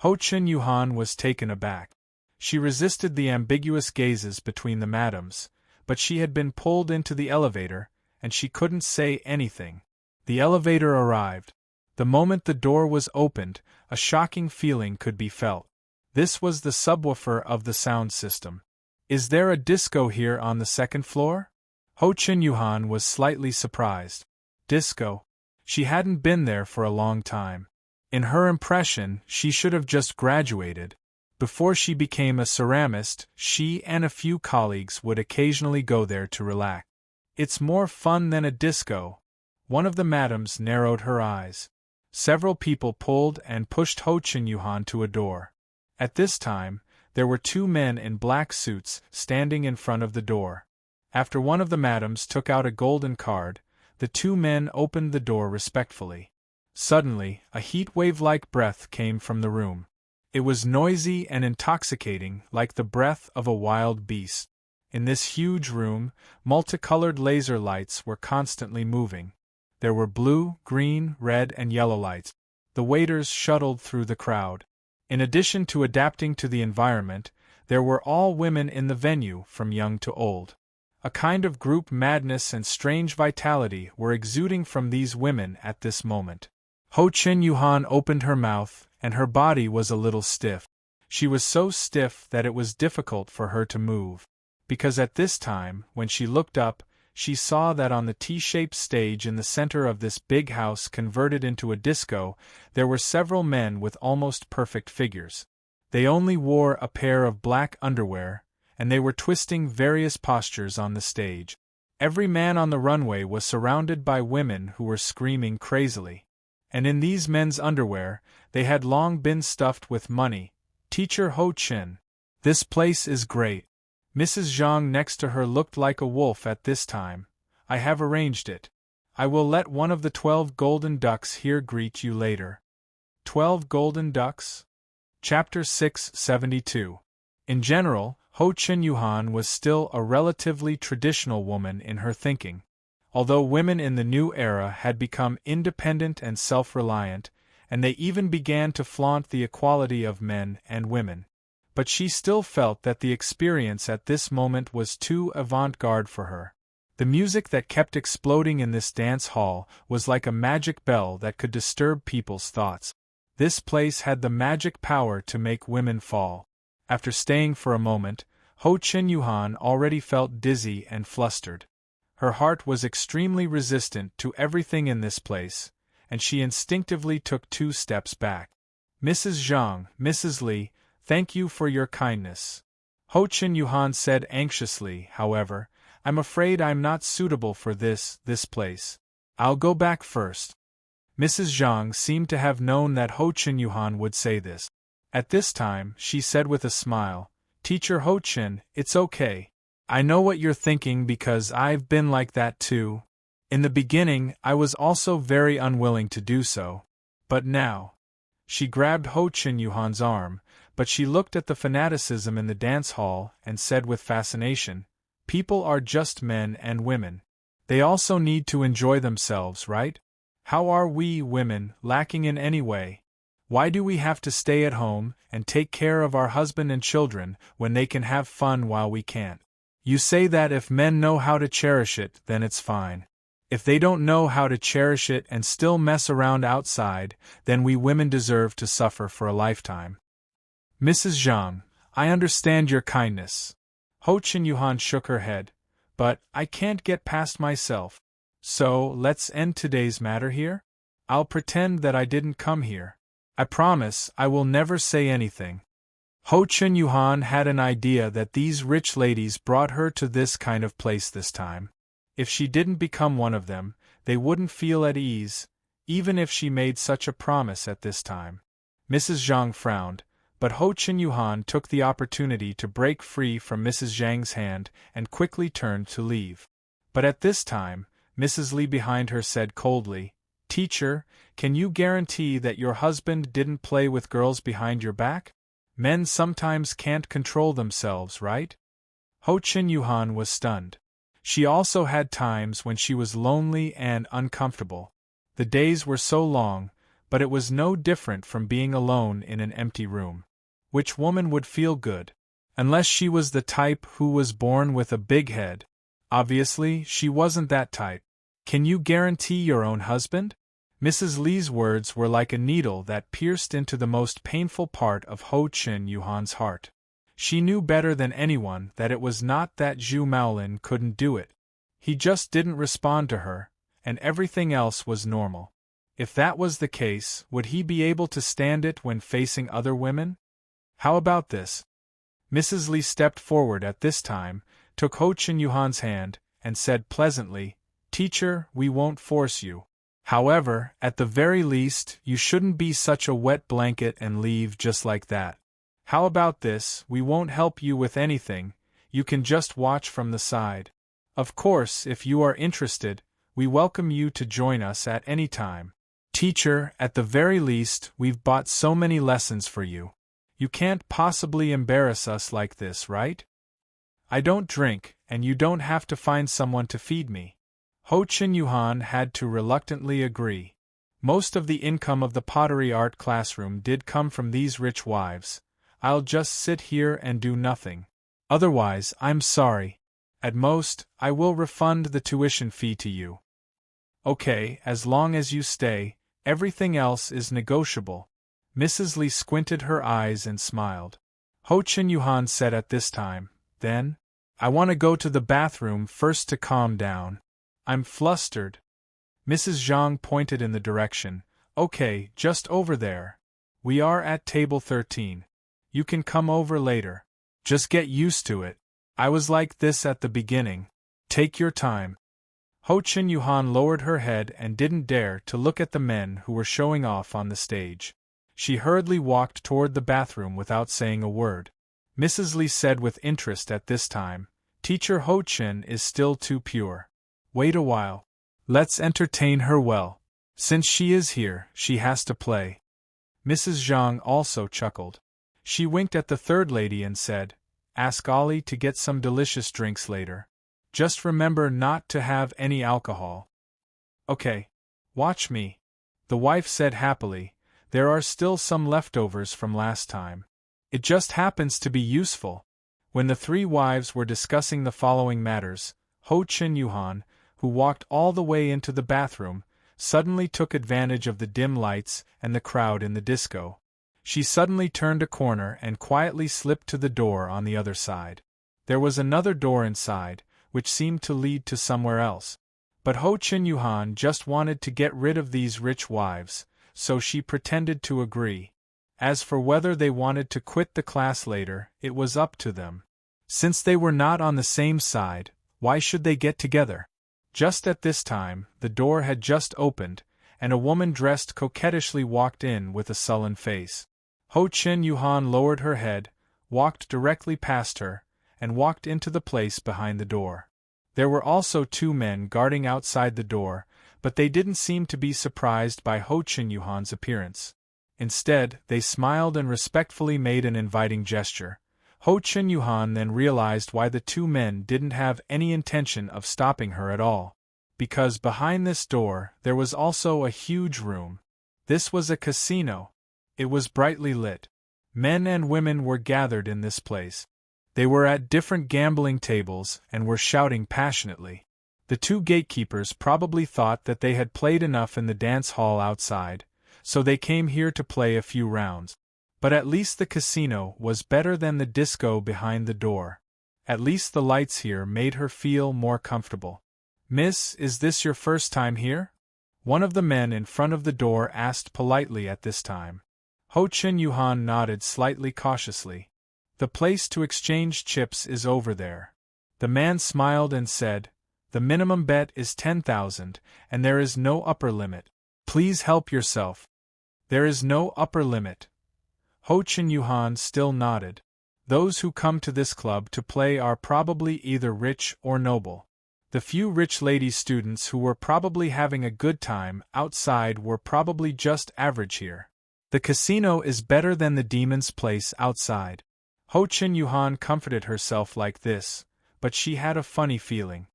Speaker 1: Ho-chun Yuhan was taken aback. She resisted the ambiguous gazes between the madams, but she had been pulled into the elevator, and she couldn't say anything. The elevator arrived. The moment the door was opened, a shocking feeling could be felt. This was the subwoofer of the sound system. Is there a disco here on the second floor? Ho-chun Yuhan was slightly surprised. Disco? She hadn't been there for a long time. In her impression, she should have just graduated. Before she became a ceramist, she and a few colleagues would occasionally go there to relax. It's more fun than a disco. One of the madams narrowed her eyes. Several people pulled and pushed Ho-chun Yuhan to a door. At this time, there were two men in black suits standing in front of the door. After one of the madams took out a golden card, the two men opened the door respectfully. Suddenly, a heat wave-like breath came from the room. It was noisy and intoxicating, like the breath of a wild beast. In this huge room, multicolored laser lights were constantly moving. There were blue, green, red, and yellow lights. The waiters shuttled through the crowd. In addition to adapting to the environment, there were all women in the venue, from young to old. A kind of group madness and strange vitality were exuding from these women at this moment. Ho-chun Yuhan opened her mouth, and her body was a little stiff. She was so stiff that it was difficult for her to move. Because at this time, when she looked up, she saw that on the T-shaped stage in the center of this big house converted into a disco, there were several men with almost perfect figures. They only wore a pair of black underwear, and they were twisting various postures on the stage. Every man on the runway was surrounded by women who were screaming crazily. And in these men's underwear, they had long been stuffed with money. Teacher Ho-chun, this place is great. Mrs. Zhang next to her looked like a wolf at this time. I have arranged it. I will let one of the 12 golden ducks here greet you later. 12 golden ducks? Chapter 672. In general, Ho-chun Yuhan was still a relatively traditional woman in her thinking. Although women in the new era had become independent and self-reliant, and they even began to flaunt the equality of men and women. But she still felt that the experience at this moment was too avant-garde for her. The music that kept exploding in this dance hall was like a magic bell that could disturb people's thoughts. This place had the magic power to make women fall. After staying for a moment, Ho-chun Yuhan already felt dizzy and flustered. Her heart was extremely resistant to everything in this place, and she instinctively took 2 steps back. Mrs. Zhang, Mrs. Li, thank you for your kindness. Ho-chun Yuhan said anxiously, however, I'm afraid I'm not suitable for this place. I'll go back first. Mrs. Zhang seemed to have known that Ho-chun Yuhan would say this. At this time, she said with a smile, Teacher Ho-chun, it's okay. I know what you're thinking because I've been like that too. In the beginning, I was also very unwilling to do so. But now. She grabbed Ho-chun Yuhan's arm, but she looked at the fanaticism in the dance hall and said with fascination, people are just men and women. They also need to enjoy themselves, right? How are we, women, lacking in any way? Why do we have to stay at home and take care of our husband and children when they can have fun while we can't? You say that if men know how to cherish it, then it's fine. If they don't know how to cherish it and still mess around outside, then we women deserve to suffer for a lifetime. Mrs. Zhang, I understand your kindness. Ho-chun Yuhan shook her head. But I can't get past myself. So, let's end today's matter here? I'll pretend that I didn't come here. I promise I will never say anything. Ho Chun Yuhan had an idea that these rich ladies brought her to this kind of place this time. If she didn't become one of them, they wouldn't feel at ease, even if she made such a promise at this time. Mrs. Zhang frowned, but Ho Chun Yuhan took the opportunity to break free from Mrs. Zhang's hand and quickly turned to leave. But at this time, Mrs. Li behind her said coldly, "Teacher, can you guarantee that your husband didn't play with girls behind your back? Men sometimes can't control themselves, right?" Ho Chun Yuhan was stunned. She also had times when she was lonely and uncomfortable. The days were so long, but it was no different from being alone in an empty room. Which woman would feel good? Unless she was the type who was born with a big head. Obviously, she wasn't that type. "Can you guarantee your own husband?" Mrs. Li's words were like a needle that pierced into the most painful part of Ho Chun Yuhan's heart. She knew better than anyone that it was not that Zhu Maolin couldn't do it. He just didn't respond to her, and everything else was normal. If that was the case, would he be able to stand it when facing other women? How about this? Mrs. Li stepped forward at this time, took Ho Chun Yuhan's hand, and said pleasantly, "Teacher, we won't force you. However, at the very least, you shouldn't be such a wet blanket and leave just like that. How about this? We won't help you with anything, you can just watch from the side. Of course, if you are interested, we welcome you to join us at any time. Teacher, at the very least, we've bought so many lessons for you. You can't possibly embarrass us like this, right? I don't drink, and you don't have to find someone to feed me." Ho Chun Yuhan had to reluctantly agree. Most of the income of the pottery art classroom did come from these rich wives. "I'll just sit here and do nothing. Otherwise, I'm sorry. At most, I will refund the tuition fee to you." "Okay, as long as you stay, everything else is negotiable." Mrs. Li squinted her eyes and smiled. Ho Chun Yuhan said at this time, "Then, I want to go to the bathroom first to calm down. I'm flustered." Mrs. Zhang pointed in the direction. "Okay, just over there. We are at table 13. You can come over later. Just get used to it. I was like this at the beginning. Take your time." Ho Chun Yuhan lowered her head and didn't dare to look at the men who were showing off on the stage. She hurriedly walked toward the bathroom without saying a word. Mrs. Li said with interest at this time, "Teacher Ho Chun is still too pure. Wait a while. Let's entertain her well. Since she is here, she has to play." Mrs. Zhang also chuckled. She winked at the third lady and said, "Ask Ollie to get some delicious drinks later. Just remember not to have any alcohol." "Okay. Watch me," the wife said happily. "There are still some leftovers from last time. It just happens to be useful." When the three wives were discussing the following matters, Ho Chun Yuhan, who walked all the way into the bathroom, suddenly took advantage of the dim lights and the crowd in the disco. She suddenly turned a corner and quietly slipped to the door on the other side. There was another door inside, which seemed to lead to somewhere else. But Ho Chun Yuhan just wanted to get rid of these rich wives, so she pretended to agree. As for whether they wanted to quit the class later, it was up to them. Since they were not on the same side, why should they get together? Just at this time, the door had just opened, and a woman dressed coquettishly walked in with a sullen face. Ho Chun Yuhan lowered her head, walked directly past her, and walked into the place behind the door. There were also two men guarding outside the door, but they didn't seem to be surprised by Ho Chun Yuhan's appearance. Instead, they smiled and respectfully made an inviting gesture. Ho Chun Yuhan then realized why the two men didn't have any intention of stopping her at all. Because behind this door, there was also a huge room. This was a casino. It was brightly lit. Men and women were gathered in this place. They were at different gambling tables and were shouting passionately. The two gatekeepers probably thought that they had played enough in the dance hall outside, so they came here to play a few rounds. But at least the casino was better than the disco behind the door. At least the lights here made her feel more comfortable. "Miss, is this your first time here?" one of the men in front of the door asked politely at this time. Ho Chun Yuhan nodded slightly cautiously. The place to exchange chips is over there. The man smiled and said, "The minimum bet is 10,000, and there is no upper limit. Please help yourself." "There is no upper limit." Ho Chin Yuhan still nodded. Those who come to this club to play are probably either rich or noble. The few rich lady students who were probably having a good time outside were probably just average here. The casino is better than the demon's place outside. Ho Chin Yuhan comforted herself like this, but she had a funny feeling.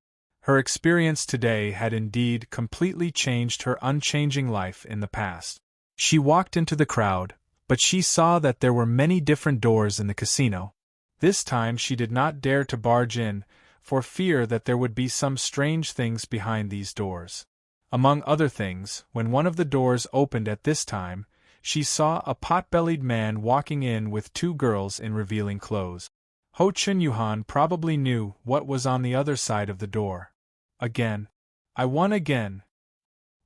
Speaker 1: Her experience today had indeed completely changed her unchanging life in the past. She walked into the crowd, but she saw that there were many different doors in the casino. This time she did not dare to barge in, for fear that there would be some strange things behind these doors. Among other things, when one of the doors opened at this time, she saw a pot-bellied man walking in with two girls in revealing clothes. Ho Chin Yuhan probably knew what was on the other side of the door. Again. I won again.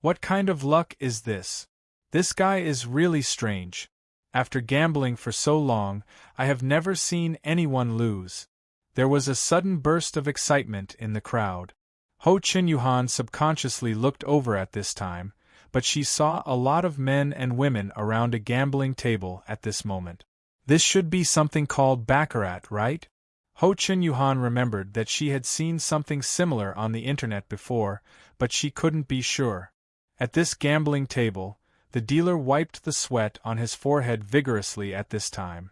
Speaker 1: What kind of luck is this? This guy is really strange. After gambling for so long, I have never seen anyone lose. There was a sudden burst of excitement in the crowd. Ho Chin Yuhan subconsciously looked over at this time, but she saw a lot of men and women around a gambling table at this moment. This should be something called baccarat, right? Ho Chin Yuhan remembered that she had seen something similar on the internet before, but she couldn't be sure. At this gambling table, the dealer wiped the sweat on his forehead vigorously at this time.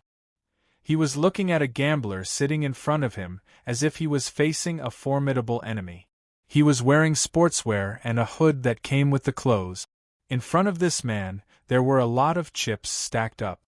Speaker 1: He was looking at a gambler sitting in front of him, as if he was facing a formidable enemy. He was wearing sportswear and a hood that came with the clothes. In front of this man, there were a lot of chips stacked up.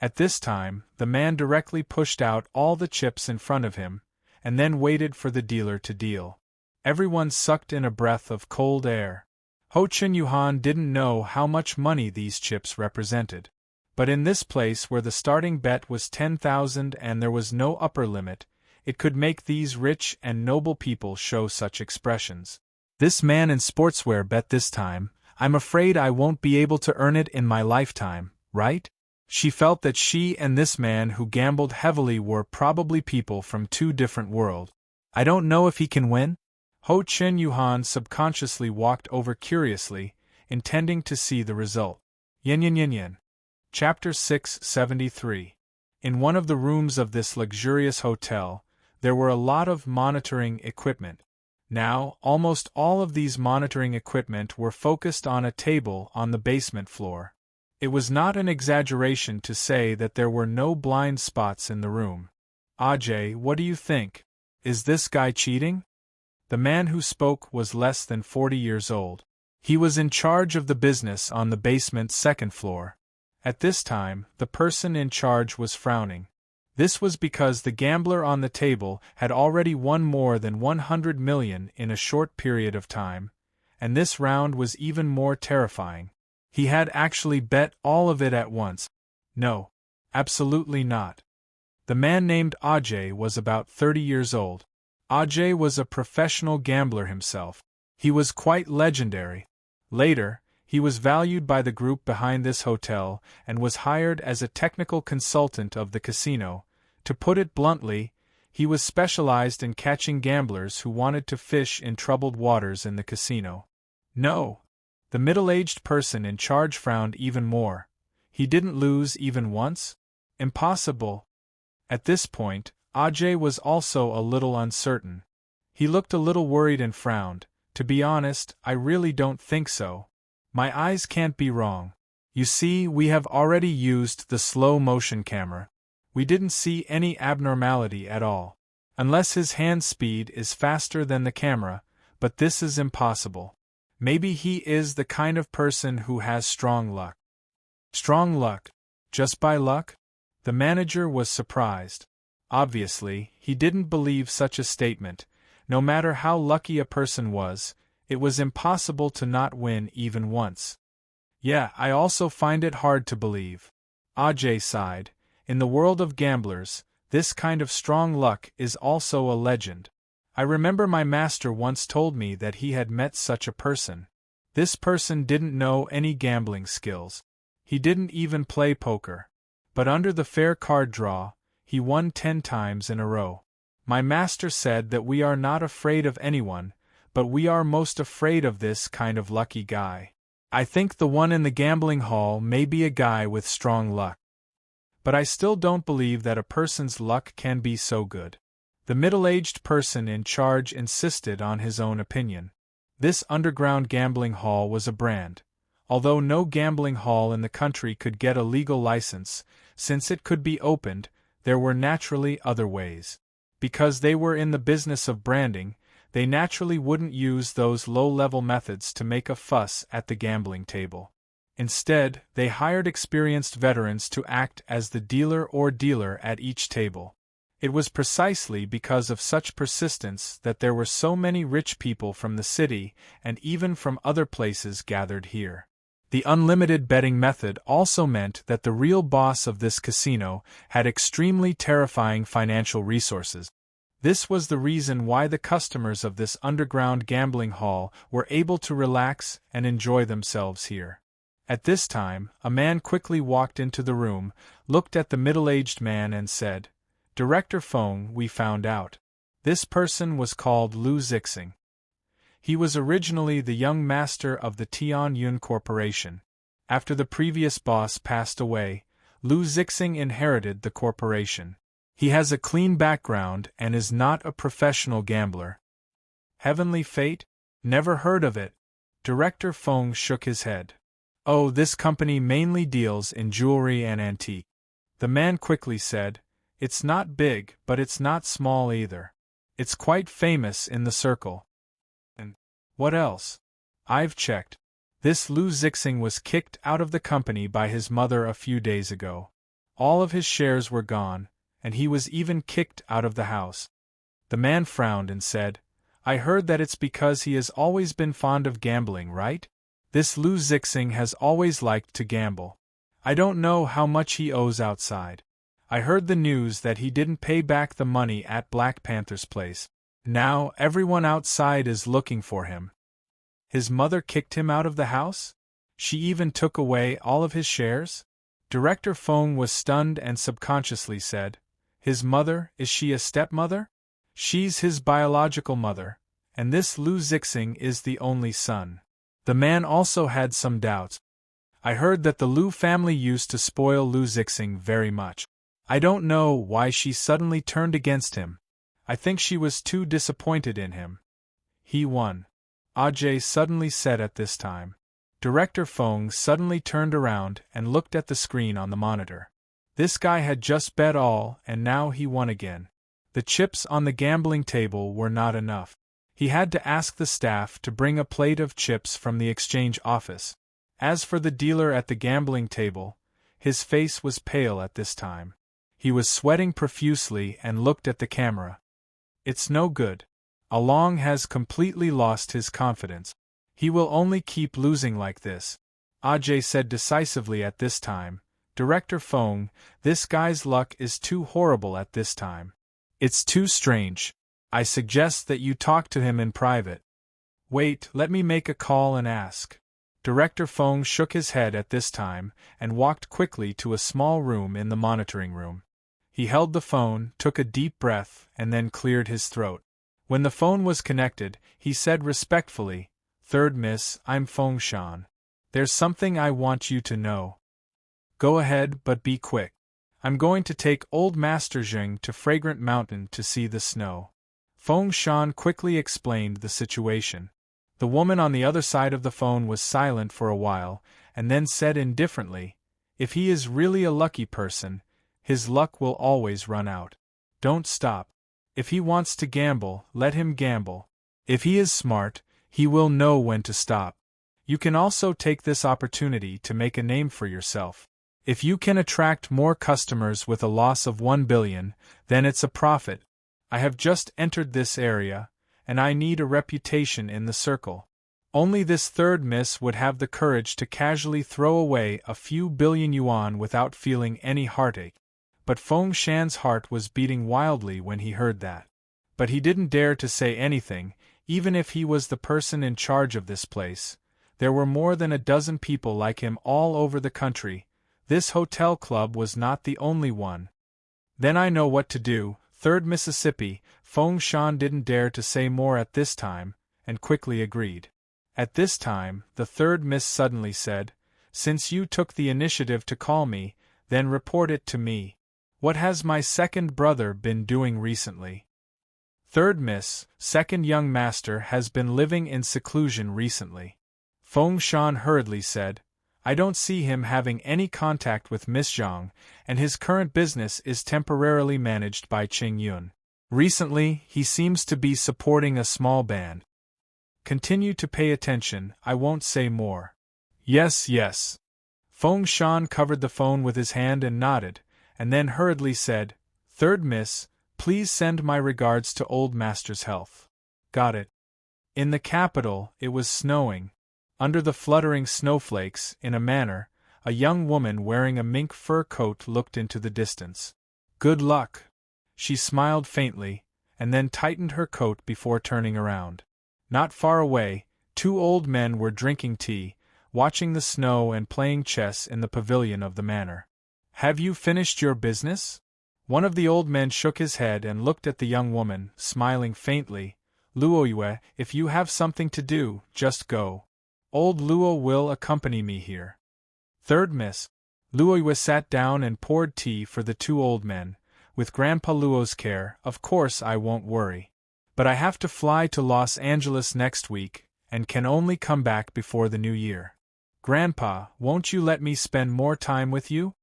Speaker 1: At this time, the man directly pushed out all the chips in front of him, and then waited for the dealer to deal. Everyone sucked in a breath of cold air. Ho Chin Yuhan didn't know how much money these chips represented. But in this place where the starting bet was 10,000 and there was no upper limit, it could make these rich and noble people show such expressions. This man in sportswear bet this time, I'm afraid I won't be able to earn it in my lifetime, right? She felt that she and this man who gambled heavily were probably people from two different worlds. I don't know if he can win? Ho Chin Yuhan subconsciously walked over curiously, intending to see the result. Yin yin yin yin. Chapter 673. In one of the rooms of this luxurious hotel, there were a lot of monitoring equipment. Now, almost all of these monitoring equipment were focused on a table on the basement floor. It was not an exaggeration to say that there were no blind spots in the room. Ajay, what do you think? Is this guy cheating? The man who spoke was less than 40 years old. He was in charge of the business on the basement's second floor. At this time, the person in charge was frowning. This was because the gambler on the table had already won more than 100 million in a short period of time, and this round was even more terrifying. He had actually bet all of it at once. No, absolutely not. The man named Ajay was about 30 years old. Ajay was a professional gambler himself. He was quite legendary. Later, he was valued by the group behind this hotel and was hired as a technical consultant of the casino. To put it bluntly, he was specialized in catching gamblers who wanted to fish in troubled waters in the casino. No. The middle-aged person in charge frowned even more. He didn't lose even once? Impossible. At this point, Ajay was also a little uncertain. He looked a little worried and frowned. To be honest, I really don't think so. My eyes can't be wrong. You see, we have already used the slow-motion camera. We didn't see any abnormality at all. Unless his hand speed is faster than the camera, but this is impossible. Maybe he is the kind of person who has strong luck. Strong luck? Just by luck? The manager was surprised. Obviously, he didn't believe such a statement. No matter how lucky a person was, it was impossible to not win even once. Yeah, I also find it hard to believe. Ajay sighed. In the world of gamblers, this kind of strong luck is also a legend. I remember my master once told me that he had met such a person. This person didn't know any gambling skills. He didn't even play poker. But under the fair card draw, he won 10 times in a row. My master said that we are not afraid of anyone, but we are most afraid of this kind of lucky guy. I think the one in the gambling hall may be a guy with strong luck. But I still don't believe that a person's luck can be so good. The middle-aged person in charge insisted on his own opinion. This underground gambling hall was a brand. Although no gambling hall in the country could get a legal license, since it could be opened, there were naturally other ways. Because they were in the business of branding, they naturally wouldn't use those low-level methods to make a fuss at the gambling table. Instead, they hired experienced veterans to act as the dealer or dealer at each table. It was precisely because of such persistence that there were so many rich people from the city and even from other places gathered here. The unlimited betting method also meant that the real boss of this casino had extremely terrifying financial resources. This was the reason why the customers of this underground gambling hall were able to relax and enjoy themselves here. At this time, a man quickly walked into the room, looked at the middle-aged man and said, "Director Feng, we found out. This person was called Lu Zixing. He was originally the young master of the Tian Yun Corporation. After the previous boss passed away, Lu Zixing inherited the corporation. He has a clean background and is not a professional gambler." Heavenly fate? Never heard of it. Director Feng shook his head. "Oh, this company mainly deals in jewelry and antique." The man quickly said, "It's not big, but it's not small either. It's quite famous in the circle." "And what else?" "I've checked. This Lu Zixing was kicked out of the company by his mother a few days ago. All of his shares were gone, and he was even kicked out of the house." The man frowned and said, "I heard that it's because he has always been fond of gambling, right? This Lu Zixing has always liked to gamble. I don't know how much he owes outside. I heard the news that he didn't pay back the money at Black Panther's place. Now everyone outside is looking for him." His mother kicked him out of the house? She even took away all of his shares? Director Feng was stunned and subconsciously said, "His mother, is she a stepmother?" "She's his biological mother, and this Lu Zixing is the only son." The man also had some doubts. "I heard that the Lu family used to spoil Lu Zixing very much. I don't know why she suddenly turned against him. I think she was too disappointed in him." "He won," Ajay suddenly said at this time. Director Feng suddenly turned around and looked at the screen on the monitor. This guy had just bet all and now he won again. The chips on the gambling table were not enough. He had to ask the staff to bring a plate of chips from the exchange office. As for the dealer at the gambling table, his face was pale at this time. He was sweating profusely and looked at the camera. "It's no good. Along has completely lost his confidence. He will only keep losing like this," Ajay said decisively at this time. "Director Feng, this guy's luck is too horrible at this time. It's too strange. I suggest that you talk to him in private." "Wait, let me make a call and ask." Director Feng shook his head at this time and walked quickly to a small room in the monitoring room. He held the phone, took a deep breath, and then cleared his throat. When the phone was connected, he said respectfully, "Third Miss, I'm Feng Shan. There's something I want you to know. Go ahead, but be quick. I'm going to take old Master Zheng to Fragrant Mountain to see the snow." Feng Shan quickly explained the situation. The woman on the other side of the phone was silent for a while, and then said indifferently, "If he is really a lucky person, his luck will always run out. Don't stop. If he wants to gamble, let him gamble. If he is smart, he will know when to stop. You can also take this opportunity to make a name for yourself. If you can attract more customers with a loss of 1 billion, then it's a profit. I have just entered this area, and I need a reputation in the circle. Only this third miss would have the courage to casually throw away a few billion yuan without feeling any heartache." But Feng Shan's heart was beating wildly when he heard that. But he didn't dare to say anything, even if he was the person in charge of this place. There were more than a dozen people like him all over the country. This hotel club was not the only one. Then I know what to do. Third Mississippi. Feng Shan didn't dare to say more at this time, and quickly agreed. At this time, the third Miss suddenly said, "Since you took the initiative to call me, then report it to me. What has my second brother been doing recently?" Third Miss, second young master has been living in seclusion recently. Feng Shan hurriedly said, "I don't see him having any contact with Miss Zhang, and his current business is temporarily managed by Qing Yun. Recently, he seems to be supporting a small band. Continue to pay attention, I won't say more." "Yes, yes." Feng Shan covered the phone with his hand and nodded, and then hurriedly said, "Third Miss, please send my regards to Old Master's health." "Got it." In the capital, it was snowing. Under the fluttering snowflakes, in a manner, a young woman wearing a mink fur coat looked into the distance. "Good luck." She smiled faintly, and then tightened her coat before turning around. Not far away, two old men were drinking tea, watching the snow and playing chess in the pavilion of the manor. "Have you finished your business?" One of the old men shook his head and looked at the young woman, smiling faintly. "Luoyue, if you have something to do, just go. Old Luo will accompany me here." Third Miss. Luoyue sat down and poured tea for the two old men. "With Grandpa Luo's care, of course I won't worry. But I have to fly to Los Angeles next week, and can only come back before the new year. Grandpa, won't you let me spend more time with you?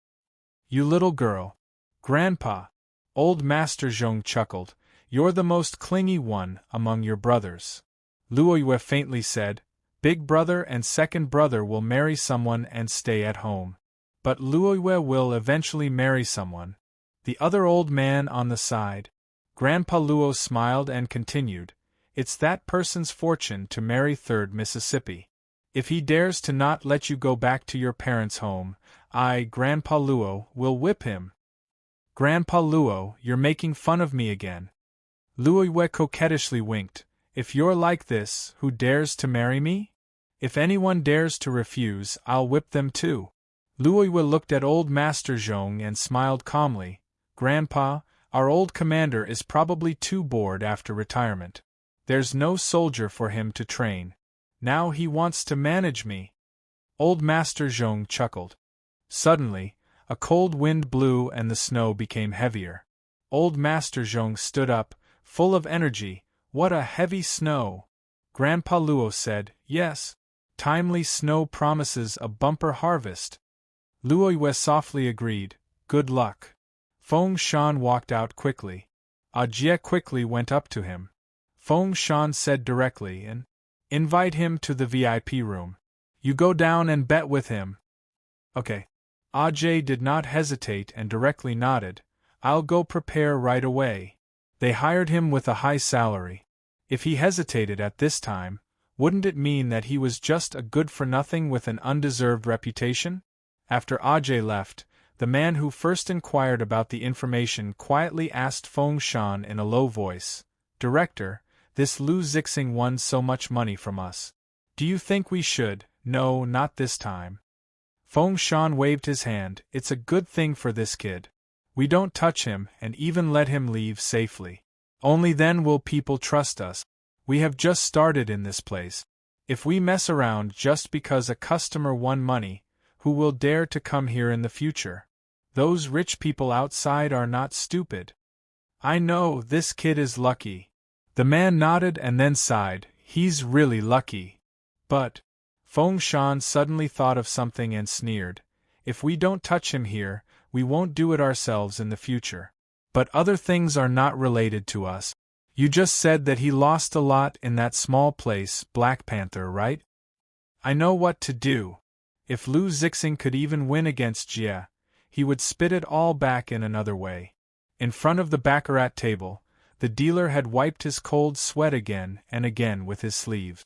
Speaker 1: You little girl." "Grandpa," Old Master Zhong chuckled, "you're the most clingy one among your brothers." Luoyue faintly said, "Big brother and second brother will marry someone and stay at home. But Luoyue will eventually marry someone." The other old man on the side. Grandpa Luo smiled and continued, "It's that person's fortune to marry Third Mississippi. If he dares to not let you go back to your parents' home, I, Grandpa Luo, will whip him." "Grandpa Luo, you're making fun of me again." Luoyue coquettishly winked, "If you're like this, who dares to marry me? If anyone dares to refuse, I'll whip them too." Luoyue looked at Old Master Zhong and smiled calmly. "Grandpa, our old commander is probably too bored after retirement. There's no soldier for him to train. Now he wants to manage me." Old Master Zhong chuckled. Suddenly, a cold wind blew and the snow became heavier. Old Master Zhong stood up, full of energy. "What a heavy snow!" Grandpa Luo said, "Yes. Timely snow promises a bumper harvest." Luoyue softly agreed, "Good luck." Feng Shan walked out quickly. Jie quickly went up to him. Feng Shan said directly, and invite him to the VIP room. You go down and bet with him. Okay. Jie did not hesitate and directly nodded, "I'll go prepare right away." They hired him with a high salary. If he hesitated at this time, wouldn't it mean that he was just a good-for-nothing with an undeserved reputation? After Jie left, the man who first inquired about the information quietly asked Feng Shan in a low voice, "Director, this Lu Zixing won so much money from us. Do you think we should?" "No, not this time." Feng Shan waved his hand, "It's a good thing for this kid. We don't touch him and even let him leave safely. Only then will people trust us. We have just started in this place. If we mess around just because a customer won money, who will dare to come here in the future? Those rich people outside are not stupid." "I know, this kid is lucky." The man nodded and then sighed, "He's really lucky." "But," Feng Shan suddenly thought of something and sneered, "if we don't touch him here, we won't do it ourselves in the future. But other things are not related to us. You just said that he lost a lot in that small place, Black Panther, right? I know what to do. If Lu Zixing could even win against Jie, he would spit it all back in another way." In front of the baccarat table, the dealer had wiped his cold sweat again and again with his sleeves.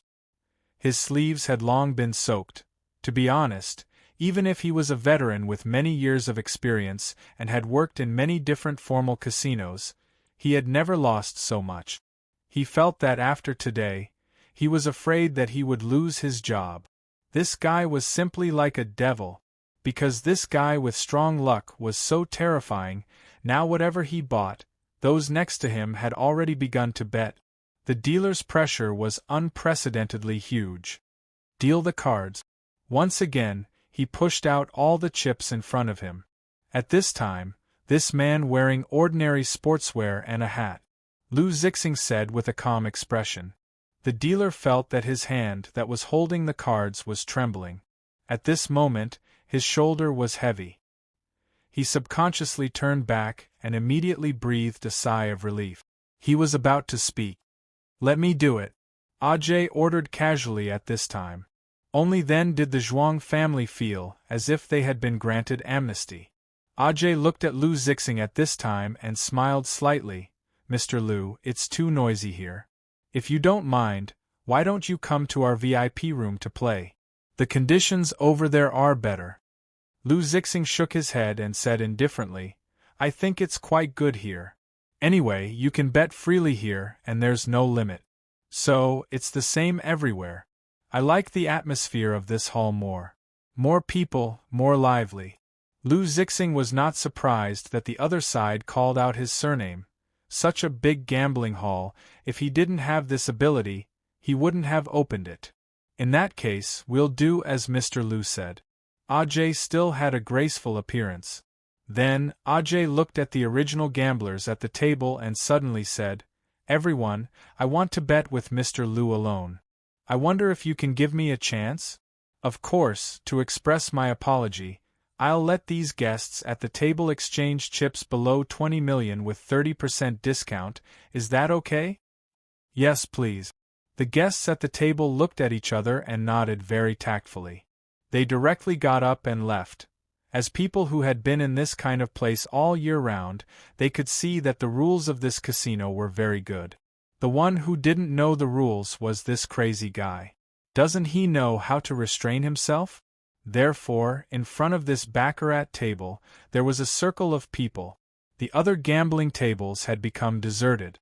Speaker 1: His sleeves had long been soaked. To be honest, even if he was a veteran with many years of experience and had worked in many different formal casinos, he had never lost so much. He felt that after today, he was afraid that he would lose his job. This guy was simply like a devil. Because this guy with strong luck was so terrifying, Now whatever he bought, those next to him had already begun to bet. The dealer's pressure was unprecedentedly huge. Deal the cards. Once again, he pushed out all the chips in front of him. At this time, this man wearing ordinary sportswear and a hat. Lou Zixing said with a calm expression. The dealer felt that his hand that was holding the cards was trembling. At this moment, his shoulder was heavy. He subconsciously turned back and immediately breathed a sigh of relief. He was about to speak. "Let me do it," Ajay ordered casually at this time. Only then did the Zhuang family feel as if they had been granted amnesty. Ajay looked at Lou Zixing at this time and smiled slightly. "Mr. Lou, it's too noisy here. If you don't mind, why don't you come to our VIP room to play? The conditions over there are better." Lou Zixing shook his head and said indifferently, "I think it's quite good here. Anyway, you can bet freely here and there's no limit. So, it's the same everywhere. I like the atmosphere of this hall more. More people, more lively." Lou Zixing was not surprised that the other side called out his surname. Such a big gambling hall, if he didn't have this ability, he wouldn't have opened it. "In that case, we'll do as Mr. Lou said." Ajay still had a graceful appearance. Then, Ajay looked at the original gamblers at the table and suddenly said, "Everyone, I want to bet with Mr. Lou alone. I wonder if you can give me a chance? Of course, to express my apology, I'll let these guests at the table exchange chips below 20 million with 30% discount, is that okay?" "Yes, please." The guests at the table looked at each other and nodded very tactfully. They directly got up and left. As people who had been in this kind of place all year round, they could see that the rules of this casino were very good. The one who didn't know the rules was this crazy guy. Doesn't he know how to restrain himself? Therefore, in front of this baccarat table, there was a circle of people. The other gambling tables had become deserted.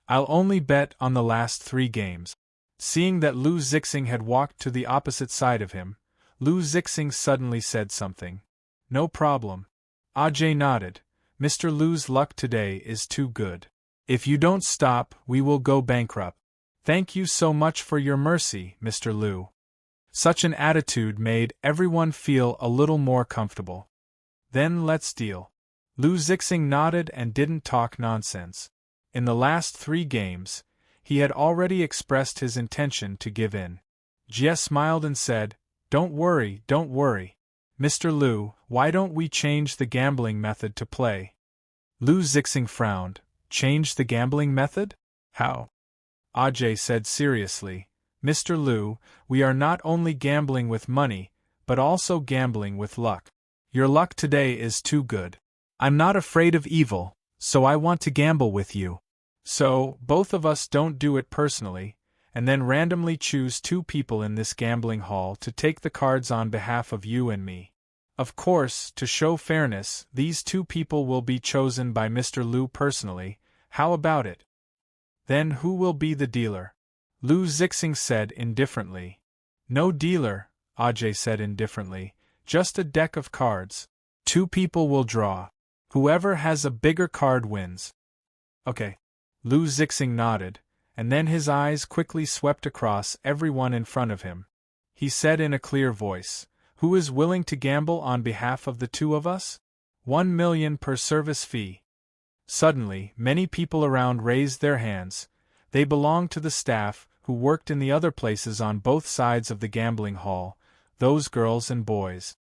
Speaker 1: "I'll only bet on the last 3 games." Seeing that Lou Zixing had walked to the opposite side of him, Lou Zixing suddenly said something. "No problem." Ajay nodded. "Mr. Lou's luck today is too good. If you don't stop, we will go bankrupt. Thank you so much for your mercy, Mr. Lou." Such an attitude made everyone feel a little more comfortable. "Then let's deal." Lou Zixing nodded and didn't talk nonsense. In the last 3 games, he had already expressed his intention to give in. Jia smiled and said, don't worry, Mr. Lou, why don't we change the gambling method to play?" Lou Zixing frowned. "Change the gambling method? How?" Ajay said seriously, "Mr. Lou, we are not only gambling with money, but also gambling with luck. Your luck today is too good. I'm not afraid of evil, so I want to gamble with you. So, both of us don't do it personally, and then randomly choose 2 people in this gambling hall to take the cards on behalf of you and me. Of course, to show fairness, these 2 people will be chosen by Mr. Lou personally. How about it?" "Then who will be the dealer?" Lou Zixing said indifferently. "No dealer," Ajay said indifferently, "just a deck of cards. 2 people will draw. Whoever has a bigger card wins." "Okay." Lou Zixing nodded, and then his eyes quickly swept across everyone in front of him. He said in a clear voice, "Who is willing to gamble on behalf of the 2 of us? 1 million per service fee." Suddenly, many people around raised their hands. They belonged to the staff, who worked in the other places on both sides of the gambling hall, those girls and boys.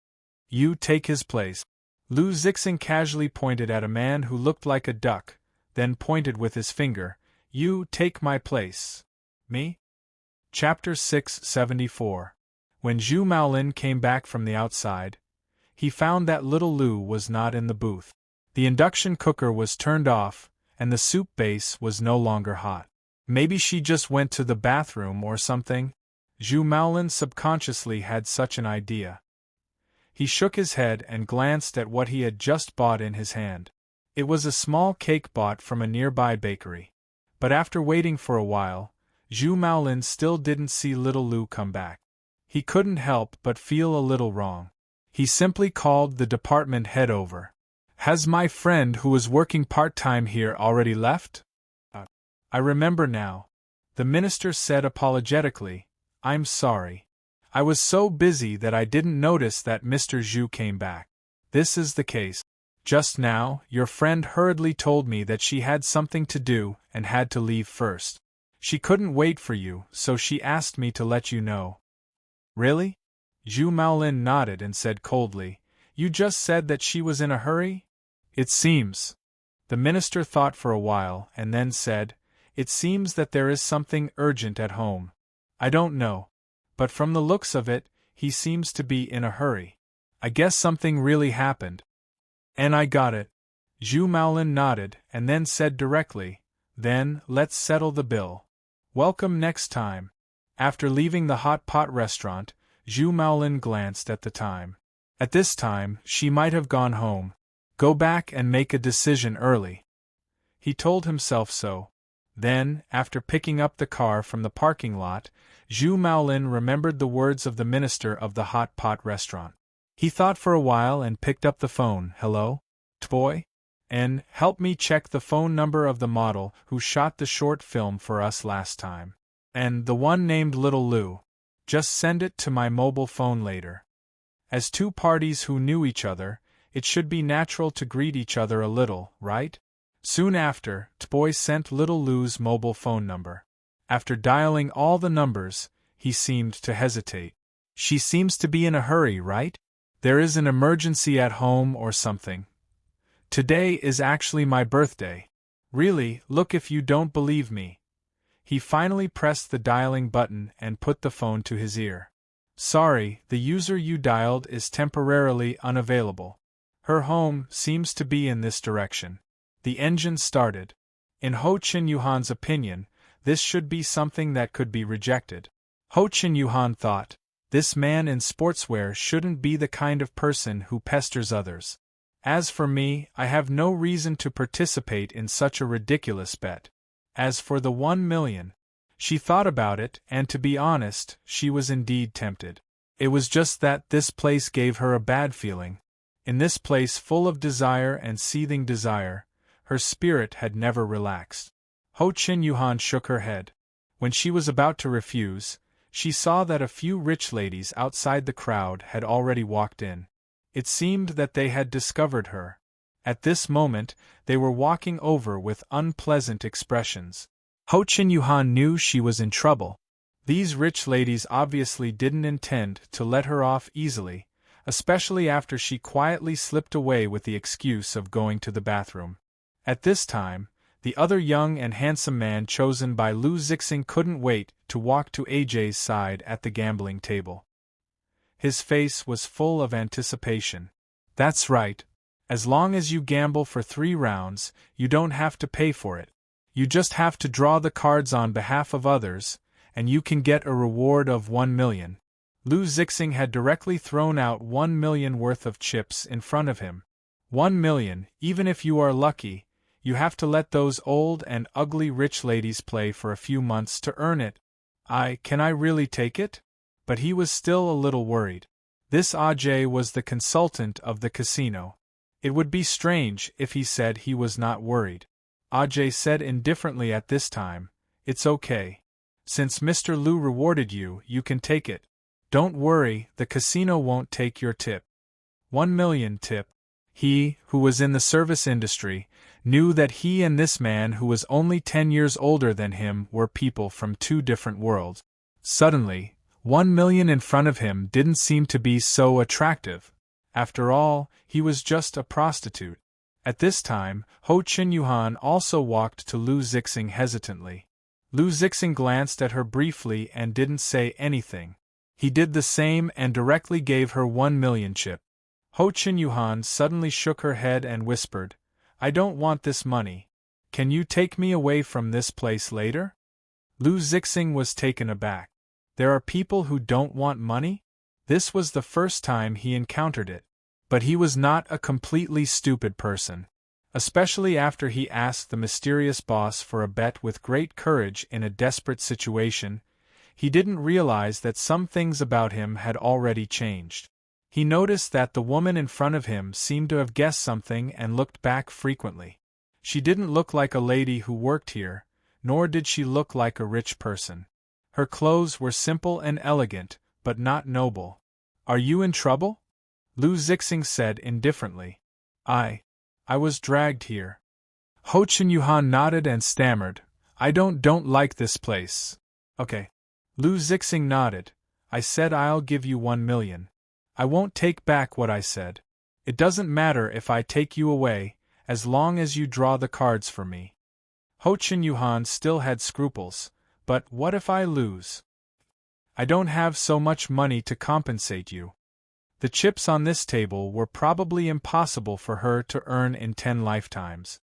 Speaker 1: "You take his place." Lou Zixing casually pointed at a man who looked like a duck, then pointed with his finger, "You take my place." "Me?" Chapter 674. When Zhu Maolin came back from the outside, he found that little Lou was not in the booth. The induction cooker was turned off, and the soup base was no longer hot. Maybe she just went to the bathroom or something? Zhu Maolin subconsciously had such an idea. He shook his head and glanced at what he had just bought in his hand. It was a small cake bought from a nearby bakery. But after waiting for a while, Zhu Maolin still didn't see little Lou come back. He couldn't help but feel a little wrong. He simply called the department head over. Has my friend who was working part-time here already left? I remember now. The minister said apologetically, I'm sorry. I was so busy that I didn't notice that Mr. Zhu came back. This is the case. Just now, your friend hurriedly told me that she had something to do and had to leave first. She couldn't wait for you, so she asked me to let you know. Really? Zhu Maolin nodded and said coldly, You just said that she was in a hurry? It seems. The minister thought for a while and then said, It seems that there is something urgent at home. I don't know. But from the looks of it, he seems to be in a hurry. I guess something really happened. And I got it. Zhu Maolin nodded and then said directly, Then, let's settle the bill. Welcome next time. After leaving the hot pot restaurant, Zhu Maolin glanced at the time. At this time, she might have gone home. Go back and make a decision early. He told himself so. Then, after picking up the car from the parking lot, Zhu Maolin remembered the words of the minister of the hot pot restaurant. He thought for a while and picked up the phone. Hello? Tboy? And, help me check the phone number of the model who shot the short film for us last time. And the one named Little Lou. Just send it to my mobile phone later. As two parties who knew each other, it should be natural to greet each other a little, right? Soon after, Tboy sent Little Lou's mobile phone number. After dialing all the numbers, he seemed to hesitate. She seems to be in a hurry, right? There is an emergency at home or something. Today is actually my birthday. Really, look if you don't believe me. He finally pressed the dialing button and put the phone to his ear. Sorry, the user you dialed is temporarily unavailable. Her home seems to be in this direction. The engine started. In Ho Chin-Yuhan's opinion, this should be something that could be rejected. Ho Chin-Yuhan thought, this man in sportswear shouldn't be the kind of person who pesters others. As for me, I have no reason to participate in such a ridiculous bet. As for the 1 million, she thought about it, and to be honest, she was indeed tempted. It was just that this place gave her a bad feeling. In this place full of desire and seething desire, her spirit had never relaxed. Ho Chin-Yuhan shook her head. When she was about to refuse, she saw that a few rich ladies outside the crowd had already walked in. It seemed that they had discovered her. At this moment, they were walking over with unpleasant expressions. Ho Chin-Yuhan knew she was in trouble. These rich ladies obviously didn't intend to let her off easily, especially after she quietly slipped away with the excuse of going to the bathroom. At this time, the other young and handsome man chosen by Lu Zixing couldn't wait to walk to AJ's side at the gambling table. His face was full of anticipation. That's right. As long as you gamble for 3 rounds, you don't have to pay for it. You just have to draw the cards on behalf of others, and you can get a reward of 1 million. Lu Zixing had directly thrown out 1 million worth of chips in front of him. 1 million, even if you are lucky, you have to let those old and ugly rich ladies play for a few months to earn it. Can I really take it? But he was still a little worried. This Ajay was the consultant of the casino. It would be strange if he said he was not worried. Ajay said indifferently at this time, It's okay. Since Mr. Lu rewarded you, you can take it. Don't worry, the casino won't take your tip. 1 million tip. He, who was in the service industry, knew that he and this man who was only 10 years older than him were people from 2 different worlds. Suddenly, 1 million in front of him didn't seem to be so attractive. After all, he was just a prostitute. At this time, Ho Chin-Yuhan also walked to Lu Zixing hesitantly. Lu Zixing glanced at her briefly and didn't say anything. He did the same and directly gave her 1 million chip. Ho Chin-Yuhan suddenly shook her head and whispered, I don't want this money. Can you take me away from this place later? Lu Zixing was taken aback. There are people who don't want money? This was the first time he encountered it. But he was not a completely stupid person. Especially after he asked the mysterious boss for a bet with great courage in a desperate situation, he didn't realize that some things about him had already changed. He noticed that the woman in front of him seemed to have guessed something and looked back frequently. She didn't look like a lady who worked here, nor did she look like a rich person. Her clothes were simple and elegant, but not noble. "Are you in trouble?" Lu Zixing said indifferently. I was dragged here." Ho Chen Yuhan nodded and stammered, "I don't like this place." "Okay." Lu Zixing nodded. "I said I'll give you 1 million. I won't take back what I said. It doesn't matter if I take you away, as long as you draw the cards for me." Ho Chen Yuhan still had scruples. "But what if I lose? I don't have so much money to compensate you." The chips on this table were probably impossible for her to earn in 10 lifetimes.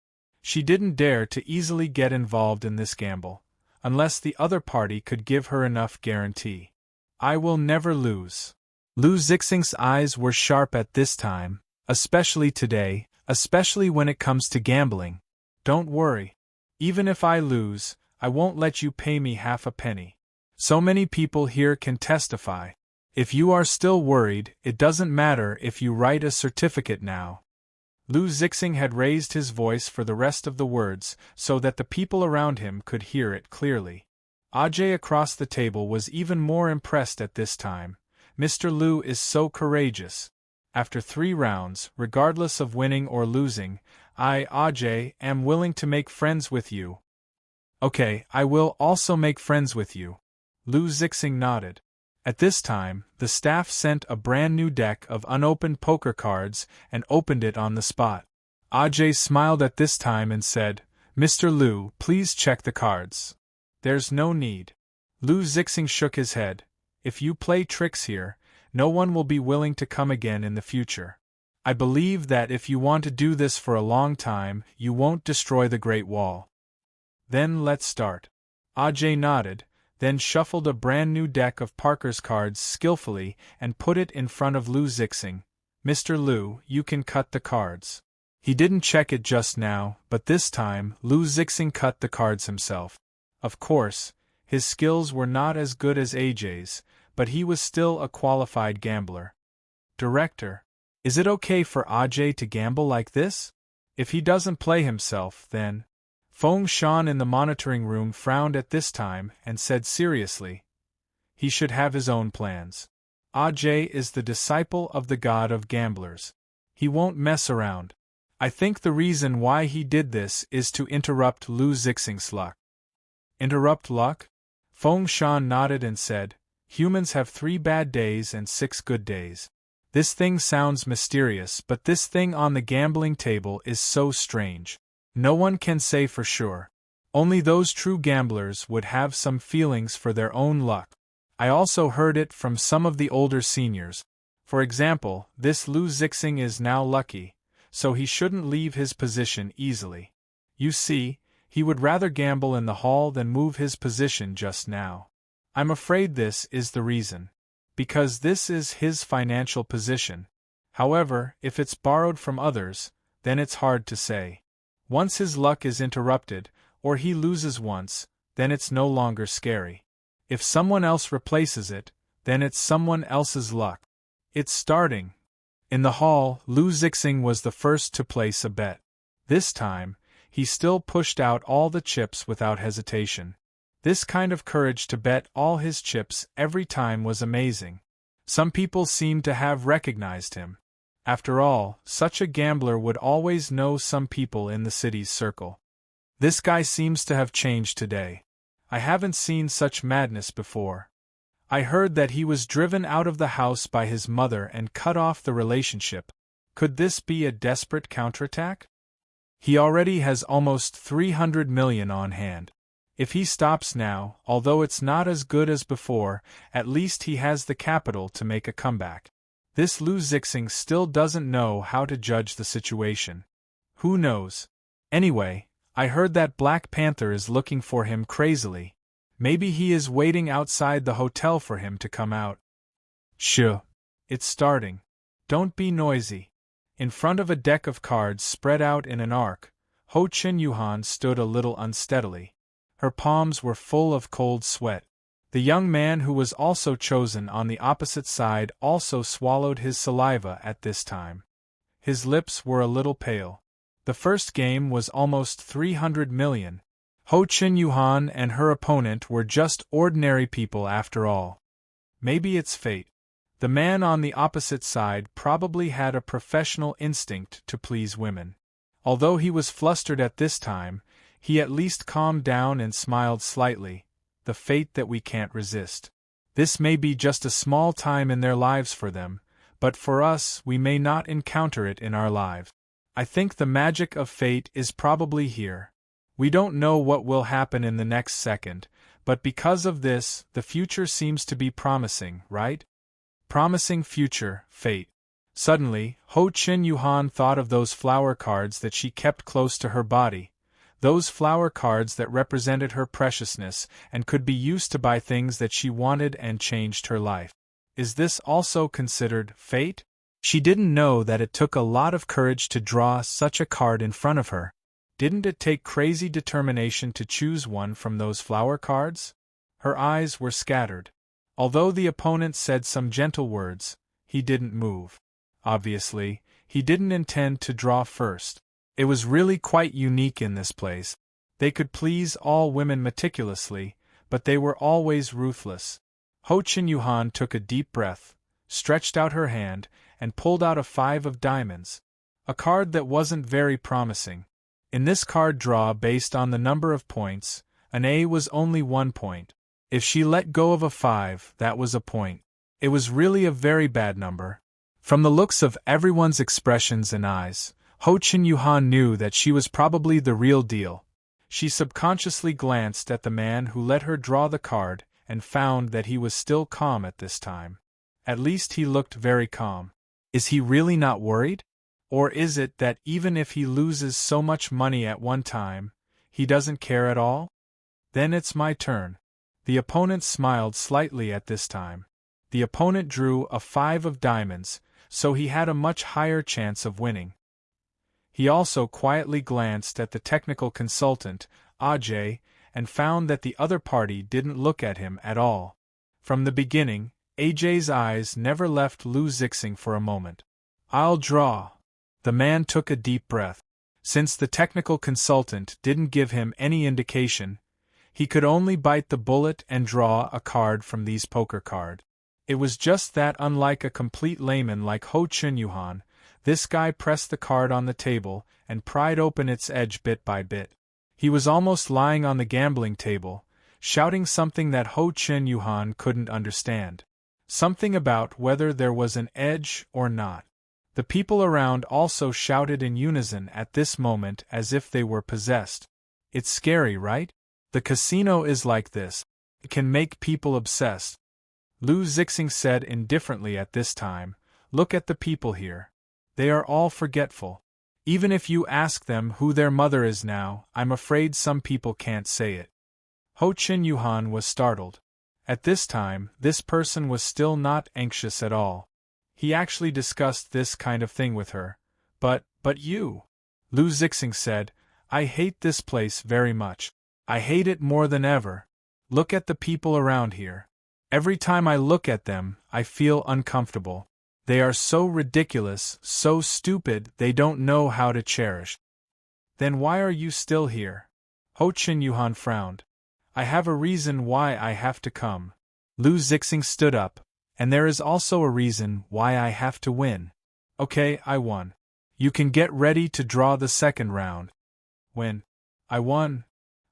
Speaker 1: She didn't dare to easily get involved in this gamble, unless the other party could give her enough guarantee. "I will never lose." Lu Zixing's eyes were sharp at this time, especially today, especially when it comes to gambling. "Don't worry. Even if I lose, I won't let you pay me half a penny. So many people here can testify. If you are still worried, it doesn't matter if you write a certificate now." Lu Zixing had raised his voice for the rest of the words so that the people around him could hear it clearly. Ajay across the table was even more impressed at this time. "Mr. Lu is so courageous. After 3 rounds, regardless of winning or losing, I, Ajay, am willing to make friends with you." "Okay, I will also make friends with you." Lu Zixing nodded. At this time, the staff sent a brand new deck of unopened poker cards and opened it on the spot. Ajay smiled at this time and said, "Mr. Lu, please check the cards." "There's no need." Lu Zixing shook his head. "If you play tricks here, no one will be willing to come again in the future. I believe that if you want to do this for a long time, you won't destroy the Great Wall." "Then let's start." Ajay nodded, then shuffled a brand new deck of Parker's cards skillfully and put it in front of Lu Zixing. "Mr. Lu, you can cut the cards." He didn't check it just now, but this time, Lu Zixing cut the cards himself. Of course, his skills were not as good as Ajay's, but he was still a qualified gambler. "Director, is it okay for Ajay to gamble like this? If he doesn't play himself, then—" Feng Shan in the monitoring room frowned at this time and said seriously, "He should have his own plans. Ajay is the disciple of the god of gamblers. He won't mess around. I think the reason why he did this is to interrupt Lu Zixing's luck." "Interrupt luck?" Feng Shan nodded and said, "Humans have 3 bad days and 6 good days. This thing sounds mysterious, but this thing on the gambling table is so strange. No one can say for sure. Only those true gamblers would have some feelings for their own luck. I also heard it from some of the older seniors. For example, this Lu Zixing is now lucky, so he shouldn't leave his position easily. You see, he would rather gamble in the hall than move his position just now. I'm afraid this is the reason. Because this is his financial position. However, if it's borrowed from others, then it's hard to say. Once his luck is interrupted, or he loses once, then it's no longer scary. If someone else replaces it, then it's someone else's luck. It's starting." In the hall, Lu Zixing was the first to place a bet. This time, he still pushed out all the chips without hesitation. This kind of courage to bet all his chips every time was amazing. Some people seemed to have recognized him. After all, such a gambler would always know some people in the city's circle. "This guy seems to have changed today. I haven't seen such madness before. I heard that he was driven out of the house by his mother and cut off the relationship. Could this be a desperate counterattack? He already has almost 300 million on hand. If he stops now, although it's not as good as before, at least he has the capital to make a comeback. This Lu Zixing still doesn't know how to judge the situation. Who knows? Anyway, I heard that Black Panther is looking for him crazily. Maybe he is waiting outside the hotel for him to come out." "Shh. It's starting. Don't be noisy." In front of a deck of cards spread out in an arc, Ho Chen Yuhan stood a little unsteadily. Her palms were full of cold sweat. The young man who was also chosen on the opposite side also swallowed his saliva at this time. His lips were a little pale. The first game was almost 300 million. Ho Chin-yuhan and her opponent were just ordinary people after all. Maybe it's fate. The man on the opposite side probably had a professional instinct to please women. Although he was flustered at this time, he at least calmed down and smiled slightly. The fate that we can't resist. This may be just a small time in their lives for them, but for us we may not encounter it in our lives. I think the magic of fate is probably here. We don't know what will happen in the next second, but because of this, the future seems to be promising, right? Promising future, fate. Suddenly, Ho Chin-yuhan thought of those flower cards that she kept close to her body. Those flower cards that represented her preciousness and could be used to buy things that she wanted and changed her life. Is this also considered fate? She didn't know that it took a lot of courage to draw such a card in front of her. Didn't it take crazy determination to choose one from those flower cards? Her eyes were scattered. Although the opponent said some gentle words, he didn't move. Obviously, he didn't intend to draw first. It was really quite unique in this place. They could please all women meticulously, but they were always ruthless. Ho Chin-yuhan took a deep breath, stretched out her hand, and pulled out a 5 of diamonds. A card that wasn't very promising. In this card draw based on the number of points, an A was only 1 point. If she let go of a 5, that was a point. It was really a very bad number. From the looks of everyone's expressions and eyes, Ho Chin-yuhan knew that she was probably the real deal. She subconsciously glanced at the man who let her draw the card and found that he was still calm at this time. At least he looked very calm. Is he really not worried? Or is it that even if he loses so much money at one time, he doesn't care at all? Then it's my turn. The opponent smiled slightly at this time. The opponent drew a 5 of diamonds, so he had a much higher chance of winning. He also quietly glanced at the technical consultant, Ajay, and found that the other party didn't look at him at all. From the beginning, Ajay's eyes never left Lu Zixing for a moment. I'll draw. The man took a deep breath. Since the technical consultant didn't give him any indication, he could only bite the bullet and draw a card from these poker cards. It was just that unlike a complete layman like Ho Chin-yuhan, this guy pressed the card on the table and pried open its edge bit by bit. He was almost lying on the gambling table, shouting something that Ho Chin-yuhan couldn't understand. Something about whether there was an edge or not. The people around also shouted in unison at this moment as if they were possessed. It's scary, right? The casino is like this. It can make people obsessed. Lu Zixing said indifferently at this time, look at the people here. They are all forgetful. Even if you ask them who their mother is now, I'm afraid some people can't say it. Ho Chin-yuhan was startled. At this time, this person was still not anxious at all. He actually discussed this kind of thing with her. But you, Lu Zixing said, I hate this place very much. I hate it more than ever. Look at the people around here. Every time I look at them, I feel uncomfortable. They are so ridiculous, so stupid, they don't know how to cherish. Then why are you still here? Ho Chin-yuhan frowned. I have a reason why I have to come. Lu Zixing stood up. And there is also a reason why I have to win. Okay, I won. You can get ready to draw the second round. When I won,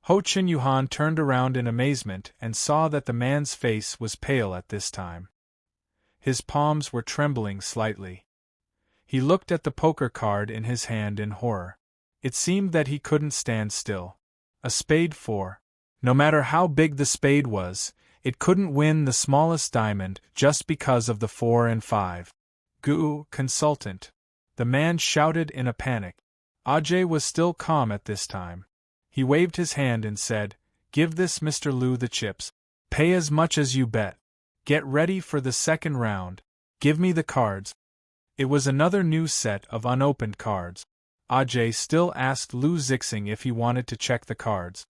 Speaker 1: Ho Chin-yuhan turned around in amazement and saw that the man's face was pale at this time. His palms were trembling slightly. He looked at the poker card in his hand in horror. It seemed that he couldn't stand still. A spade 4. No matter how big the spade was, it couldn't win the smallest diamond just because of the 4 and 5. Goo, consultant. The man shouted in a panic. Ajay was still calm at this time. He waved his hand and said, give this Mr. Lu the chips. Pay as much as you bet. Get ready for the second round. Give me the cards. It was another new set of unopened cards. Ajay still asked Lu Zixing if he wanted to check the cards.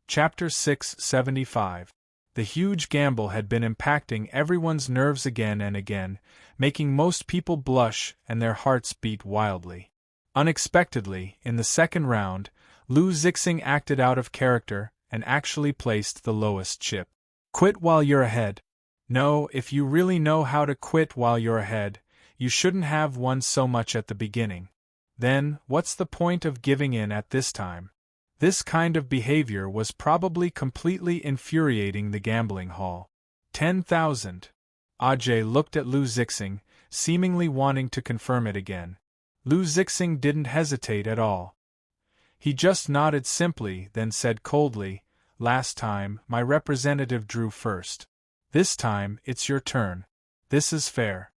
Speaker 1: Chapter 675. The huge gamble had been impacting everyone's nerves again and again, making most people blush and their hearts beat wildly. Unexpectedly, in the second round, Lu Zixing acted out of character and actually placed the lowest chip. Quit while you're ahead. No, if you really know how to quit while you're ahead, you shouldn't have won so much at the beginning. Then, what's the point of giving in at this time? This kind of behavior was probably completely infuriating the gambling hall. 10,000. Ajay looked at Lu Zixing, seemingly wanting to confirm it again. Lu Zixing didn't hesitate at all. He just nodded simply, then said coldly, "Last time, my representative drew first. This time, it's your turn. This is fair."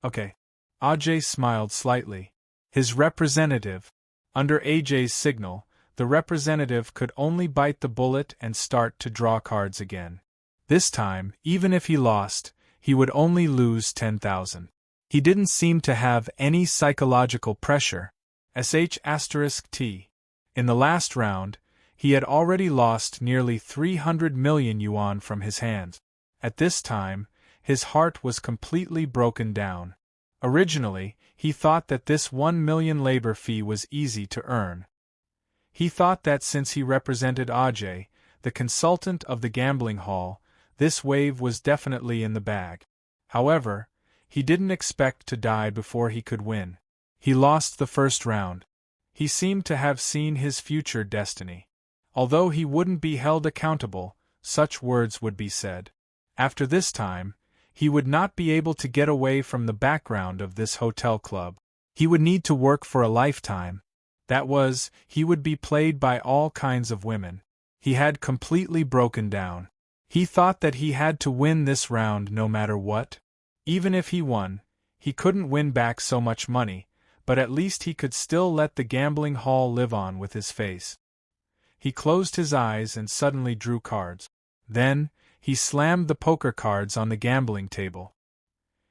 Speaker 1: Okay. Ajay smiled slightly. His representative. Under Ajay's signal, the representative could only bite the bullet and start to draw cards again. This time, even if he lost, he would only lose 10,000. He didn't seem to have any psychological pressure. *T. In the last round, he had already lost nearly 300 million yuan from his hands. At this time, his heart was completely broken down. Originally, he thought that this 1 million labor fee was easy to earn. He thought that since he represented Ajay, the consultant of the gambling hall, this wave was definitely in the bag. However, he didn't expect to die before he could win. He lost the first round. He seemed to have seen his future destiny. Although he wouldn't be held accountable, such words would be said. After this time, he would not be able to get away from the background of this hotel club. He would need to work for a lifetime. That was, he would be played by all kinds of women. He had completely broken down. He thought that he had to win this round no matter what. Even if he won, he couldn't win back so much money, but at least he could still let the gambling hall live on with his face. He closed his eyes and suddenly drew cards. Then, he slammed the poker cards on the gambling table.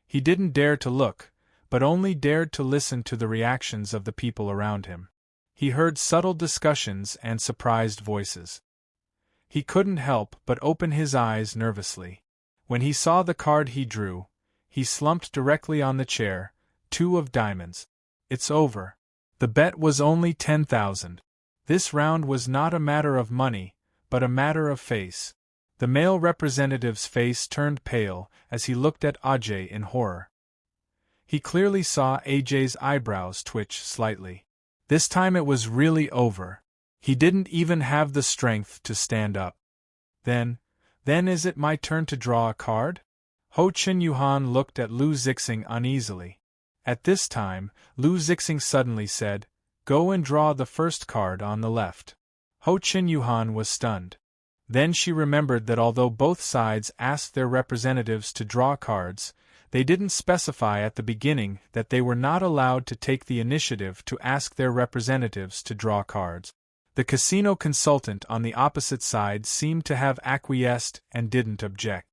Speaker 1: He didn't dare to look, but only dared to listen to the reactions of the people around him. He heard subtle discussions and surprised voices. He couldn't help but open his eyes nervously. When he saw the card he drew, he slumped directly on the chair, 2 of diamonds. It's over. The bet was only 10,000. This round was not a matter of money, but a matter of face. The male representative's face turned pale as he looked at Ajay in horror. He clearly saw Ajay's eyebrows twitch slightly. This time it was really over. He didn't even have the strength to stand up. Then is it my turn to draw a card? Ho Chin Yuhan looked at Lu Zixing uneasily. At this time, Lu Zixing suddenly said, "Go and draw the first card on the left." Ho Chin Yuhan was stunned. Then she remembered that although both sides asked their representatives to draw cards, they didn't specify at the beginning that they were not allowed to take the initiative to ask their representatives to draw cards. The casino consultant on the opposite side seemed to have acquiesced and didn't object.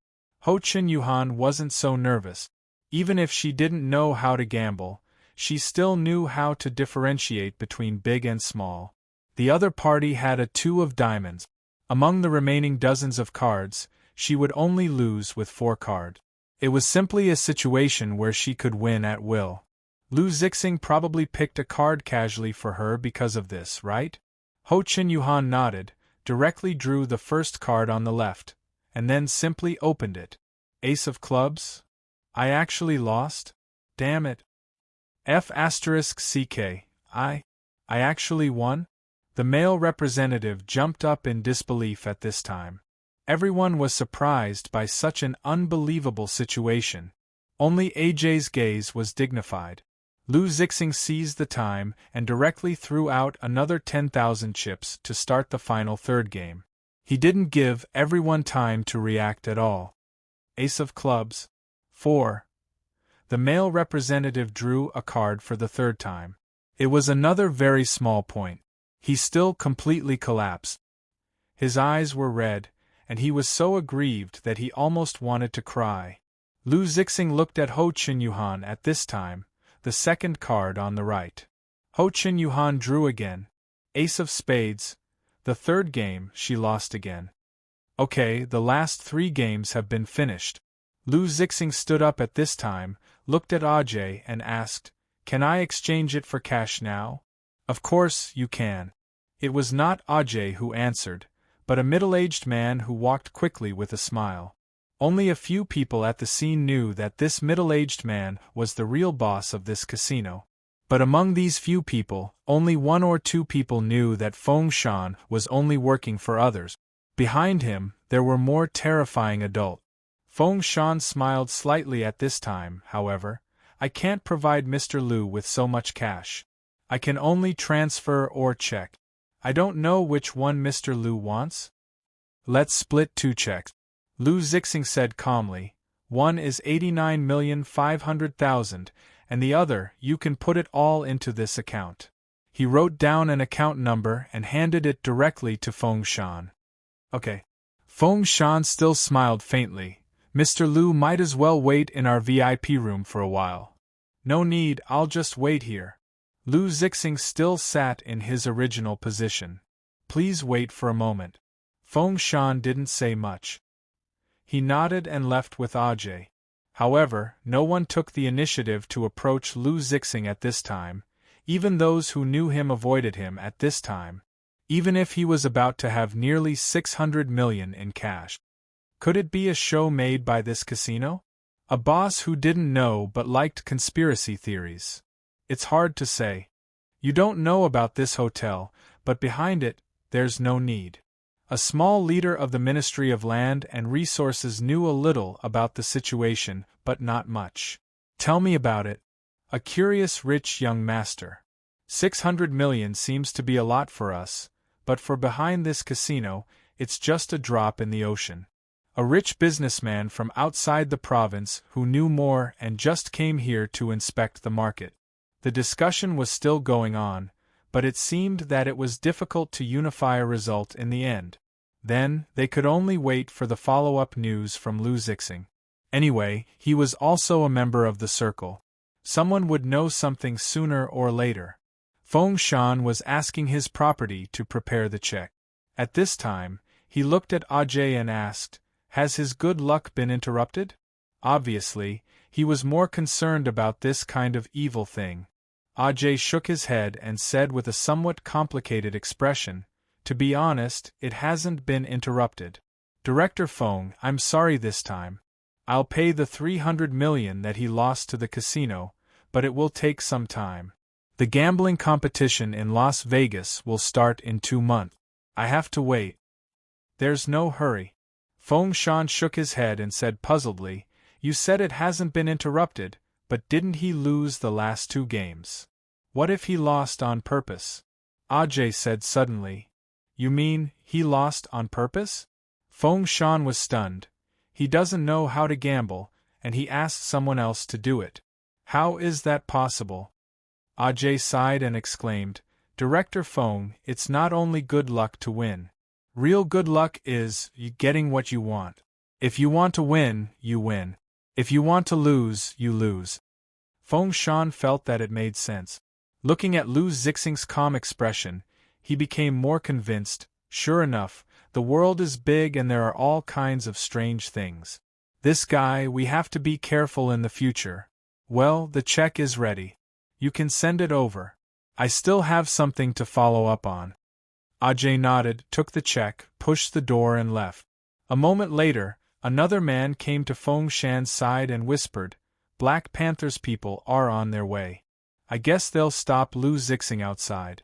Speaker 1: Ho Chin Yuhan wasn't so nervous. Even if she didn't know how to gamble, she still knew how to differentiate between big and small. The other party had a 2 of diamonds. Among the remaining dozens of cards, she would only lose with 4 cards. It was simply a situation where she could win at will. Lu Zixing probably picked a card casually for her because of this, right? Ho Chin Yuhan nodded, directly drew the first card on the left, and then simply opened it. Ace of clubs? I actually lost? Damn it. F***ck, I actually won? The male representative jumped up in disbelief at this time. Everyone was surprised by such an unbelievable situation. Only Ajay's gaze was dignified. Lu Zixing seized the time and directly threw out another 10,000 chips to start the final third game. He didn't give everyone time to react at all. Ace of clubs. 4. The male representative drew a card for the third time. It was another very small point. He still completely collapsed. His eyes were red, and he was so aggrieved that he almost wanted to cry. Lu Zixing looked at Ho Chin Yuhan at this time, the second card on the right. Ho Chin Yuhan drew again. Ace of spades. The third game, she lost again. Okay, the last 3 games have been finished. Lu Zixing stood up at this time, looked at Ajay and asked, "Can I exchange it for cash now?" "Of course, you can." It was not Ajay who answered, but a middle-aged man who walked quickly with a smile. Only a few people at the scene knew that this middle-aged man was the real boss of this casino. But among these few people, only 1 or 2 people knew that Feng Shan was only working for others. Behind him, there were more terrifying adults. Feng Shan smiled slightly at this time, however. "I can't provide Mr. Lu with so much cash. I can only transfer or check. I don't know which one Mr. Lu wants." "Let's split 2 checks," Lu Zixing said calmly. "One is 89,500,000, and the other, you can put it all into this account." He wrote down an account number and handed it directly to Feng Shan. "Okay." Feng Shan still smiled faintly. "Mr. Lu might as well wait in our VIP room for a while." "No need, I'll just wait here." Lu Zixing still sat in his original position. "Please wait for a moment." Feng Shan didn't say much. He nodded and left with Ajay. However, no one took the initiative to approach Lu Zixing at this time. Even those who knew him avoided him at this time. Even if he was about to have nearly 600 million in cash. Could it be a show made by this casino? A boss who didn't know but liked conspiracy theories? It's hard to say. You don't know about this hotel, but behind it, there's no need. A small leader of the Ministry of Land and Resources knew a little about the situation, but not much. "Tell me about it." A curious rich young master. 600 million seems to be a lot for us, but for behind this casino, it's just a drop in the ocean. A rich businessman from outside the province who knew more and just came here to inspect the market. The discussion was still going on, but it seemed that it was difficult to unify a result in the end. Then, they could only wait for the follow-up news from Lu Zixing. Anyway, he was also a member of the circle. Someone would know something sooner or later. Feng Shan was asking his property to prepare the check. At this time, he looked at Ajay and asked, "Has his good luck been interrupted?" Obviously, he was more concerned about this kind of evil thing. Ajay shook his head and said with a somewhat complicated expression, "To be honest, it hasn't been interrupted. Director Feng, I'm sorry this time. I'll pay the 300 million that he lost to the casino, but it will take some time. The gambling competition in Las Vegas will start in 2 months. I have to wait." "There's no hurry." Feng Shan shook his head and said puzzledly, "You said it hasn't been interrupted, but didn't he lose the last 2 games? What if he lost on purpose?" Ajay said suddenly. "You mean, he lost on purpose?" Feng Shan was stunned. He doesn't know how to gamble, and he asked someone else to do it. How is that possible? Ajay sighed and exclaimed, "Director Feng, it's not only good luck to win. Real good luck is getting what you want. If you want to win, you win. If you want to lose, you lose." Feng Shan felt that it made sense. Looking at Lu Zixing's calm expression, he became more convinced. Sure enough, the world is big and there are all kinds of strange things. This guy, we have to be careful in the future. Well, the check is ready. You can send it over. I still have something to follow up on. Ajay nodded, took the check, pushed the door and left. A moment later, another man came to Feng Shan's side and whispered, "Black Panther's people are on their way. I guess they'll stop Lu Zixing outside."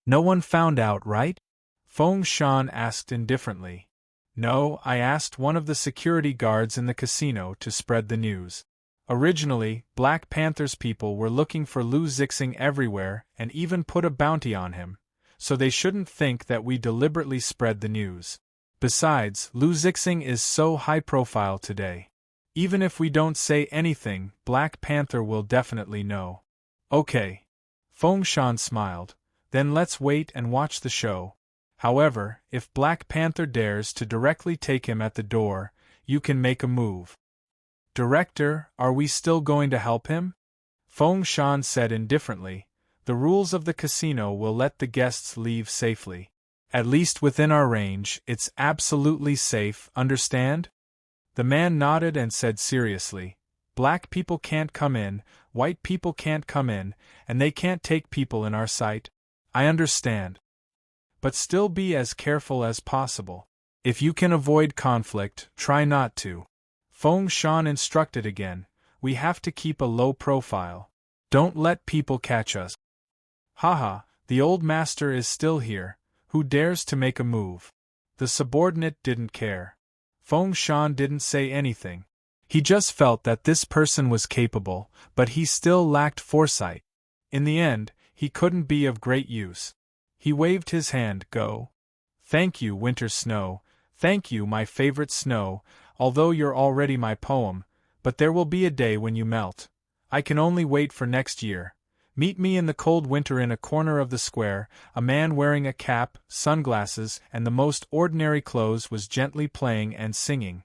Speaker 1: "No one found out, right?" Feng Shan asked indifferently. "No, I asked one of the security guards in the casino to spread the news. Originally, Black Panther's people were looking for Lu Zixing everywhere and even put a bounty on him, so they shouldn't think that we deliberately spread the news. Besides, Lu Zixing is so high-profile today. Even if we don't say anything, Black Panther will definitely know." "Okay." Feng Shan smiled. "Then let's wait and watch the show. However, if Black Panther dares to directly take him at the door, you can make a move." "Director, are we still going to help him?" Feng Shan said indifferently. "The rules of the casino will let the guests leave safely. At least within our range, it's absolutely safe, understand? The man nodded and said seriously, "Black people can't come in, white people can't come in, and they can't take people in our sight. I understand. But still be as careful as possible. If you can avoid conflict, try not to." Feng Shan instructed again, "We have to keep a low profile. Don't let people catch us." "Haha, the old master is still here. Who dares to make a move?" The subordinate didn't care. Feng Shan didn't say anything. He just felt that this person was capable, but he still lacked foresight. In the end, he couldn't be of great use. He waved his hand, "Go." "Thank you, winter snow, thank you, my favorite snow, although you're already my poem, but there will be a day when you melt. I can only wait for next year. Meet me in the cold winter in a corner of the square." A man wearing a cap, sunglasses, and the most ordinary clothes was gently playing and singing.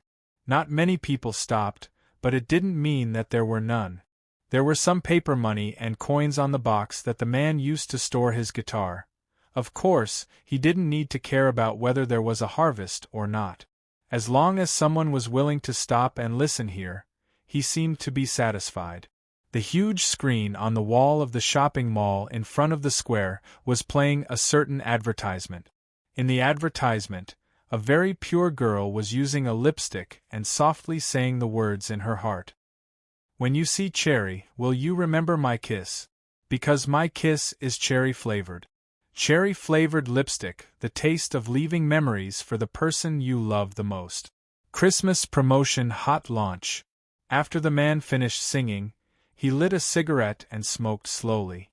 Speaker 1: Not many people stopped, but it didn't mean that there were none. There were some paper money and coins on the box that the man used to store his guitar. Of course, he didn't need to care about whether there was a harvest or not. As long as someone was willing to stop and listen here, he seemed to be satisfied. The huge screen on the wall of the shopping mall in front of the square was playing a certain advertisement. In the advertisement, a very pure girl was using a lipstick and softly saying the words in her heart. "When you see cherry, will you remember my kiss? Because my kiss is cherry-flavored. Cherry-flavored lipstick, the taste of leaving memories for the person you love the most. Christmas promotion hot launch." After the man finished singing, he lit a cigarette and smoked slowly.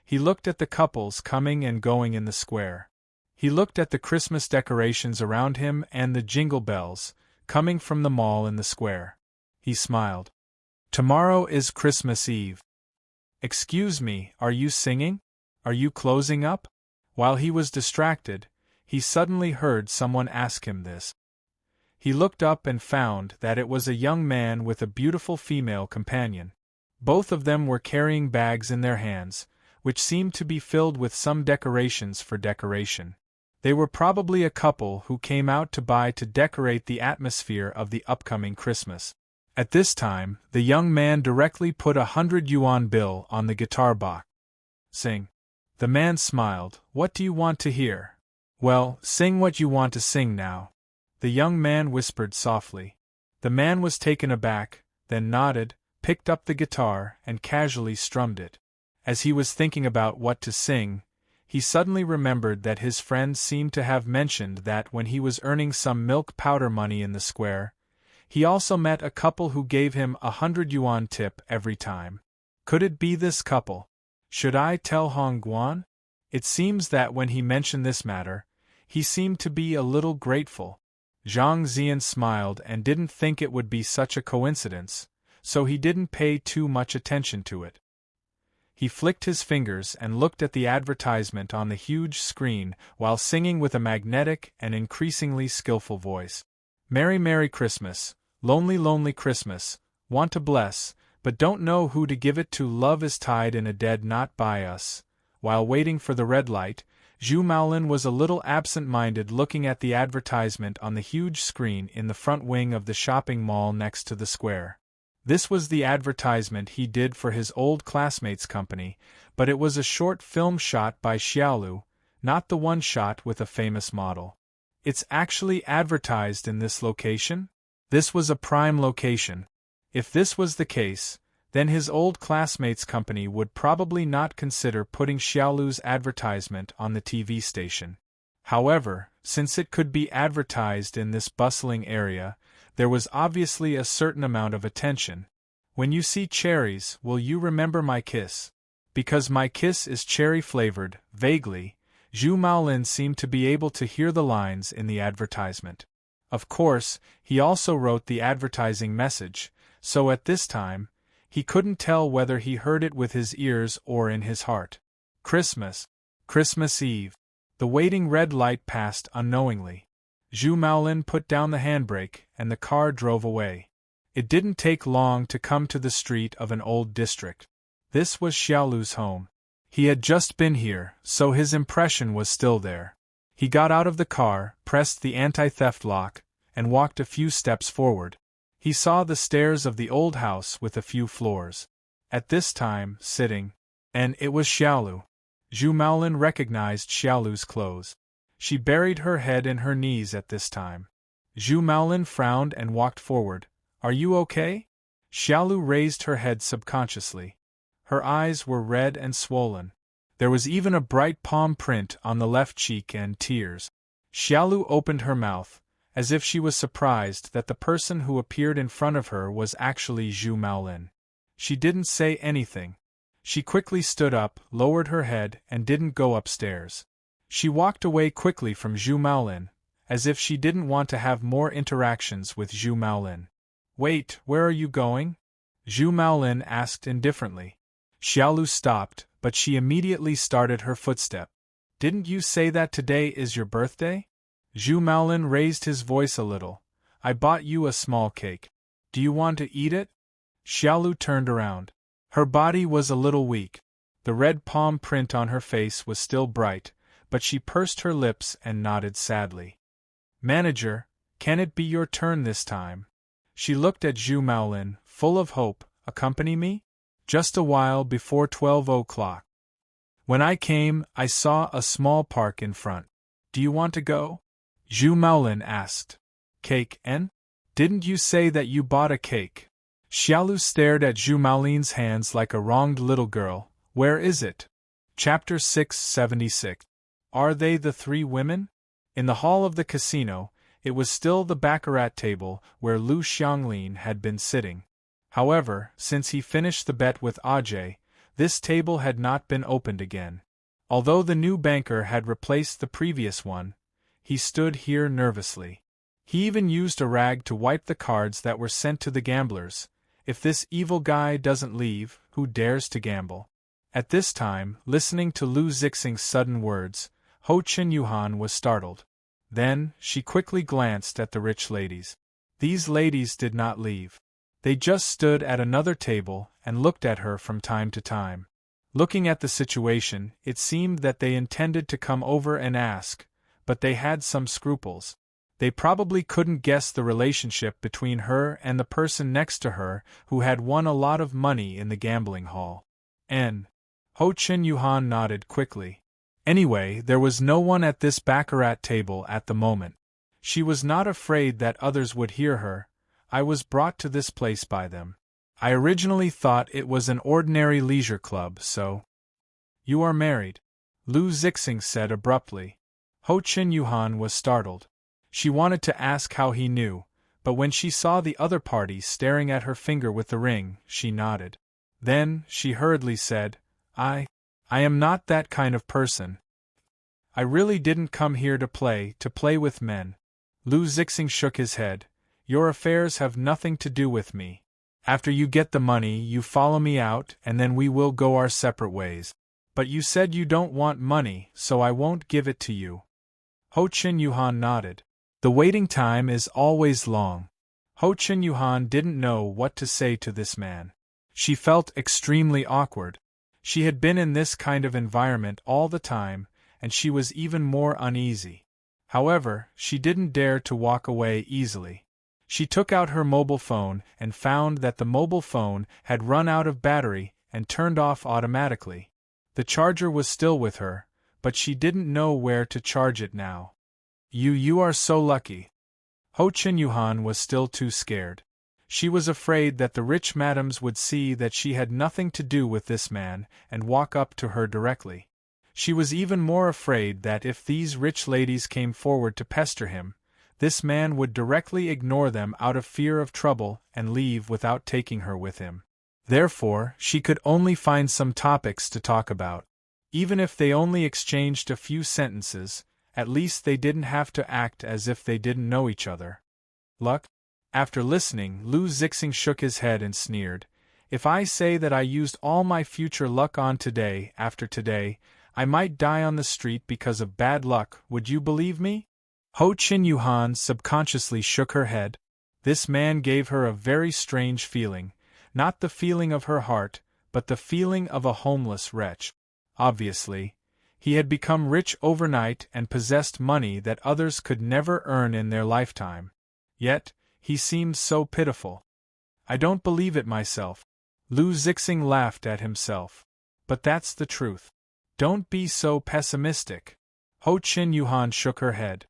Speaker 1: He looked at the couples coming and going in the square. He looked at the Christmas decorations around him and the jingle bells, coming from the mall in the square. He smiled. "Tomorrow is Christmas Eve. Excuse me, are you singing? Are you closing up?" While he was distracted, he suddenly heard someone ask him this. He looked up and found that it was a young man with a beautiful female companion. Both of them were carrying bags in their hands, which seemed to be filled with some decorations for decoration. They were probably a couple who came out to decorate the atmosphere of the upcoming Christmas. At this time, the young man directly put a 100 yuan bill on the guitar box. "Sing." The man smiled. "What do you want to hear?" "Well, sing what you want to sing now," the young man whispered softly. The man was taken aback, then nodded, picked up the guitar, and casually strummed it. As he was thinking about what to sing, he suddenly remembered that his friend seemed to have mentioned that when he was earning some milk powder money in the square, he also met a couple who gave him a 100 yuan tip every time. Could it be this couple? Should I tell Hong Guan? It seems that when he mentioned this matter, he seemed to be a little grateful. Zhang Zian smiled and didn't think it would be such a coincidence, so he didn't pay too much attention to it. He flicked his fingers and looked at the advertisement on the huge screen while singing with a magnetic and increasingly skillful voice. "Merry Merry Christmas, lonely lonely Christmas, want to bless, but don't know who to give it to. Love is tied in a dead knot by us." While waiting for the red light, Zhu Maolin was a little absent-minded looking at the advertisement on the huge screen in the front wing of the shopping mall next to the square. This was the advertisement he did for his old classmates' company, but it was a short film shot by Xiaolu, not the one shot with a famous model. It's actually advertised in this location? This was a prime location. If this was the case, then his old classmates' company would probably not consider putting Xiaolu's advertisement on the TV station. However, since it could be advertised in this bustling area, there was obviously a certain amount of attention. "When you see cherries, will you remember my kiss? Because my kiss is cherry-flavored." Vaguely, Zhu Maolin seemed to be able to hear the lines in the advertisement. Of course, he also wrote the advertising message, so at this time, he couldn't tell whether he heard it with his ears or in his heart. Christmas Eve. The waiting red light passed unknowingly. Zhu Maolin put down the handbrake, and the car drove away. It didn't take long to come to the street of an old district. This was Xiaolu's home. He had just been here, so his impression was still there. He got out of the car, pressed the anti-theft lock, and walked a few steps forward. He saw the stairs of the old house with a few floors. At this time, sitting, and it was Xiaolu. Zhu Maolin recognized Xiaolu's clothes. She buried her head in her knees at this time. Zhu Maolin frowned and walked forward. Are you okay? Xiaolu raised her head subconsciously. Her eyes were red and swollen. There was even a bright palm print on the left cheek and tears. Xiaolu opened her mouth, as if she was surprised that the person who appeared in front of her was actually Zhu Maolin. She didn't say anything. She quickly stood up, lowered her head, and didn't go upstairs. She walked away quickly from Zhu Maolin, as if she didn't want to have more interactions with Zhu Maolin. Wait, where are you going? Zhu Maolin asked indifferently. Xiaolu stopped, but she immediately started her footstep. Didn't you say that today is your birthday? Zhu Maolin raised his voice a little. I bought you a small cake. Do you want to eat it? Xiaolu turned around. Her body was a little weak. The red palm print on her face was still bright, but she pursed her lips and nodded sadly. Manager, can it be your turn this time? She looked at Zhu Maolin, full of hope. Accompany me? Just a while before 12 o'clock. When I came, I saw a small park in front. Do you want to go? Zhu Maolin asked. Cake, en? Didn't you say that you bought a cake? Xiaolu stared at Zhu Maolin's hands like a wronged little girl. Where is it? Chapter 676. Are they the three women? In the hall of the casino, it was still the baccarat table where Lu Xianglin had been sitting. However, since he finished the bet with Ajay, this table had not been opened again. Although the new banker had replaced the previous one, he stood here nervously. He even used a rag to wipe the cards that were sent to the gamblers. If this evil guy doesn't leave, who dares to gamble? At this time, listening to Lu Zixing's sudden words, Ho Qin Yuhan was startled. Then, she quickly glanced at the rich ladies. These ladies did not leave. They just stood at another table and looked at her from time to time. Looking at the situation, it seemed that they intended to come over and ask, but they had some scruples. They probably couldn't guess the relationship between her and the person next to her who had won a lot of money in the gambling hall. Ho Qin Yuhan nodded quickly. Anyway, there was no one at this baccarat table at the moment. She was not afraid that others would hear her. I was brought to this place by them. I originally thought it was an ordinary leisure club, so... You are married, Lu Zixing said abruptly. Ho Qin Yuhan was startled. She wanted to ask how he knew, but when she saw the other party staring at her finger with the ring, she nodded. Then, she hurriedly said, I am not that kind of person. I really didn't come here to play with men. Lu Zixing shook his head. Your affairs have nothing to do with me. After you get the money, you follow me out, and then we will go our separate ways. But you said you don't want money, so I won't give it to you. Ho Qin Yuhan nodded. The waiting time is always long. Ho Qin Yuhan didn't know what to say to this man. She felt extremely awkward. She had been in this kind of environment all the time, and she was even more uneasy. However, she didn't dare to walk away easily. She took out her mobile phone and found that the mobile phone had run out of battery and turned off automatically. The charger was still with her, but she didn't know where to charge it now. You are so lucky. Ho Qin Yuhan was still too scared. She was afraid that the rich madams would see that she had nothing to do with this man and walk up to her directly. She was even more afraid that if these rich ladies came forward to pester him, this man would directly ignore them out of fear of trouble and leave without taking her with him. Therefore, she could only find some topics to talk about. Even if they only exchanged a few sentences, at least they didn't have to act as if they didn't know each other. Luck? After listening, Lu Zixing shook his head and sneered. If I say that I used all my future luck on today, after today, I might die on the street because of bad luck, would you believe me? Ho Qin Yuhan subconsciously shook her head. This man gave her a very strange feeling, not the feeling of her heart, but the feeling of a homeless wretch. Obviously, He had become rich overnight and possessed money that others could never earn in their lifetime. Yet, he seemed so pitiful. I don't believe it myself. Lu Zixing laughed at himself. But that's the truth. Don't be so pessimistic. Ho Chin Yuhan shook her head.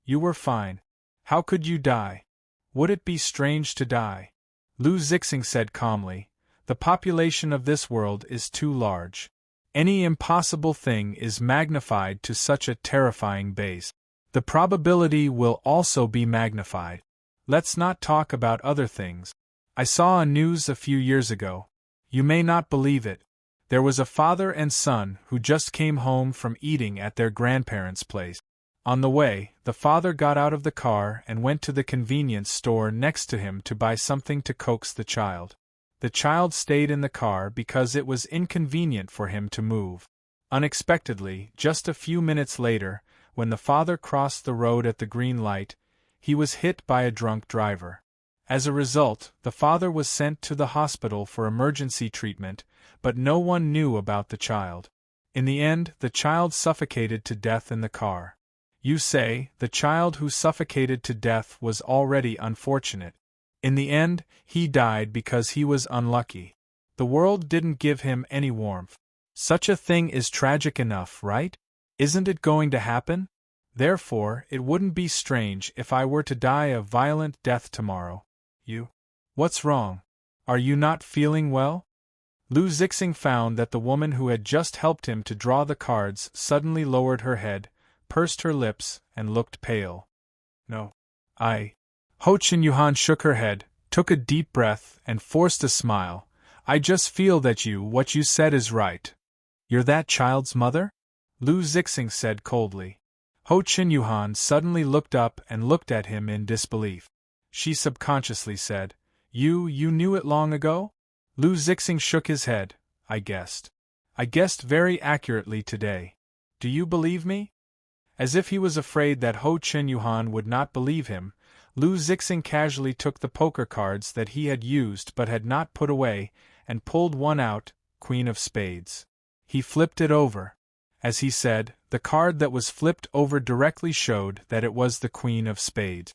Speaker 1: You were fine. How could you die? Would it be strange to die? Lu Zixing said calmly, the population of this world is too large. Any impossible thing is magnified to such a terrifying base. The probability will also be magnified. Let's not talk about other things. I saw a news a few years ago. You may not believe it. There was a father and son who just came home from eating at their grandparents' place. On the way, the father got out of the car and went to the convenience store next to him to buy something to coax the child. The child stayed in the car because it was inconvenient for him to move. Unexpectedly, just a few minutes later, when the father crossed the road at the green light, he was hit by a drunk driver. As a result, the father was sent to the hospital for emergency treatment, but no one knew about the child. In the end, the child suffocated to death in the car. You say, the child who suffocated to death was already unfortunate. In the end, he died because he was unlucky. The world didn't give him any warmth. Such a thing is tragic enough, right? Isn't it going to happen? Therefore, it wouldn't be strange if I were to die a violent death tomorrow. You? What's wrong? Are you not feeling well? Lu Zixing found that the woman who had just helped him to draw the cards suddenly lowered her head, pursed her lips, and looked pale. No. Ho Chin Yuhan shook her head, took a deep breath, and forced a smile. I just feel that what you said is right. You're that child's mother? Lu Zixing said coldly. Ho Chin Yuhan suddenly looked up and looked at him in disbelief. She subconsciously said, You knew it long ago? Lu Zixing shook his head. I guessed. I guessed very accurately today. Do you believe me? As if he was afraid that Ho Chin Yuhan would not believe him, Lu Zixing casually took the poker cards that he had used but had not put away, and pulled one out, Queen of Spades. He flipped it over. As he said, the card that was flipped over directly showed that it was the Queen of Spades.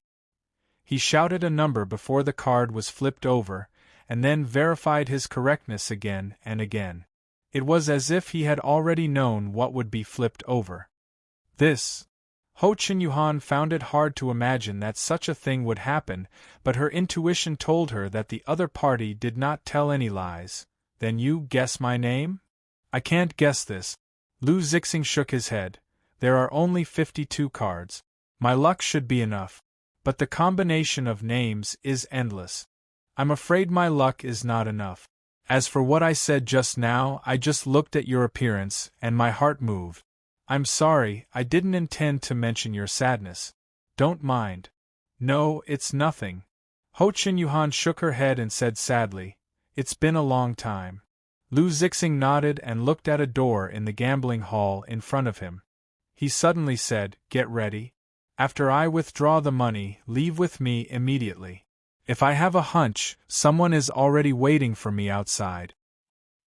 Speaker 1: He shouted a number before the card was flipped over, and then verified his correctness again and again. It was as if he had already known what would be flipped over. Ho Chin Yuhan found it hard to imagine that such a thing would happen, but her intuition told her that the other party did not tell any lies. Then you guess my name? I can't guess this. Lu Zixing shook his head. There are only 52 cards. My luck should be enough. But the combination of names is endless. I'm afraid my luck is not enough. As for what I said just now, I just looked at your appearance, and my heart moved. I'm sorry, I didn't intend to mention your sadness. Don't mind. No, it's nothing. Ho Chin Yuhan shook her head and said sadly, It's been a long time. Lu Zixing nodded and looked at a door in the gambling hall in front of him. He suddenly said, Get ready. After I withdraw the money, leave with me immediately. If I have a hunch, someone is already waiting for me outside.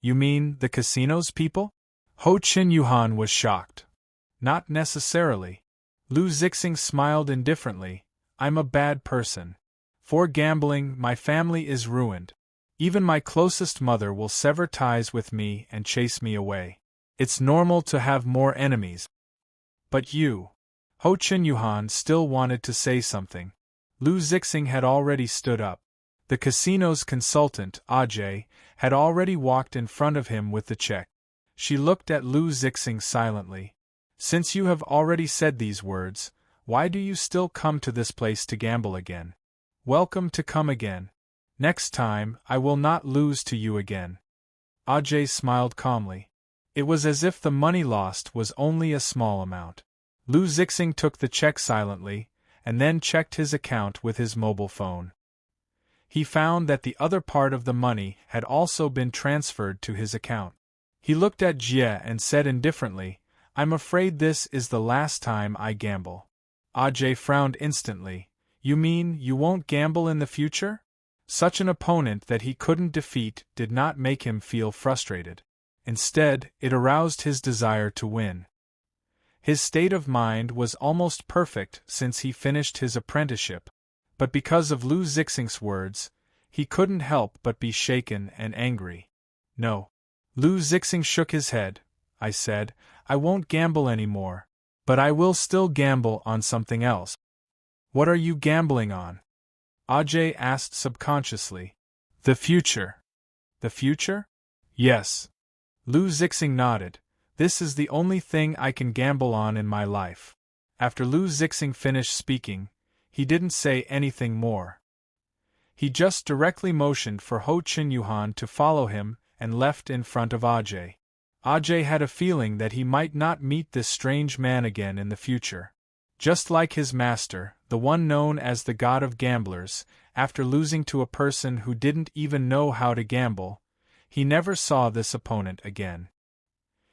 Speaker 1: You mean the casino's people? Ho Chin Yuhan was shocked. Not necessarily. Lu Zixing smiled indifferently. I'm a bad person. For gambling, my family is ruined. Even my closest mother will sever ties with me and chase me away. It's normal to have more enemies. But you. Ho Chin Yuhan still wanted to say something. Lu Zixing had already stood up. The casino's consultant, Ajay, had already walked in front of him with the check. She looked at Lu Zixing silently. Since you have already said these words, why do you still come to this place to gamble again? Welcome to come again. Next time, I will not lose to you again. Ajay smiled calmly. It was as if the money lost was only a small amount. Lu Zixing took the check silently, and then checked his account with his mobile phone. He found that the other part of the money had also been transferred to his account. He looked at Jie and said indifferently, I'm afraid this is the last time I gamble. Ajay frowned instantly. You mean you won't gamble in the future? Such an opponent that he couldn't defeat did not make him feel frustrated. Instead, it aroused his desire to win. His state of mind was almost perfect since he finished his apprenticeship, but because of Lu Zixing's words, he couldn't help but be shaken and angry. No. Lu Zixing shook his head. I said, I won't gamble anymore, but I will still gamble on something else. What are you gambling on? Ajay asked subconsciously. The future. The future? Yes. Lu Zixing nodded. This is the only thing I can gamble on in my life. After Lu Zixing finished speaking, he didn't say anything more. He just directly motioned for Ho Chin Yuhan to follow him and left in front of Ajay. Ajay had a feeling that he might not meet this strange man again in the future. Just like his master, the one known as the god of gamblers, after losing to a person who didn't even know how to gamble, he never saw this opponent again.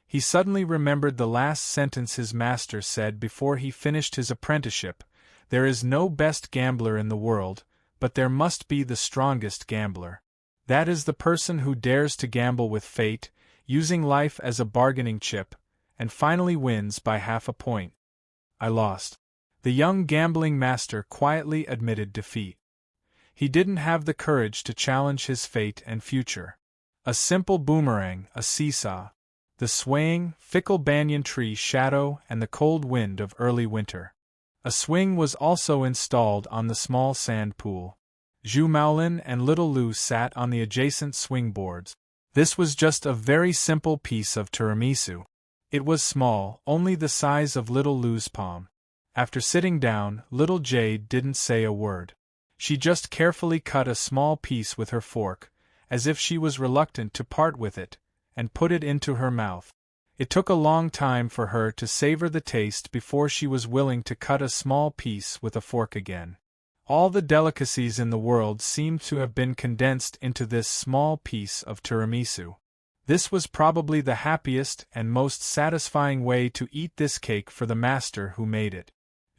Speaker 1: He suddenly remembered the last sentence his master said before he finished his apprenticeship: there is no best gambler in the world, but there must be the strongest gambler. That is the person who dares to gamble with fate, using life as a bargaining chip, and finally wins by half a point. I lost. The young gambling master quietly admitted defeat. He didn't have the courage to challenge his fate and future. A simple boomerang, a seesaw, the swaying, fickle banyan tree shadow and the cold wind of early winter. A swing was also installed on the small sand pool. Zhu Maolin and little Lu sat on the adjacent swing boards. This was just a very simple piece of tiramisu. It was small, only the size of little Lu's palm. After sitting down, little Jade didn't say a word. She just carefully cut a small piece with her fork, as if she was reluctant to part with it, and put it into her mouth. It took a long time for her to savor the taste before she was willing to cut a small piece with a fork again. All the delicacies in the world seemed to have been condensed into this small piece of tiramisu. This was probably the happiest and most satisfying way to eat this cake for the master who made it.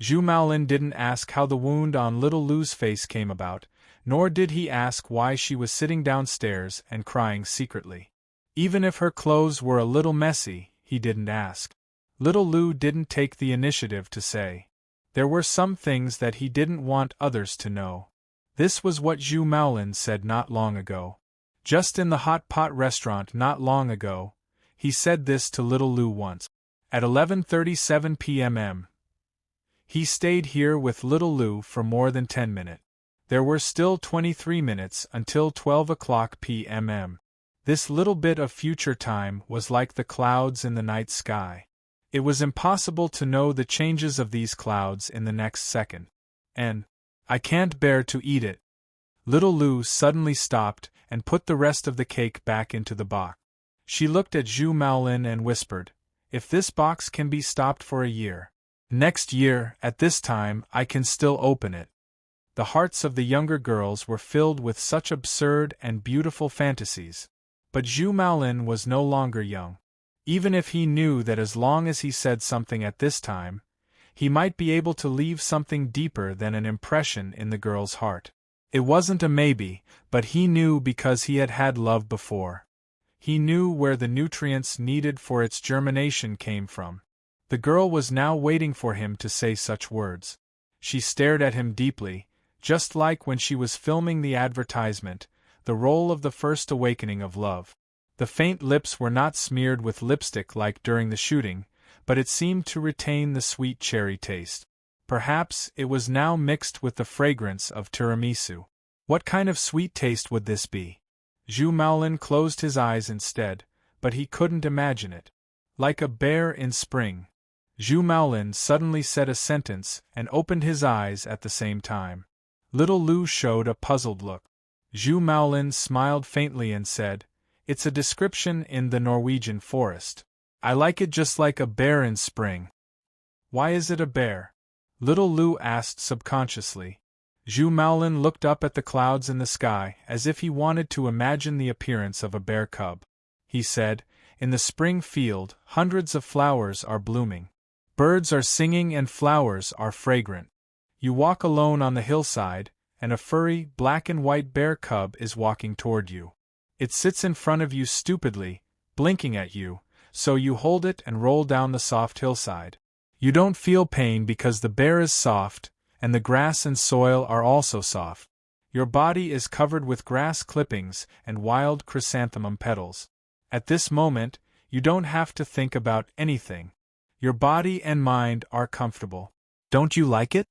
Speaker 1: Zhu Maolin didn't ask how the wound on little Lu's face came about, nor did he ask why she was sitting downstairs and crying secretly. Even if her clothes were a little messy, he didn't ask. Little Lu didn't take the initiative to say. There were some things that he didn't want others to know. This was what Zhu Maolin said not long ago. Just in the hot pot restaurant not long ago, he said this to little Lu once. At 11:37 p.m. He stayed here with little Lu for more than 10 minutes. There were still 23 minutes until 12 o'clock p.m. This little bit of future time was like the clouds in the night sky. It was impossible to know the changes of these clouds in the next second. And I can't bear to eat it. Little Lu suddenly stopped and put the rest of the cake back into the box. She looked at Zhu Maolin and whispered, "If this box can be stopped for a year, next year, at this time, I can still open it." The hearts of the younger girls were filled with such absurd and beautiful fantasies. But Zhu Maolin was no longer young. Even if he knew that as long as he said something at this time, he might be able to leave something deeper than an impression in the girl's heart. It wasn't a maybe, but he knew because he had had love before. He knew where the nutrients needed for its germination came from. The girl was now waiting for him to say such words. She stared at him deeply, just like when she was filming the advertisement, the role of the first awakening of love. The faint lips were not smeared with lipstick like during the shooting, but it seemed to retain the sweet cherry taste. Perhaps it was now mixed with the fragrance of tiramisu. What kind of sweet taste would this be? Zhu Maolin closed his eyes instead, but he couldn't imagine it. Like a bear in spring. Zhu Maolin suddenly said a sentence and opened his eyes at the same time. Little Lu showed a puzzled look. Zhu Maolin smiled faintly and said, "It's a description in the Norwegian forest. I like it just like a bear in spring." "Why is it a bear?" Little Lu asked subconsciously. Zhu Maolin looked up at the clouds in the sky as if he wanted to imagine the appearance of a bear cub. He said, "In the spring field, hundreds of flowers are blooming. Birds are singing and flowers are fragrant. You walk alone on the hillside, and a furry, black and white bear cub is walking toward you. It sits in front of you stupidly, blinking at you, so you hold it and roll down the soft hillside. You don't feel pain because the bear is soft, and the grass and soil are also soft. Your body is covered with grass clippings and wild chrysanthemum petals. At this moment, you don't have to think about anything. Your body and mind are comfortable. Don't you like it?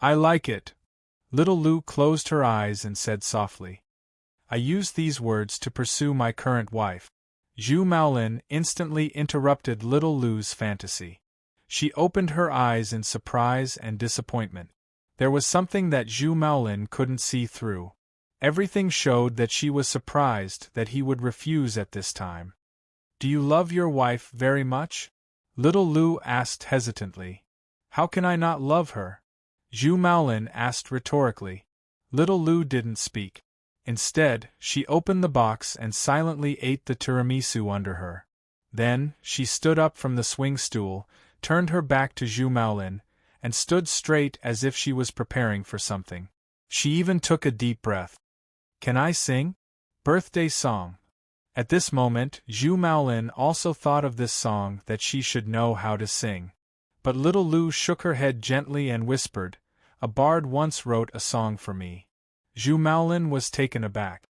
Speaker 1: I like it. Little Lou closed her eyes and said softly. I use these words to pursue my current wife. Zhu Maolin instantly interrupted Little Lou's fantasy. She opened her eyes in surprise and disappointment. There was something that Zhu Maolin couldn't see through. Everything showed that she was surprised that he would refuse at this time. Do you love your wife very much? Little Lou asked hesitantly. How can I not love her? Zhu Maolin asked rhetorically. Little Lou didn't speak. Instead, she opened the box and silently ate the tiramisu under her. Then, she stood up from the swing stool, turned her back to Zhu Maolin, and stood straight as if she was preparing for something. She even took a deep breath. Can I sing? Birthday song. At this moment, Zhu Maolin also thought of this song that she should know how to sing. But Little Lou shook her head gently and whispered, A bard once wrote a song for me. Zhu Maolin was taken aback.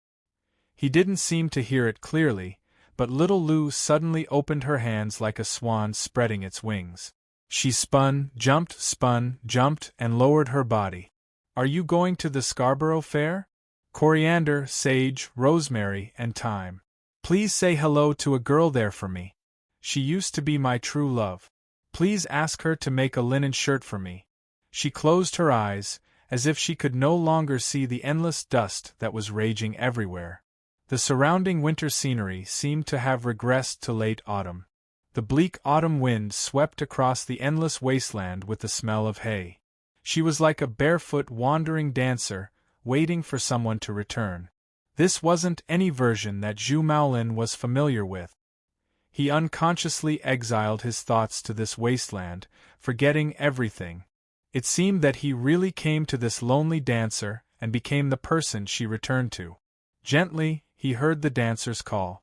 Speaker 1: He didn't seem to hear it clearly, but Little Lou suddenly opened her hands like a swan spreading its wings. She spun, jumped, and lowered her body. Are you going to the Scarborough Fair? Coriander, sage, rosemary, and thyme. Please say hello to a girl there for me. She used to be my true love. Please ask her to make a linen shirt for me. She closed her eyes, as if she could no longer see the endless dust that was raging everywhere. The surrounding winter scenery seemed to have regressed to late autumn. The bleak autumn wind swept across the endless wasteland with the smell of hay. She was like a barefoot wandering dancer, waiting for someone to return. This wasn't any version that Zhu Maolin was familiar with. He unconsciously exiled his thoughts to this wasteland, forgetting everything. It seemed that he really came to this lonely dancer and became the person she returned to. Gently, he heard the dancer's call.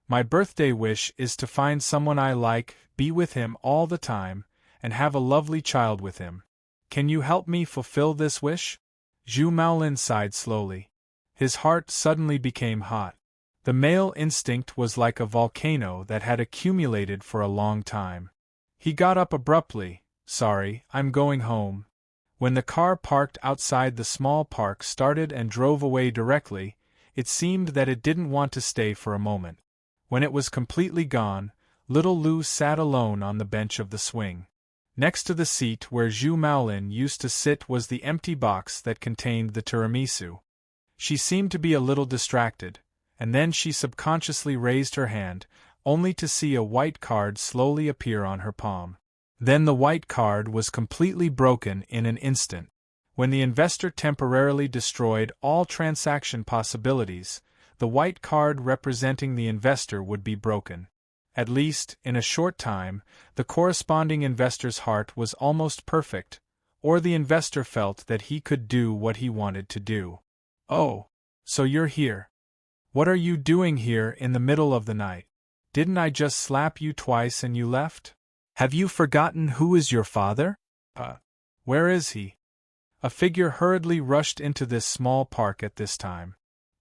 Speaker 1: My birthday wish is to find someone I like, be with him all the time, and have a lovely child with him. Can you help me fulfill this wish? Zhu Maolin sighed slowly. His heart suddenly became hot. The male instinct was like a volcano that had accumulated for a long time. He got up abruptly. Sorry, I'm going home. When the car parked outside the small park started and drove away directly, it seemed that it didn't want to stay for a moment. When it was completely gone, Little Lou sat alone on the bench of the swing. Next to the seat where Zhu Maolin used to sit was the empty box that contained the tiramisu. She seemed to be a little distracted, and then she subconsciously raised her hand, only to see a white card slowly appear on her palm. Then the white card was completely broken in an instant. When the investor temporarily destroyed all transaction possibilities, the white card representing the investor would be broken. At least, in a short time, the corresponding investor's heart was almost perfect, or the investor felt that he could do what he wanted to do. Oh, so you're here. What are you doing here in the middle of the night? Didn't I just slap you twice and you left? Have you forgotten who is your father? Where is he? A figure hurriedly rushed into this small park at this time.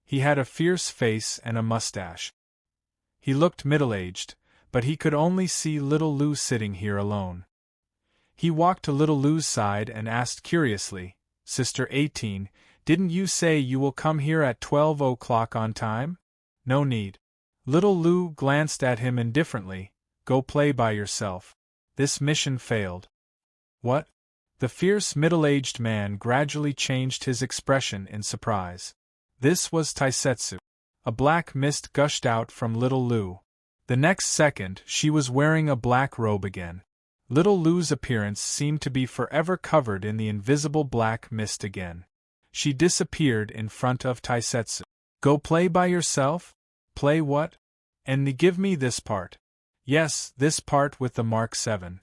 Speaker 1: He had a fierce face and a mustache. He looked middle-aged, but he could only see Little Lou sitting here alone. He walked to Little Lou's side and asked curiously, Sister 18, didn't you say you will come here at 12 o'clock on time? No need. Little Lou glanced at him indifferently. Go play by yourself. This mission failed. What? The fierce middle-aged man gradually changed his expression in surprise. This was Taisetsu. A black mist gushed out from Little Lou. The next second, she was wearing a black robe again. Little Lou's appearance seemed to be forever covered in the invisible black mist again. She disappeared in front of Taisetsu. Go play by yourself? Play what? And give me this part. Yes, this part with the Mark 7.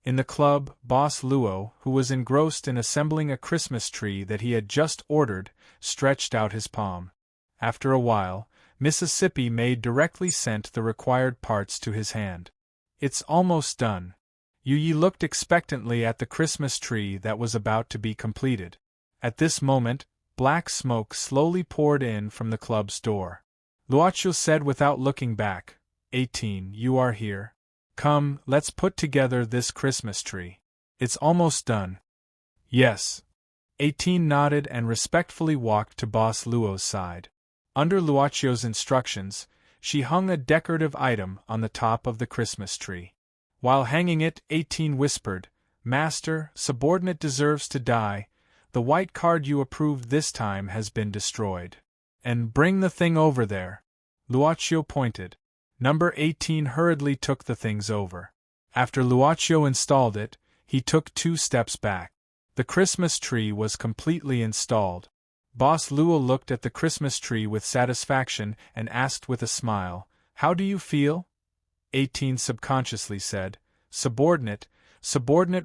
Speaker 1: In the club, Boss Luo, who was engrossed in assembling a Christmas tree that he had just ordered, stretched out his palm. After a while, Mississippi Maid directly sent the required parts to his hand. It's almost done. Yi looked expectantly at the Christmas tree that was about to be completed. At this moment, black smoke slowly poured in from the club's door. Luoqiu said without looking back, 18, you are here? Come, let's put together this Christmas tree. It's almost done. Yes. 18 nodded and respectfully walked to Boss Luo's side. Under Luoqiu's instructions, she hung a decorative item on the top of the Christmas tree. While hanging it, 18 whispered, Master, subordinate deserves to die. The white card you approved this time has been destroyed. And bring the thing over there. Luoqiu pointed. Number 18 hurriedly took the things over. After Luoqiu installed it, he took 2 steps back. The Christmas tree was completely installed. Boss Luo looked at the Christmas tree with satisfaction and asked with a smile, How do you feel? 18 subconsciously said, Subordinate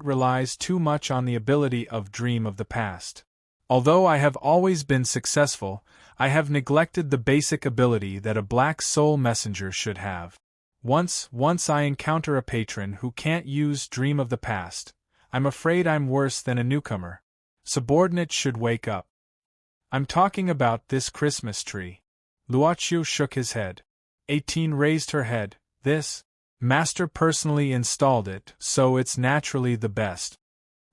Speaker 1: relies too much on the ability of dream of the past. Although I have always been successful, I have neglected the basic ability that a black soul messenger should have. Once I encounter a patron who can't use dream of the past, I'm afraid I'm worse than a newcomer. Subordinate should wake up. I'm talking about this Christmas tree. Luoqiu shook his head. 18 raised her head. This? Master personally installed it, so it's naturally the best.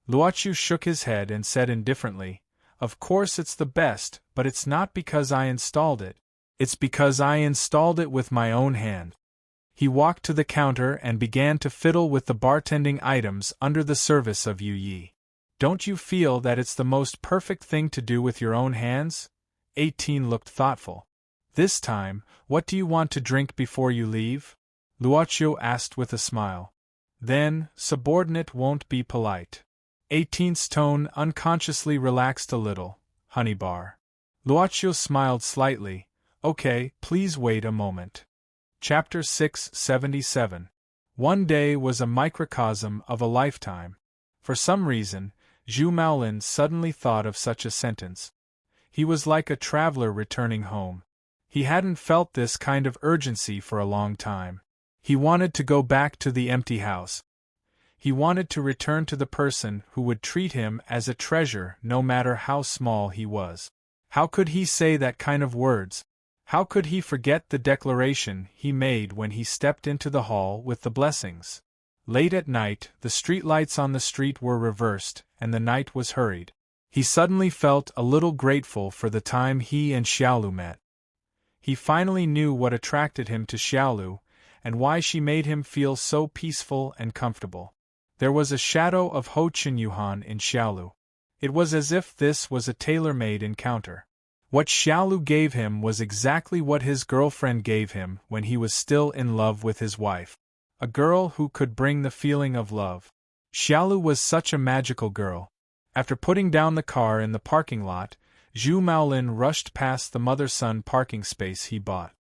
Speaker 1: Luoqiu shook his head and said indifferently, Of course it's the best, but it's not because I installed it. It's because I installed it with my own hand. He walked to the counter and began to fiddle with the bartending items under the service of Yi. Don't you feel that it's the most perfect thing to do with your own hands? 18 looked thoughtful. This time, what do you want to drink before you leave? Luoqiu asked with a smile. Then, subordinate won't be polite. 18's tone unconsciously relaxed a little. Honey bar. Luoqiu smiled slightly. Okay, please wait a moment. Chapter 677. One day was a microcosm of a lifetime. For some reason, Zhu Maolin suddenly thought of such a sentence. He was like a traveler returning home. He hadn't felt this kind of urgency for a long time. He wanted to go back to the empty house. He wanted to return to the person who would treat him as a treasure no matter how small he was. How could he say that kind of words? How could he forget the declaration he made when he stepped into the hall with the blessings? Late at night, the streetlights on the street were reversed, and the night was hurried. He suddenly felt a little grateful for the time he and Xiaolu met. He finally knew what attracted him to Xiaolu, and why she made him feel so peaceful and comfortable. There was a shadow of Ho Qinyuhan in Xiaolu. It was as if this was a tailor-made encounter. What Xiaolu gave him was exactly what his girlfriend gave him when he was still in love with his wife. A girl who could bring the feeling of love. Xiaolu was such a magical girl. After putting down the car in the parking lot, Zhu Maolin rushed past the mother-son parking space he bought.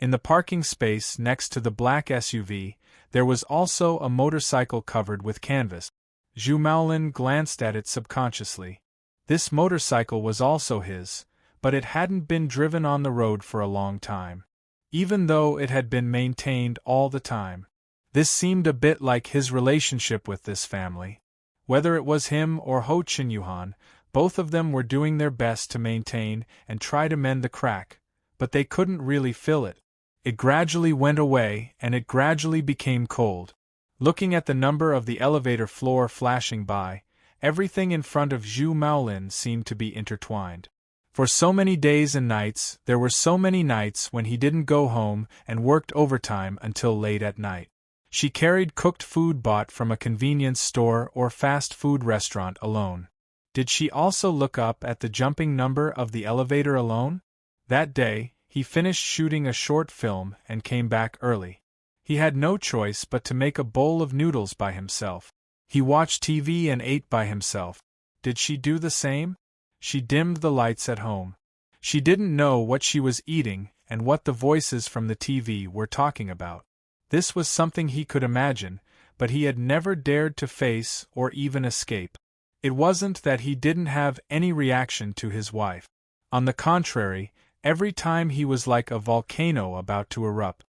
Speaker 1: In the parking space next to the black SUV, there was also a motorcycle covered with canvas. Zhu Maolin glanced at it subconsciously. This motorcycle was also his, but it hadn't been driven on the road for a long time. Even though it had been maintained all the time. This seemed a bit like his relationship with this family. Whether it was him or Ho Qinyuhan, both of them were doing their best to maintain and try to mend the crack, but they couldn't really fill it. It gradually went away, and it gradually became cold. Looking at the number of the elevator floor flashing by, everything in front of Zhu Maolin seemed to be intertwined. For so many days and nights, there were so many nights when he didn't go home and worked overtime until late at night. She carried cooked food bought from a convenience store or fast food restaurant alone. Did she also look up at the jumping number of the elevator alone? That day, he finished shooting a short film and came back early. He had no choice but to make a bowl of noodles by himself. He watched TV and ate by himself. Did she do the same? She dimmed the lights at home. She didn't know what she was eating and what the voices from the TV were talking about. This was something he could imagine, but he had never dared to face or even escape. It wasn't that he didn't have any reaction to his wife. On the contrary, every time he was like a volcano about to erupt.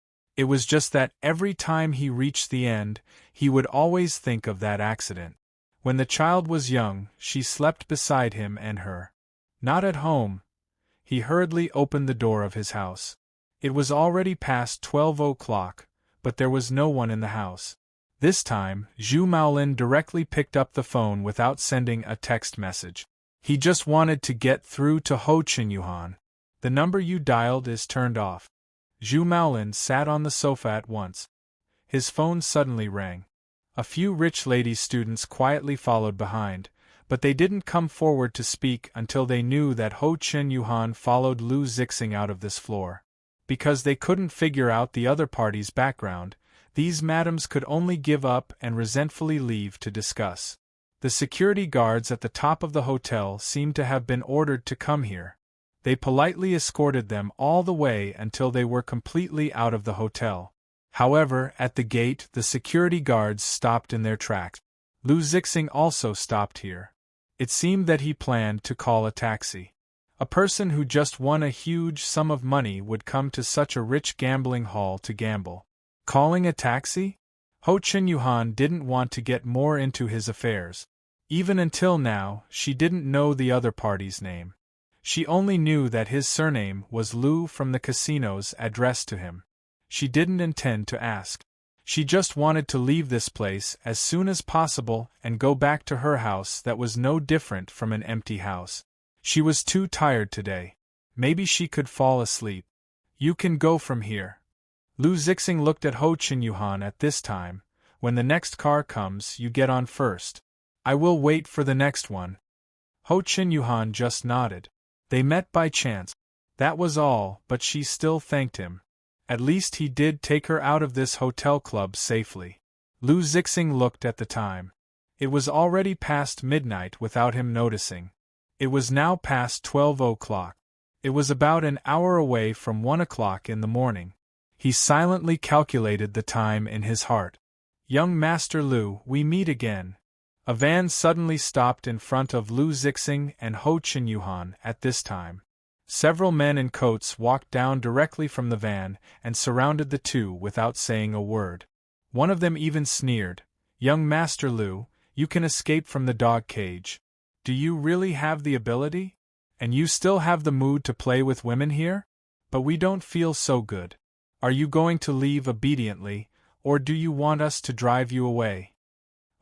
Speaker 1: It was just that every time he reached the end, he would always think of that accident. When the child was young, she slept beside him and her. Not at home. He hurriedly opened the door of his house. It was already past 12 o'clock, but there was no one in the house. This time, Zhu Maolin directly picked up the phone without sending a text message. He just wanted to get through to Ho Qinyuan. The number you dialed is turned off. Zhu Maolin sat on the sofa at once. His phone suddenly rang. A few rich lady students quietly followed behind, but they didn't come forward to speak until they knew that Ho Qinyuan followed Lu Zixing out of this floor. Because they couldn't figure out the other party's background, these madams could only give up and resentfully leave to discuss. The security guards at the top of the hotel seemed to have been ordered to come here. They politely escorted them all the way until they were completely out of the hotel. However, at the gate the security guards stopped in their tracks. Lu Zixing also stopped here. It seemed that he planned to call a taxi. A person who just won a huge sum of money would come to such a rich gambling hall to gamble. Calling a taxi? Ho Qinyuan didn't want to get more into his affairs. Even until now, she didn't know the other party's name. She only knew that his surname was Lu from the casinos addressed to him. She didn't intend to ask. She just wanted to leave this place as soon as possible and go back to her house that was no different from an empty house. She was too tired today. Maybe she could fall asleep. You can go from here. Lu Zixing looked at Ho Qinyuan at this time. When the next car comes, you get on first. I will wait for the next one. Ho Qinyuan just nodded. They met by chance. That was all, but she still thanked him. At least he did take her out of this hotel club safely. Lu Zixing looked at the time. It was already past midnight without him noticing. It was now past 12 o'clock. It was about an hour away from 1 o'clock in the morning. He silently calculated the time in his heart. Young Master Lu, we meet again. A van suddenly stopped in front of Lu Zixing and Ho Qinyuan at this time. Several men in coats walked down directly from the van and surrounded the two without saying a word. One of them even sneered, "Young Master Lu, you can escape from the dog cage. Do you really have the ability? And you still have the mood to play with women here? But we don't feel so good. Are you going to leave obediently, or do you want us to drive you away?"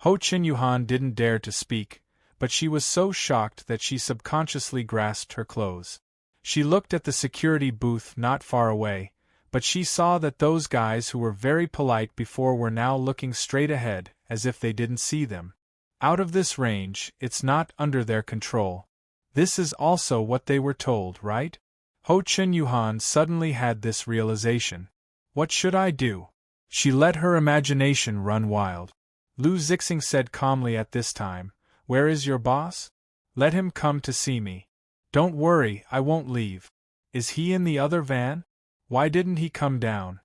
Speaker 1: Ho Qinyuan didn't dare to speak, but she was so shocked that she subconsciously grasped her clothes. She looked at the security booth not far away, but she saw that those guys who were very polite before were now looking straight ahead, as if they didn't see them. Out of this range, it's not under their control. This is also what they were told, right? Ho Qinyuan suddenly had this realization. What should I do? She let her imagination run wild. Lu Zixing said calmly at this time, "Where is your boss? Let him come to see me. Don't worry, I won't leave. Is he in the other van? Why didn't he come down?"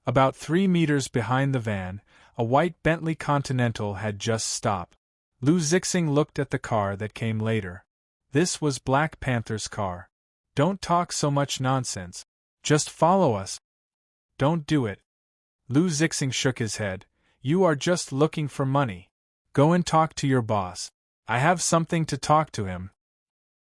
Speaker 1: About 3 meters behind the van, a white Bentley Continental had just stopped. Lu Zixing looked at the car that came later. This was Black Panther's car. "Don't talk so much nonsense. Just follow us." "Don't do it." Lu Zixing shook his head. "You are just looking for money. Go and talk to your boss. I have something to talk to him."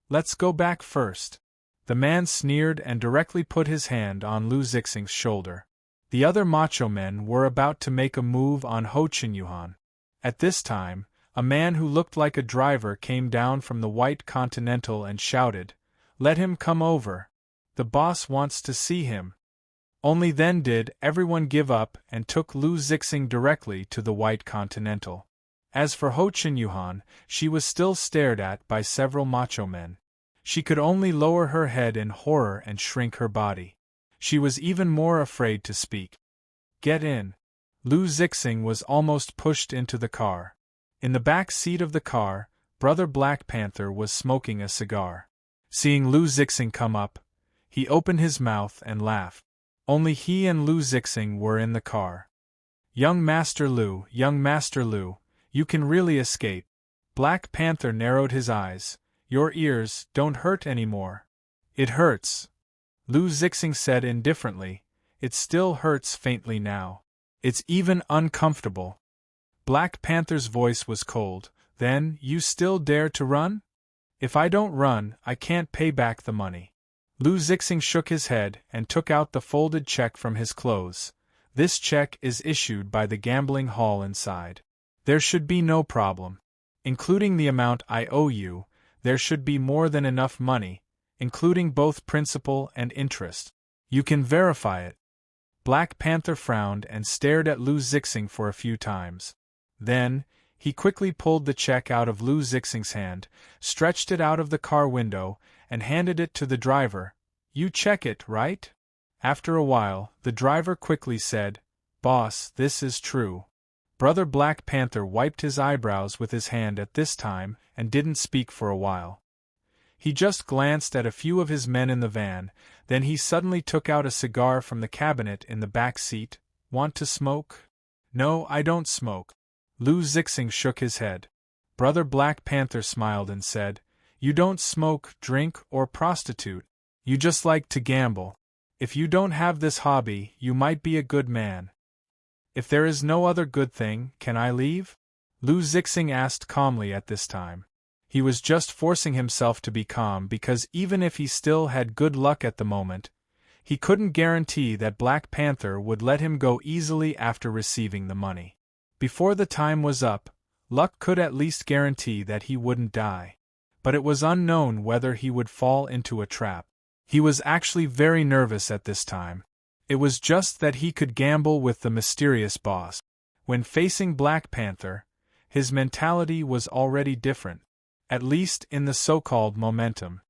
Speaker 1: "Let's go back first." The man sneered and directly put his hand on Lu Zixing's shoulder. The other macho men were about to make a move on Ho Qinyuan. At this time, a man who looked like a driver came down from the white Continental and shouted, "Let him come over. The boss wants to see him." Only then did everyone give up and took Lu Zixing directly to the white Continental. As for Ho Qinyuan, she was still stared at by several macho men. She could only lower her head in horror and shrink her body. She was even more afraid to speak. "Get in." Lu Zixing was almost pushed into the car. In the back seat of the car, Brother Black Panther was smoking a cigar. Seeing Lu Zixing come up, he opened his mouth and laughed. Only he and Lu Zixing were in the car. Young Master Lu, you can really escape." Black Panther narrowed his eyes. "Your ears don't hurt anymore." "It hurts," Lu Zixing said indifferently. It still hurts faintly now. It's even uncomfortable. Black Panther's voice was cold. Then, you still dare to run? If I don't run, I can't pay back the money. Lu Zixing shook his head and took out the folded check from his clothes. This check is issued by the gambling hall inside. There should be no problem. Including the amount I owe you, there should be more than enough money, including both principal and interest. You can verify it. Black Panther frowned and stared at Lu Zixing for a few times. Then, he quickly pulled the check out of Lu Zixing's hand, stretched it out of the car window, and handed it to the driver. You check it, right? After a while, the driver quickly said, Boss, this is true. Brother Black Panther wiped his eyebrows with his hand at this time and didn't speak for a while. He just glanced at a few of his men in the van, then he suddenly took out a cigar from the cabinet in the back seat. Want to smoke? No, I don't smoke. Lu Zixing shook his head. Brother Black Panther smiled and said, You don't smoke, drink, or prostitute. You just like to gamble. If you don't have this hobby, you might be a good man. If there is no other good thing, can I leave? Lu Zixing asked calmly at this time. He was just forcing himself to be calm because even if he still had good luck at the moment, he couldn't guarantee that Black Panther would let him go easily after receiving the money. Before the time was up, luck could at least guarantee that he wouldn't die. But it was unknown whether he would fall into a trap. He was actually very nervous at this time. It was just that he could gamble with the mysterious boss. When facing Black Panther, his mentality was already different, at least in the so-called momentum.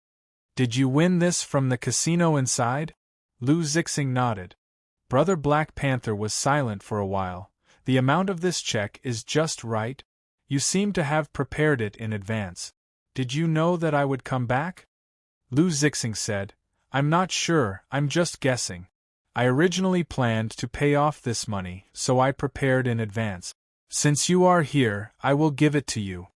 Speaker 1: Did you win this from the casino inside? Lu Zixing nodded. Brother Black Panther was silent for a while. The amount of this check is just right. You seem to have prepared it in advance. Did you know that I would come back? Lu Zixing said, I'm not sure, I'm just guessing. I originally planned to pay off this money, so I prepared in advance. Since you are here, I will give it to you.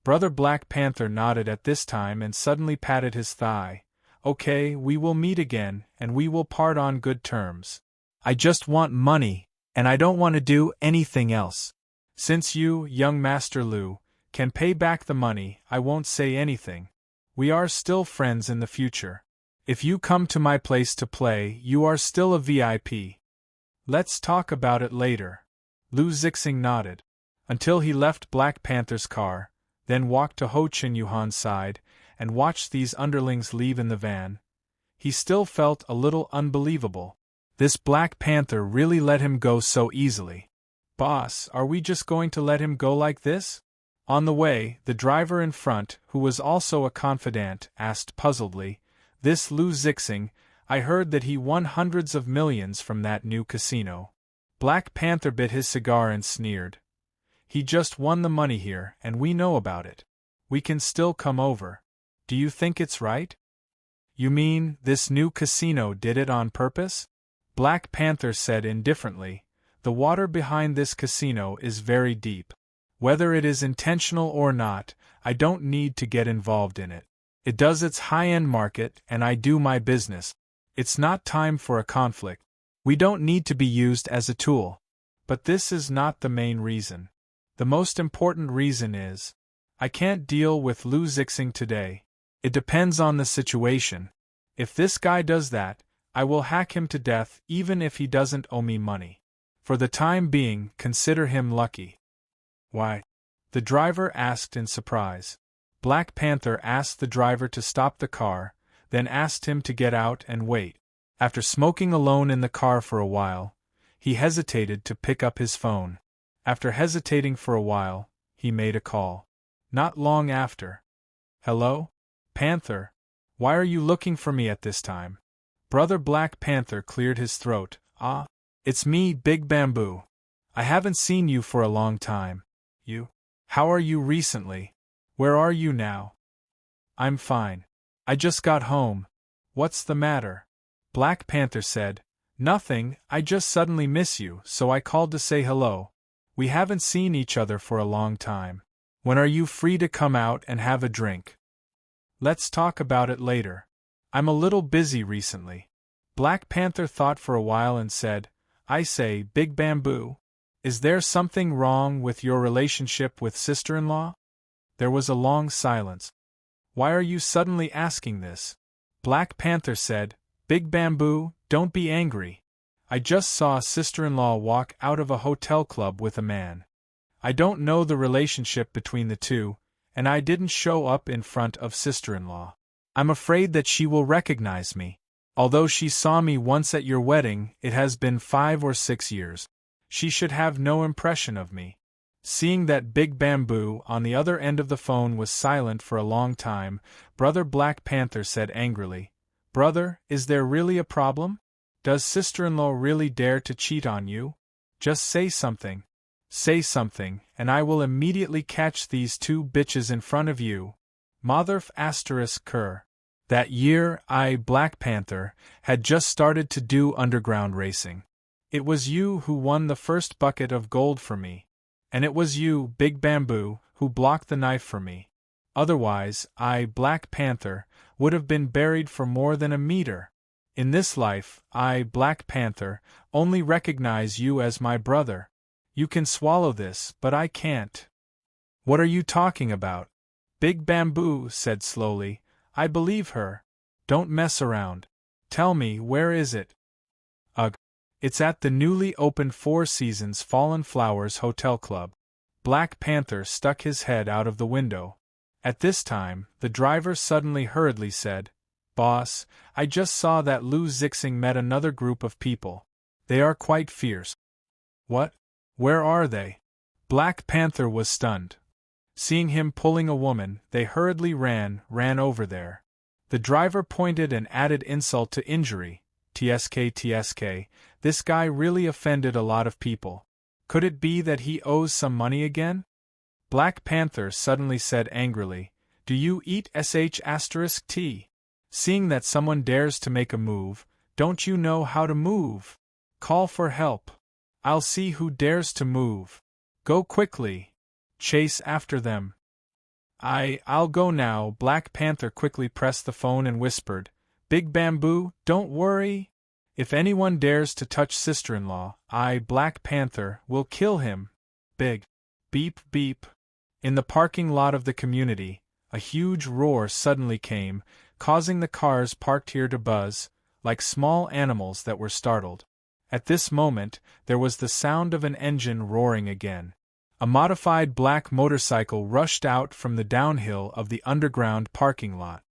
Speaker 1: Brother Black Panther nodded at this time and suddenly patted his thigh. Okay, we will meet again, and we will part on good terms. I just want money, and I don't want to do anything else. Since you, young Master Lu, can pay back the money, I won't say anything. We are still friends in the future. If you come to my place to play, you are still a VIP. Let's talk about it later. Lu Zixing nodded. Until he left Black Panther's car, then walked to Ho Chin Yuhan's side, and watched these underlings leave in the van. He still felt a little unbelievable. This Black Panther really let him go so easily. Boss, are we just going to let him go like this? On the way, the driver in front, who was also a confidant, asked puzzledly, This Lu Zixing, I heard that he won hundreds of millions from that new casino. Black Panther bit his cigar and sneered. He just won the money here, and we know about it. We can still come over. Do you think it's right? You mean, this new casino did it on purpose? Black Panther said indifferently, The water behind this casino is very deep. Whether it is intentional or not, I don't need to get involved in it. It does its high-end market, and I do my business. It's not time for a conflict. We don't need to be used as a tool. But this is not the main reason. The most important reason is, I can't deal with Lu Zixing today. It depends on the situation. If this guy does that, I will hack him to death even if he doesn't owe me money. For the time being, consider him lucky. Why? The driver asked in surprise. Black Panther asked the driver to stop the car, then asked him to get out and wait. After smoking alone in the car for a while, he hesitated to pick up his phone. After hesitating for a while, he made a call. Not long after. Hello? Panther? Why are you looking for me at this time? Brother Black Panther cleared his throat. It's me, Big Bamboo. I haven't seen you for a long time. You? How are you recently? Where are you now? I'm fine. I just got home. What's the matter? Black Panther said, Nothing, I just suddenly miss you, so I called to say hello. We haven't seen each other for a long time. When are you free to come out and have a drink? Let's talk about it later. I'm a little busy recently. Black Panther thought for a while and said, I say, Big Bamboo, is there something wrong with your relationship with sister-in-law? There was a long silence. Why are you suddenly asking this? Black Panther said, Big Bamboo, don't be angry. I just saw sister-in-law walk out of a hotel club with a man. I don't know the relationship between the two, and I didn't show up in front of sister-in-law. I'm afraid that she will recognize me. Although she saw me once at your wedding, it has been 5 or 6 years. She should have no impression of me. Seeing that Big Bamboo on the other end of the phone was silent for a long time, Brother Black Panther said angrily, Brother, is there really a problem? Does sister-in-law really dare to cheat on you? Just say something. Say something, and I will immediately catch these 2 bitches in front of you. Motherf ** cur. That year, Black Panther, had just started to do underground racing. It was you who won the first bucket of gold for me. And it was you, Big Bamboo, who blocked the knife for me. Otherwise, Black Panther, would have been buried for more than a meter. In this life, Black Panther, only recognize you as my brother. You can swallow this, but I can't. What are you talking about? Big Bamboo said slowly, I believe her. Don't mess around. Tell me, where is it? Ugh. It's at the newly opened Four Seasons Fallen Flowers Hotel Club. Black Panther stuck his head out of the window. At this time, the driver suddenly hurriedly said, Boss, I just saw that Lou Zixing met another group of people. They are quite fierce. What? Where are they? Black Panther was stunned. Seeing him pulling a woman, they hurriedly ran over there. The driver pointed an added insult to injury. TSK, this guy really offended a lot of people. Could it be that he owes some money again? Black Panther suddenly said angrily, Do you eat **T? Seeing that someone dares to make a move, don't you know how to move? Call for help. I'll see who dares to move. Go quickly. Chase after them. I'll go now. Black Panther quickly pressed the phone and whispered, Big Bamboo, don't worry. If anyone dares to touch sister-in-law, Black Panther, will kill him. Big. Beep beep. In the parking lot of the community, a huge roar suddenly came, causing the cars parked here to buzz, like small animals that were startled. At this moment, there was the sound of an engine roaring again. A modified black motorcycle rushed out from the downhill of the underground parking lot.